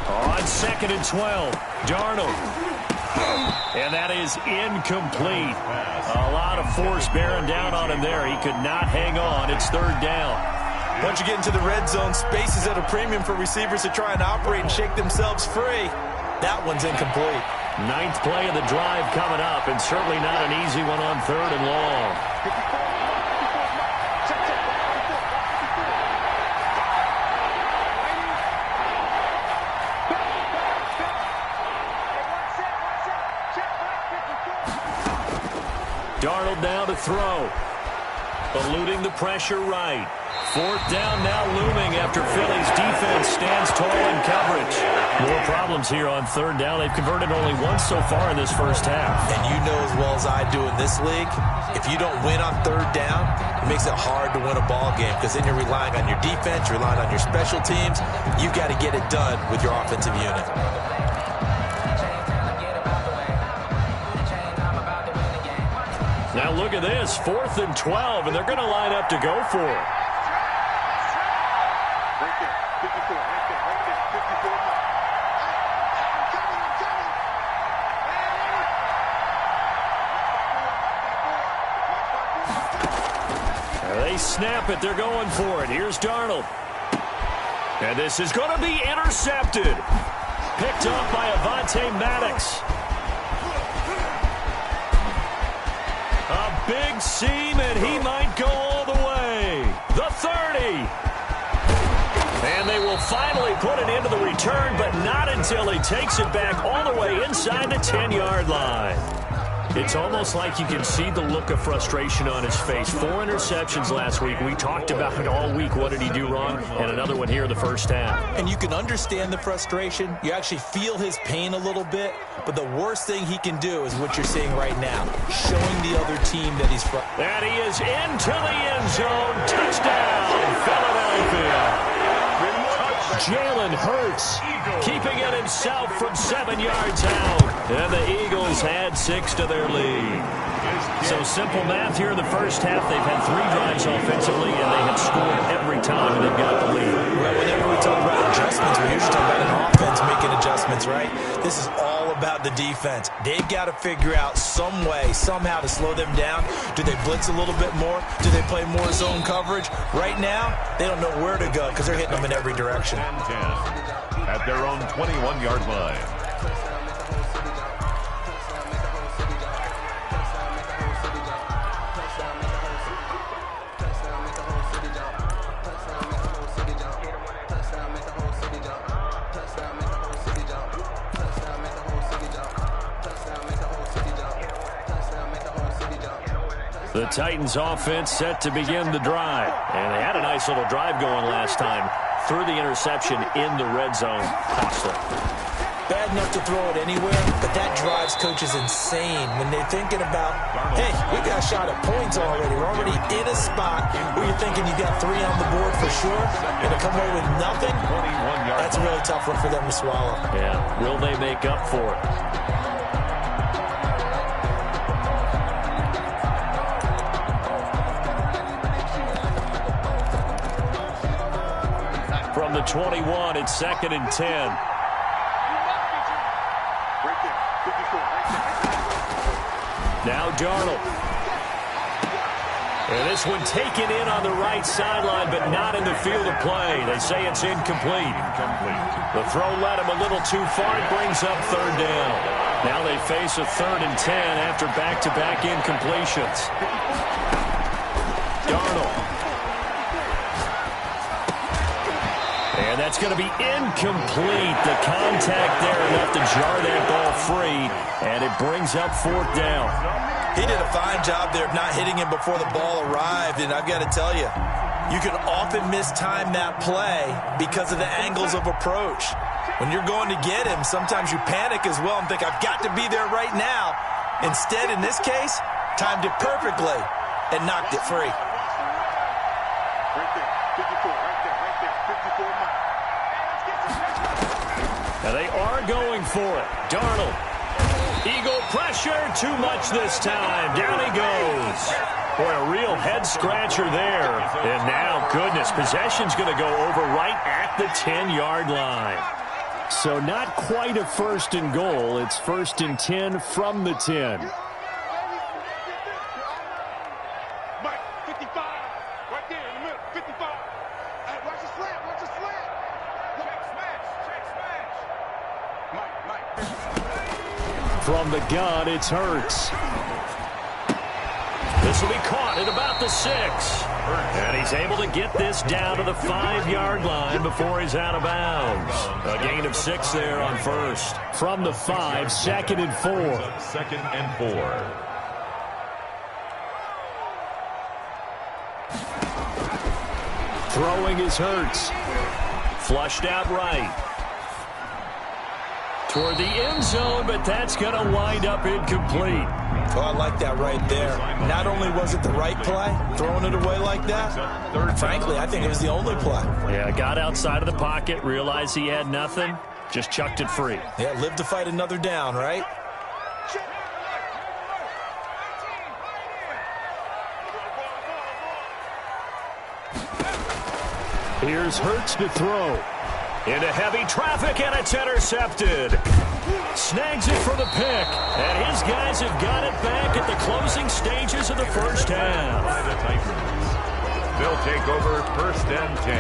On 2nd and 12, Darnold. And that is incomplete. A lot of force bearing down on him there. He could not hang on. It's 3rd down. Once you get into the red zone, space is at a premium for receivers to try and operate and shake themselves free. That one's incomplete. 9th play of the drive coming up, and certainly not an easy one on 3rd and long. Darnold now to throw. Eluding the pressure right. 4th down now looming after Philly's defense stands tall in coverage. More problems here on 3rd down. They've converted only once so far in this first half. And you know as well as I do in this league, if you don't win on 3rd down, it makes it hard to win a ball game, because then you're relying on your defense, you're relying on your special teams. You've got to get it done with your offensive unit. Now look at this, 4th and 12, and they're going to line up to go for it. Right there, 54, right there, 54 miles. They snap it. They're going for it. Here's Darnold. And this is going to be intercepted. Picked off by Avonte Maddox. A big seam, and he might go all the way. The 30. And they will finally put it into the return, but not until he takes it back all the way inside the 10-yard line. It's almost like you can see the look of frustration on his face. 4 interceptions last week. We talked about it all week. What did he do wrong? And another one here in the first half. And you can understand the frustration. You actually feel his pain a little bit. But the worst thing he can do is what you're seeing right now, showing the other team that he's frustrated. And he is into the end zone. Touchdown, Philadelphia. Jalen Hurts keeping it himself from 7 yards out. And the Eagles add 6 to their lead. So simple math here in the first half. They've had 3 drives offensively, and they have scored every time they've got the lead. Well, whenever we talk about adjustments, we usually talk about an offense making adjustments, right? This is all about the defense. They've got to figure out some way, somehow to slow them down. Do they blitz a little bit more? Do they play more zone coverage? Right now, they don't know where to go because they're hitting them in every direction. 10 at their own 21-yard line. The Titans offense set to begin the drive. And they had a nice little drive going last time. Threw the interception in the red zone. Costly. Bad enough to throw it anywhere, but that drives coaches insane when they're thinking about, hey, we got a shot at points already. We're already in a spot where you're thinking you got 3 on the board for sure, and to come away with nothing, that's a really tough one for them to swallow. Yeah, will they make up for it? From the 21, it's 2nd and 10. Right there, 54, right there. Now Darnold. And this one taken in on the right sideline, but not in the field of play. They say it's incomplete. The throw led him a little too far. It brings up 3rd down. Now they face a 3rd and 10 after back-to-back incompletions. Darnold. And that's going to be incomplete. The contact there enough to jar that ball free, and it brings up 4th down. He did a fine job there of not hitting him before the ball arrived, and I've got to tell you, you can often mistime that play because of the angles of approach. When you're going to get him, sometimes you panic as well and think, I've got to be there right now. Instead, in this case, timed it perfectly and knocked it free. Right there, 54, right there, 54 miles. Now they are going for it. Darnold. Eagle pressure, too much this time. Down he goes. Boy, a real head-scratcher there. And now, goodness, possession's going to go over right at the 10-yard line. So not quite a 1st and goal. It's 1st and 10 from the 10. Mike, 55, right there in the middle, 55. Hey, watch the slant, watch the slant. Check smash. Mike. From the gun, it's Hurts. This will be caught at about the 6. And he's able to get this down to the 5-yard line before he's out of bounds. A gain of 6 there on 1st. From the 5, 2nd and 4. 2nd and 4. Throwing is Hurts. Flushed out right. Toward the end zone, but that's going to wind up incomplete. Oh, I like that right there. Not only was it the right play, throwing it away like that, frankly, I think it was the only play. Yeah, got outside of the pocket, realized he had nothing, just chucked it free. Yeah, live to fight another down, right? Here's Hurts to throw. Into heavy traffic, and it's intercepted. Snags it for the pick. And his guys have got it back at the closing stages of the first half. By the Titans. They'll take over 1st and 10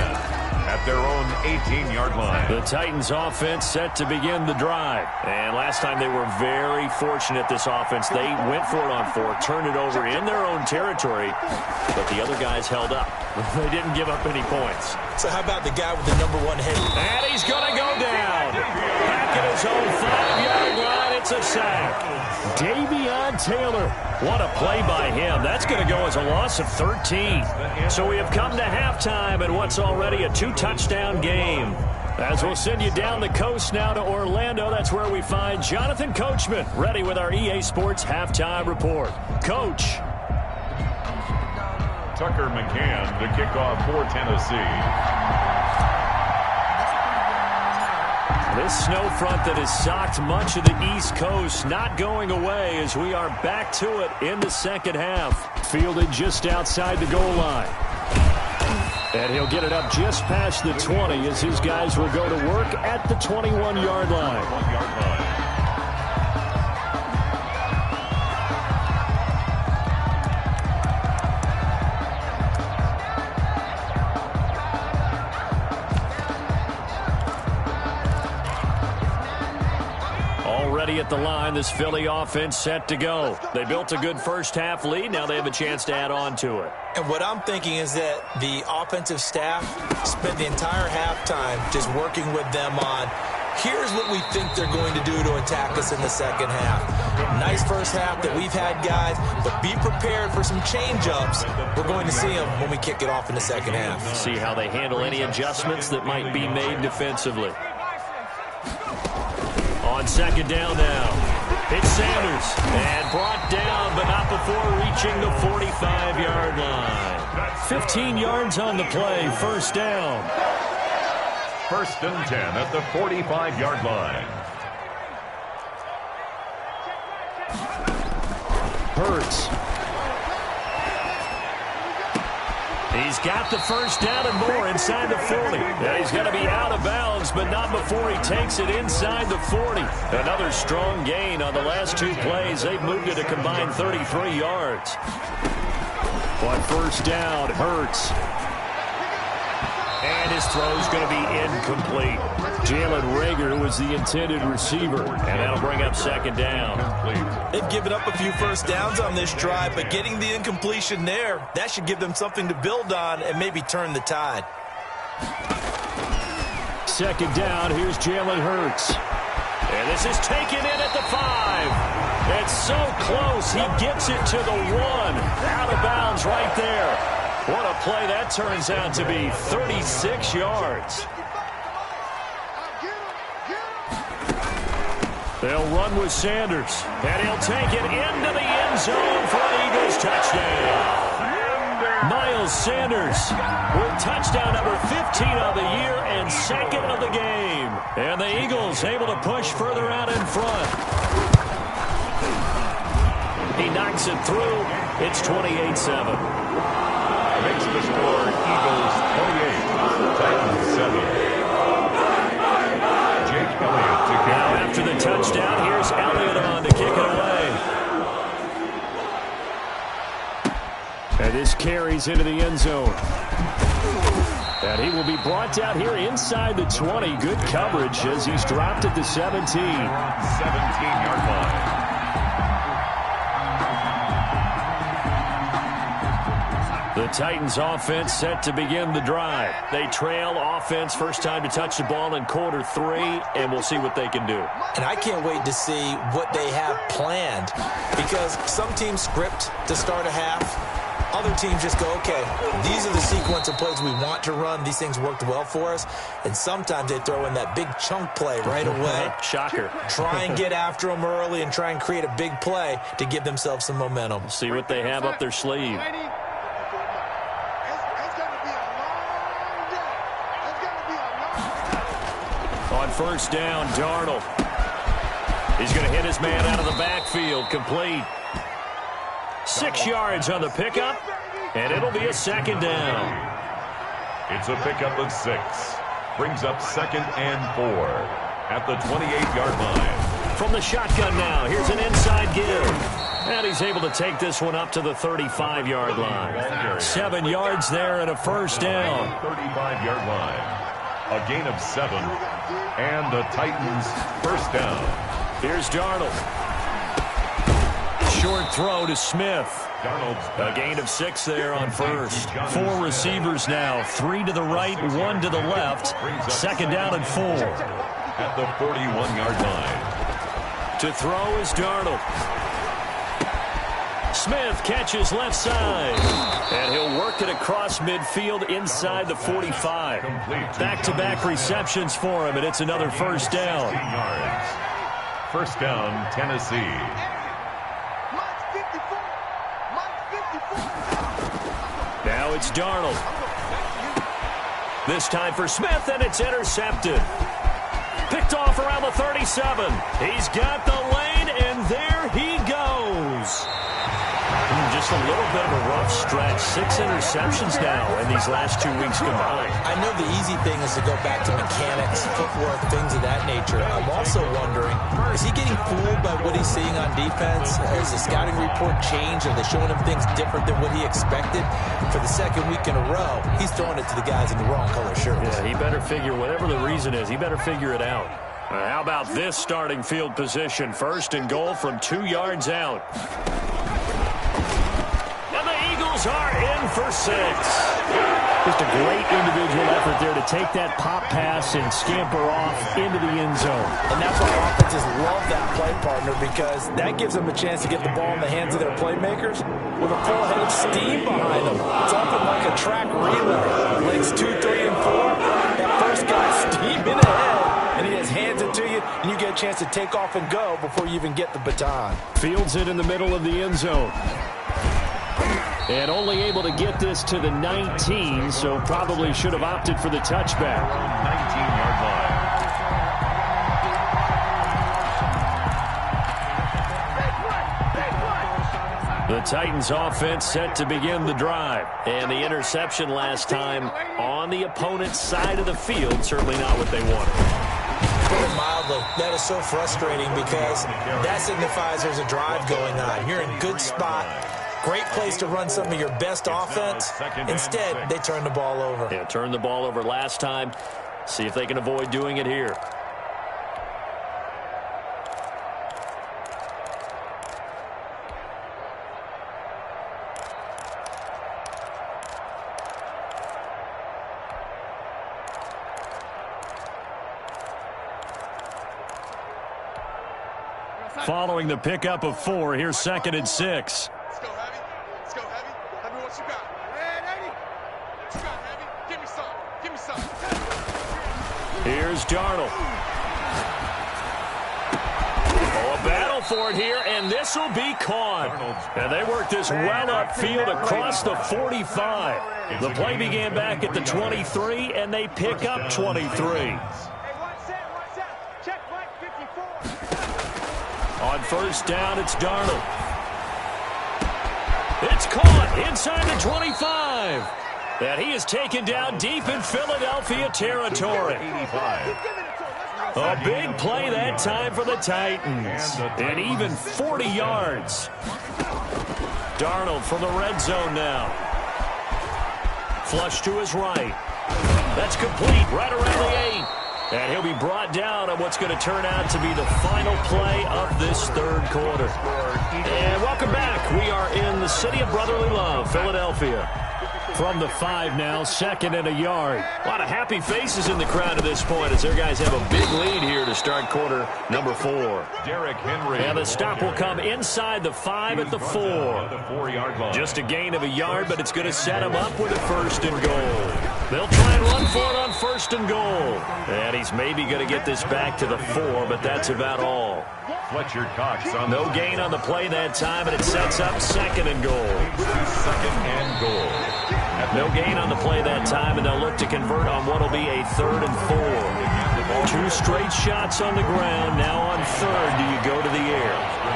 at their own 18-yard line. The Titans offense set to begin the drive. And last time they were very fortunate, this offense. They went for it on 4, turned it over in their own territory, but the other guys held up. They didn't give up any points. So how about the guy with the number 1 hit? And he's going to go down. Back at his own 5-yard line, it's a sack. Davion Taylor. What a play by him. That's going to go as a loss of 13. So we have come to halftime in what's already a 2-touchdown game. As we'll send you down the coast now to Orlando, that's where we find Jonathan Coachman, ready with our EA Sports Halftime Report. Coach. Tucker McCann to kick off for Tennessee. This snow front that has socked much of the East Coast not going away as we are back to it in the second half. Fielded just outside the goal line. And he'll get it up just past the 20 as his guys will go to work at the 21-yard line. At the line, this Philly offense set to go. They built a good first half lead. Now they have a chance to add on to it. And what I'm thinking is that the offensive staff spent the entire halftime just working with them on, here's what we think they're going to do to attack us in the second half. Nice first half that we've had, guys, but be prepared for some change-ups. We're going to see them when we kick it off in the second half. See how they handle any adjustments that might be made defensively. On second down now, it's Sanders, and brought down, but not before reaching the 45-yard line. 15 yards on the play, first down. 1st and 10 at the 45-yard line. Hurts. He's got the first down and more inside the 40. Now he's going to be out of bounds, but not before he takes it inside the 40. Another strong gain on the last 2 plays. They've moved it a combined 33 yards. On first down, Hurts. And his throw's going to be incomplete. Jalen Reagor was the intended receiver. And that'll bring up second down. They've given up a few first downs on this drive, but getting the incompletion there, that should give them something to build on and maybe turn the tide. Second down, here's Jalen Hurts. And this is taken in at the 5. It's so close. He gets it to the 1. Out of bounds right there. What a play that turns out to be. 36 yards. They'll run with Sanders. And he'll take it into the end zone for an Eagles touchdown. Miles Sanders with touchdown number 15 of the year and 2nd of the game. And the Eagles able to push further out in front. He knocks it through. It's 28-7. Makes the score Eagles 28, Titans 7. Jake Elliott to kick. Now after the touchdown, here's Elliott on to kick it away. And this carries into the end zone. And he will be brought down here inside the 20. Good coverage as he's dropped at the 17. 17-yard line. The Titans offense set to begin the drive. They trail offense first time to touch the ball in quarter 3, and we'll see what they can do. And I can't wait to see what they have planned, because some teams script to start a half. Other teams just go, okay, these are the sequence of plays we want to run. These things worked well for us. And sometimes they throw in that big chunk play right away. Shocker. Try and get after them early and try and create a big play to give themselves some momentum. See what they have up their sleeve. On first down, Darnold. He's going to hit his man out of the backfield. Complete. 6 yards on the pickup, and it'll be a second down. It's a pickup of 6. Brings up 2nd and 4 at the 28-yard line. From the shotgun now, here's an inside give. And he's able to take this one up to the 35-yard line. 7 yards there and a first down. 35-yard line. A gain of 7. And the Titans first down. Here's Darnold. Short throw to Smith. A gain of 6 there on first. 4 receivers now. 3 to the right, 1 to the left. 2nd down and 4. At the 41-yard line. To throw is Darnold. Smith catches left side. And he'll work it across midfield inside the 45. Back-to-back receptions for him, and it's another first down. First down, Tennessee. Now it's Darnold. This time for Smith, and it's intercepted. Picked off around the 37. He's got the lane, and there he goes. Just a little bit of a rough stretch. 6 interceptions now in these last 2 weeks combined. I know the easy thing is to go back to mechanics, footwork, things of that nature. I'm also wondering, is he getting fooled by what he's seeing on defense? Has the scouting report changed? Are they showing him things different than what he expected? For the 2nd week in a row, he's throwing it to the guys in the wrong color shirts. Yeah, he better figure, whatever the reason is, he better figure it out. How about this starting field position? 1st and goal from 2 yards out. Are in for 6. Just a great individual effort there to take that pop pass and scamper off into the end zone. And that's why offenses love that play, partner, because that gives them a chance to get the ball in the hands of their playmakers with a full head of steam behind them. It's often like a track relay. Legs 2, 3, and 4. That first guy's steaming ahead, and he just hands it to you, and you get a chance to take off and go before you even get the baton. Fields it in the middle of the end zone. And only able to get this to the 19, so probably should have opted for the touchback. 19-yard line. The Titans offense set to begin the drive. And the interception last time on the opponent's side of the field, certainly not what they wanted. Put it mildly, that is so frustrating because that signifies there's a drive going on. You're in good spot. Great place to run some of your best offense. Instead, they turn the ball over. Yeah, turned the ball over last time. See if they can avoid doing it here. Following the pickup of 4, here's 2nd and 6. Here's Darnold. Oh, a battle for it here, and this will be caught. And they work this well upfield across the 45. The play began back at the 23, and they pick up 23. On first down, it's Darnold. It's caught inside the 25. And he is taken down deep in Philadelphia territory. A big play that time for the Titans. And even 40 yards. Darnold from the red zone now. Flush to his right. That's complete right around the 8. And he'll be brought down on what's going to turn out to be the final play of this 3rd quarter. And welcome back. We are in the city of brotherly love, Philadelphia. From the 5 now, 2nd and a yard. A lot of happy faces in the crowd at this point as their guys have a big lead here to start quarter number 4. Derrick Henry. And the stop will come inside the 5 at the 4. The 4-yard line. Just a gain of a yard, but it's going to set them up with a 1st and goal. They'll try and run for it on 1st and goal. And he's maybe going to get this back to the 4, but that's about all. Fletcher Cox on no gain on the play that time, and it sets up 2nd and goal. 2nd and goal. No gain on the play that time, and they'll look to convert on what will be a 3rd and 4. 2 straight shots on the ground. Now on 3rd, do you go to the air?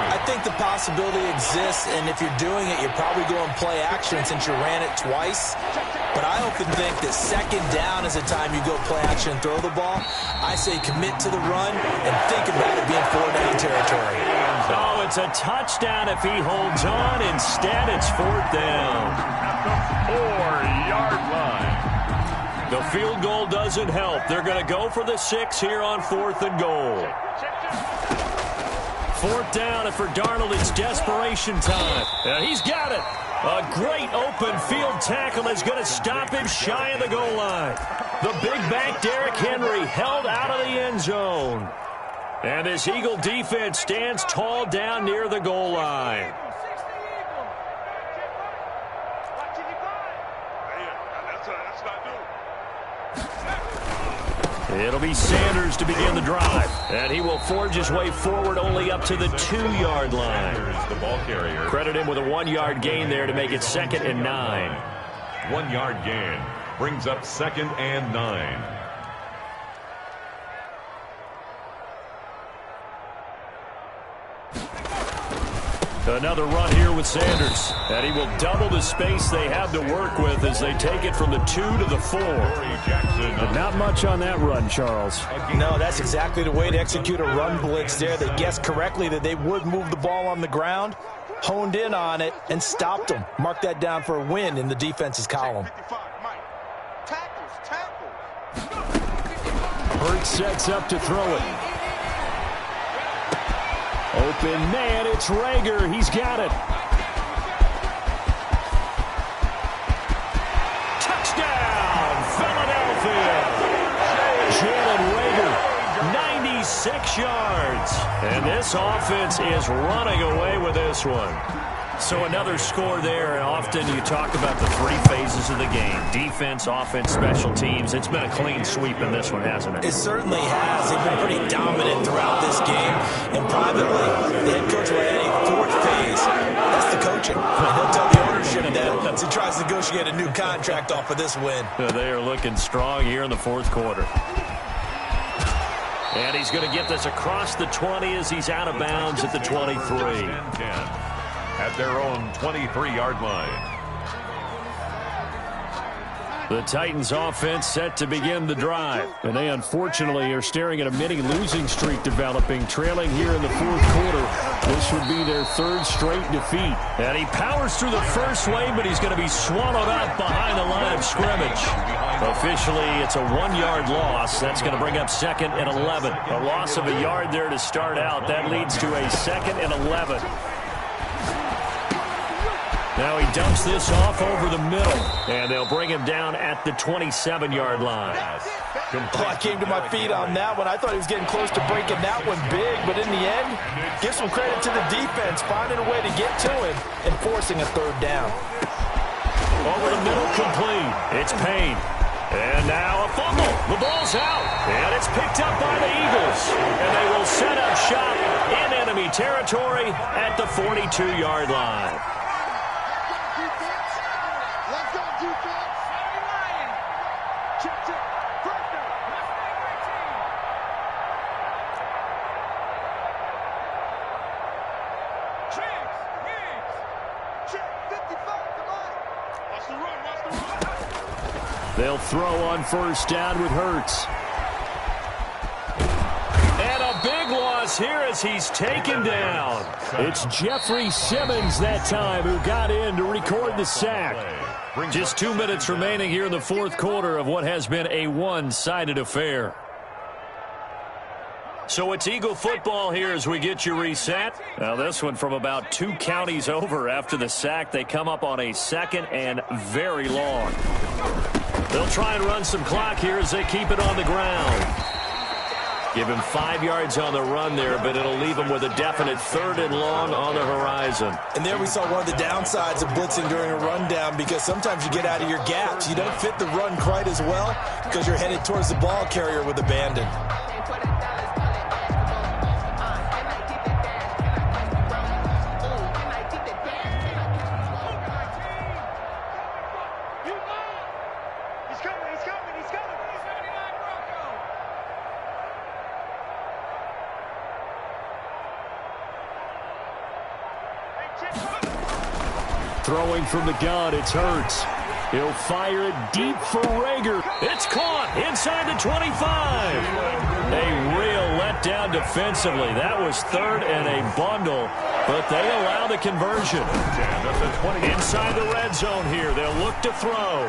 I think the possibility exists, and if you're doing it, you're probably going play action since you ran it twice. But I often think that second down is a time you go play action and throw the ball. I say commit to the run and think about it being 4-down territory. Oh, it's a touchdown if he holds on. Instead, it's 4th down. At the 4-yard line. The field goal doesn't help. They're going to go for the 6 here on 4th and goal. 4th down, and for Darnold, it's desperation time. And he's got it. A great open field tackle is going to stop him shy of the goal line. The big back Derrick Henry held out of the end zone. And this Eagle defense stands tall down near the goal line. It'll be Sanders to begin the drive. And he will forge his way forward only up to the 2-yard line. The ball carrier. Credit him with a 1-yard gain there to make it 2nd and 9. 1-yard gain brings up 2nd and 9. Another run here with Sanders. And he will double the space they have to work with as they take it from the 2 to the 4. But not much on that run, Charles. No, that's exactly the way to execute a run blitz there. They guessed correctly that they would move the ball on the ground, honed in on it, and stopped them. Mark that down for a win in the defense's column. Hurts sets up to throw it. Open man, it's Rager. He's got it. Touchdown, Philadelphia. Jalen Rager, 96 yards. And this offense is running away with this one. So another score there, and often you talk about the 3 phases of the game. Defense, offense, special teams. It's been a clean sweep in this one, hasn't it? It certainly has. They've been pretty dominant throughout this game. And privately, the head coach will add a 4th phase. That's the coaching. And he'll tell the ownership that as he tries to negotiate a new contract off of this win. They are looking strong here in the 4th quarter. And he's going to get this across the 20 as he's out of bounds at the 23. At their own 23-yard line. The Titans offense set to begin the drive. And they unfortunately are staring at a mini losing streak developing, trailing here in the 4th quarter. This would be their 3rd straight defeat. And he powers through the first wave, but he's going to be swallowed up behind the line of scrimmage. Officially, it's a 1-yard loss. That's going to bring up 2nd and 11. A loss of a yard there to start out. That leads to a 2nd and 11. Now he dumps this off over the middle, and they'll bring him down at the 27-yard line. Oh, I came to my feet on that one. I thought he was getting close to breaking that one big, but in the end, give some credit to the defense, finding a way to get to him and forcing a 3rd down. Over the middle, complete. It's Payne. And now a fumble. The ball's out, and it's picked up by the Eagles. And they will set up shop in enemy territory at the 42-yard line. They'll throw on 1st down with Hurts. And a big loss here as he's taken down. It's Jeffrey Simmons that time who got in to record the sack. Just 2 minutes remaining here in the 4th quarter of what has been a one-sided affair. So it's Eagle football here as we get you reset. Now this one from about 2 counties over after the sack. They come up on a 2nd and very long. They'll try and run some clock here as they keep it on the ground. Give him 5 yards on the run there, but it'll leave him with a definite 3rd and long on the horizon. And there we saw one of the downsides of blitzing during a rundown, because sometimes you get out of your gaps. You don't fit the run quite as well because you're headed towards the ball carrier with abandon. Throwing from the gun, it's Hurts. He'll fire it deep for Rager. It's caught inside the 25. A real letdown defensively. That was third and a bundle, but they allow the conversion. Inside the red zone here, they'll look to throw.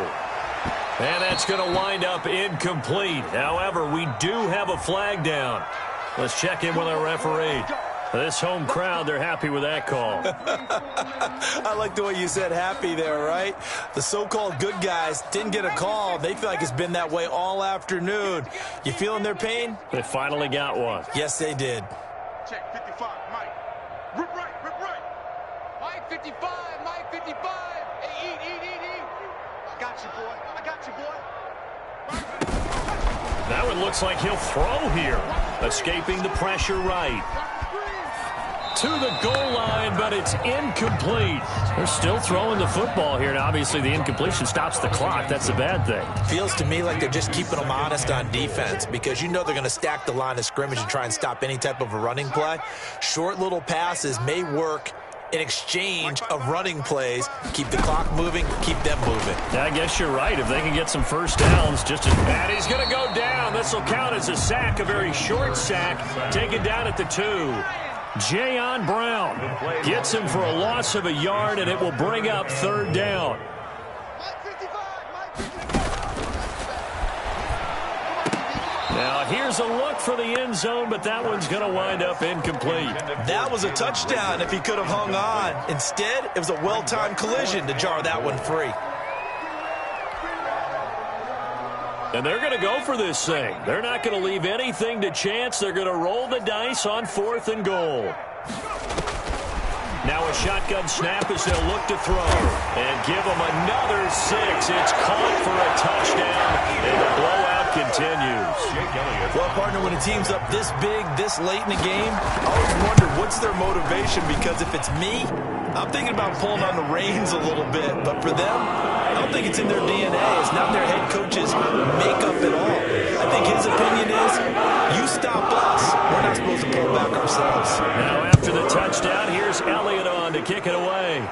And that's going to wind up incomplete. However, we do have a flag down. Let's check in with our referee. This home crowd, they're happy with that call. I like the way you said happy there, right? The so-called good guys didn't get a call. They feel like it's been that way all afternoon. You feeling their pain? They finally got one. Yes, they did. Check 55, Mike. Rip right. Mike 55, Mike 55. Hey, eat. I got you, boy. That one looks like he'll throw here. Escaping the pressure right. To the goal line, but it's incomplete. They're still throwing the football here, and obviously the incompletion stops the clock. That's a bad thing. Feels to me like they're just keeping them honest on defense because you know they're going to stack the line of scrimmage and try and stop any type of a running play. Short little passes may work in exchange of running plays. Keep the clock moving, keep them moving. Yeah, I guess you're right. If they can get some first downs, just as bad. He's going to go down. This will count as a sack, a very short sack, taken down at the 2. Jayon Brown gets him for a loss of a yard, and it will bring up third down. Now, here's a look for the end zone, but that one's going to wind up incomplete. That was a touchdown if he could have hung on. Instead, it was a well-timed collision to jar that one free. And they're going to go for this thing. They're not going to leave anything to chance. They're going to roll the dice on 4th and goal. Now a shotgun snap as they'll look to throw. And give them another 6. It's caught for a touchdown. And the blowout continues. Well, partner, when a team's up this big, this late in the game, I always wonder what's their motivation, because if it's me, I'm thinking about pulling on the reins a little bit. But for them, I don't think it's in their DNA. It's not their head coach's makeup at all. I think his opinion is, you stop us, we're not supposed to pull back ourselves. Now after the touchdown, here's Elliott on to kick it away.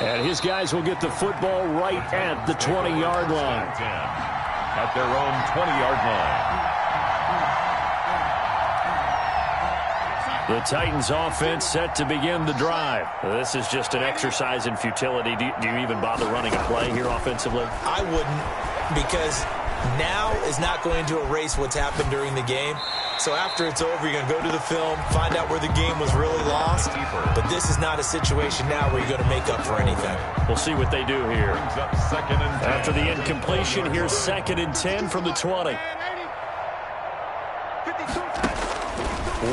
And his guys will get the football right at the 20-yard line. At their own 20-yard line. The Titans offense set to begin the drive. This is just an exercise in futility. Do you even bother running a play here offensively? I wouldn't, because now is not going to erase what's happened during the game. So after it's over, you're going to go to the film, find out where the game was really lost. But this is not a situation now where you're going to make up for anything. We'll see what they do here. Brings up 2nd and 10. After the incompletion, here's 2nd and 10 from the 20.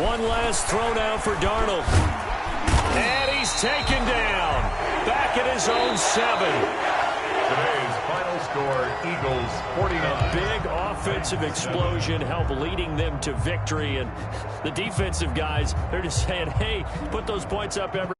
One last throw now for Darnold. And he's taken down. Back at his own 7. Today's final score, Eagles 49. Big offensive explosion help leading them to victory. And the defensive guys, they're just saying, hey, put those points up every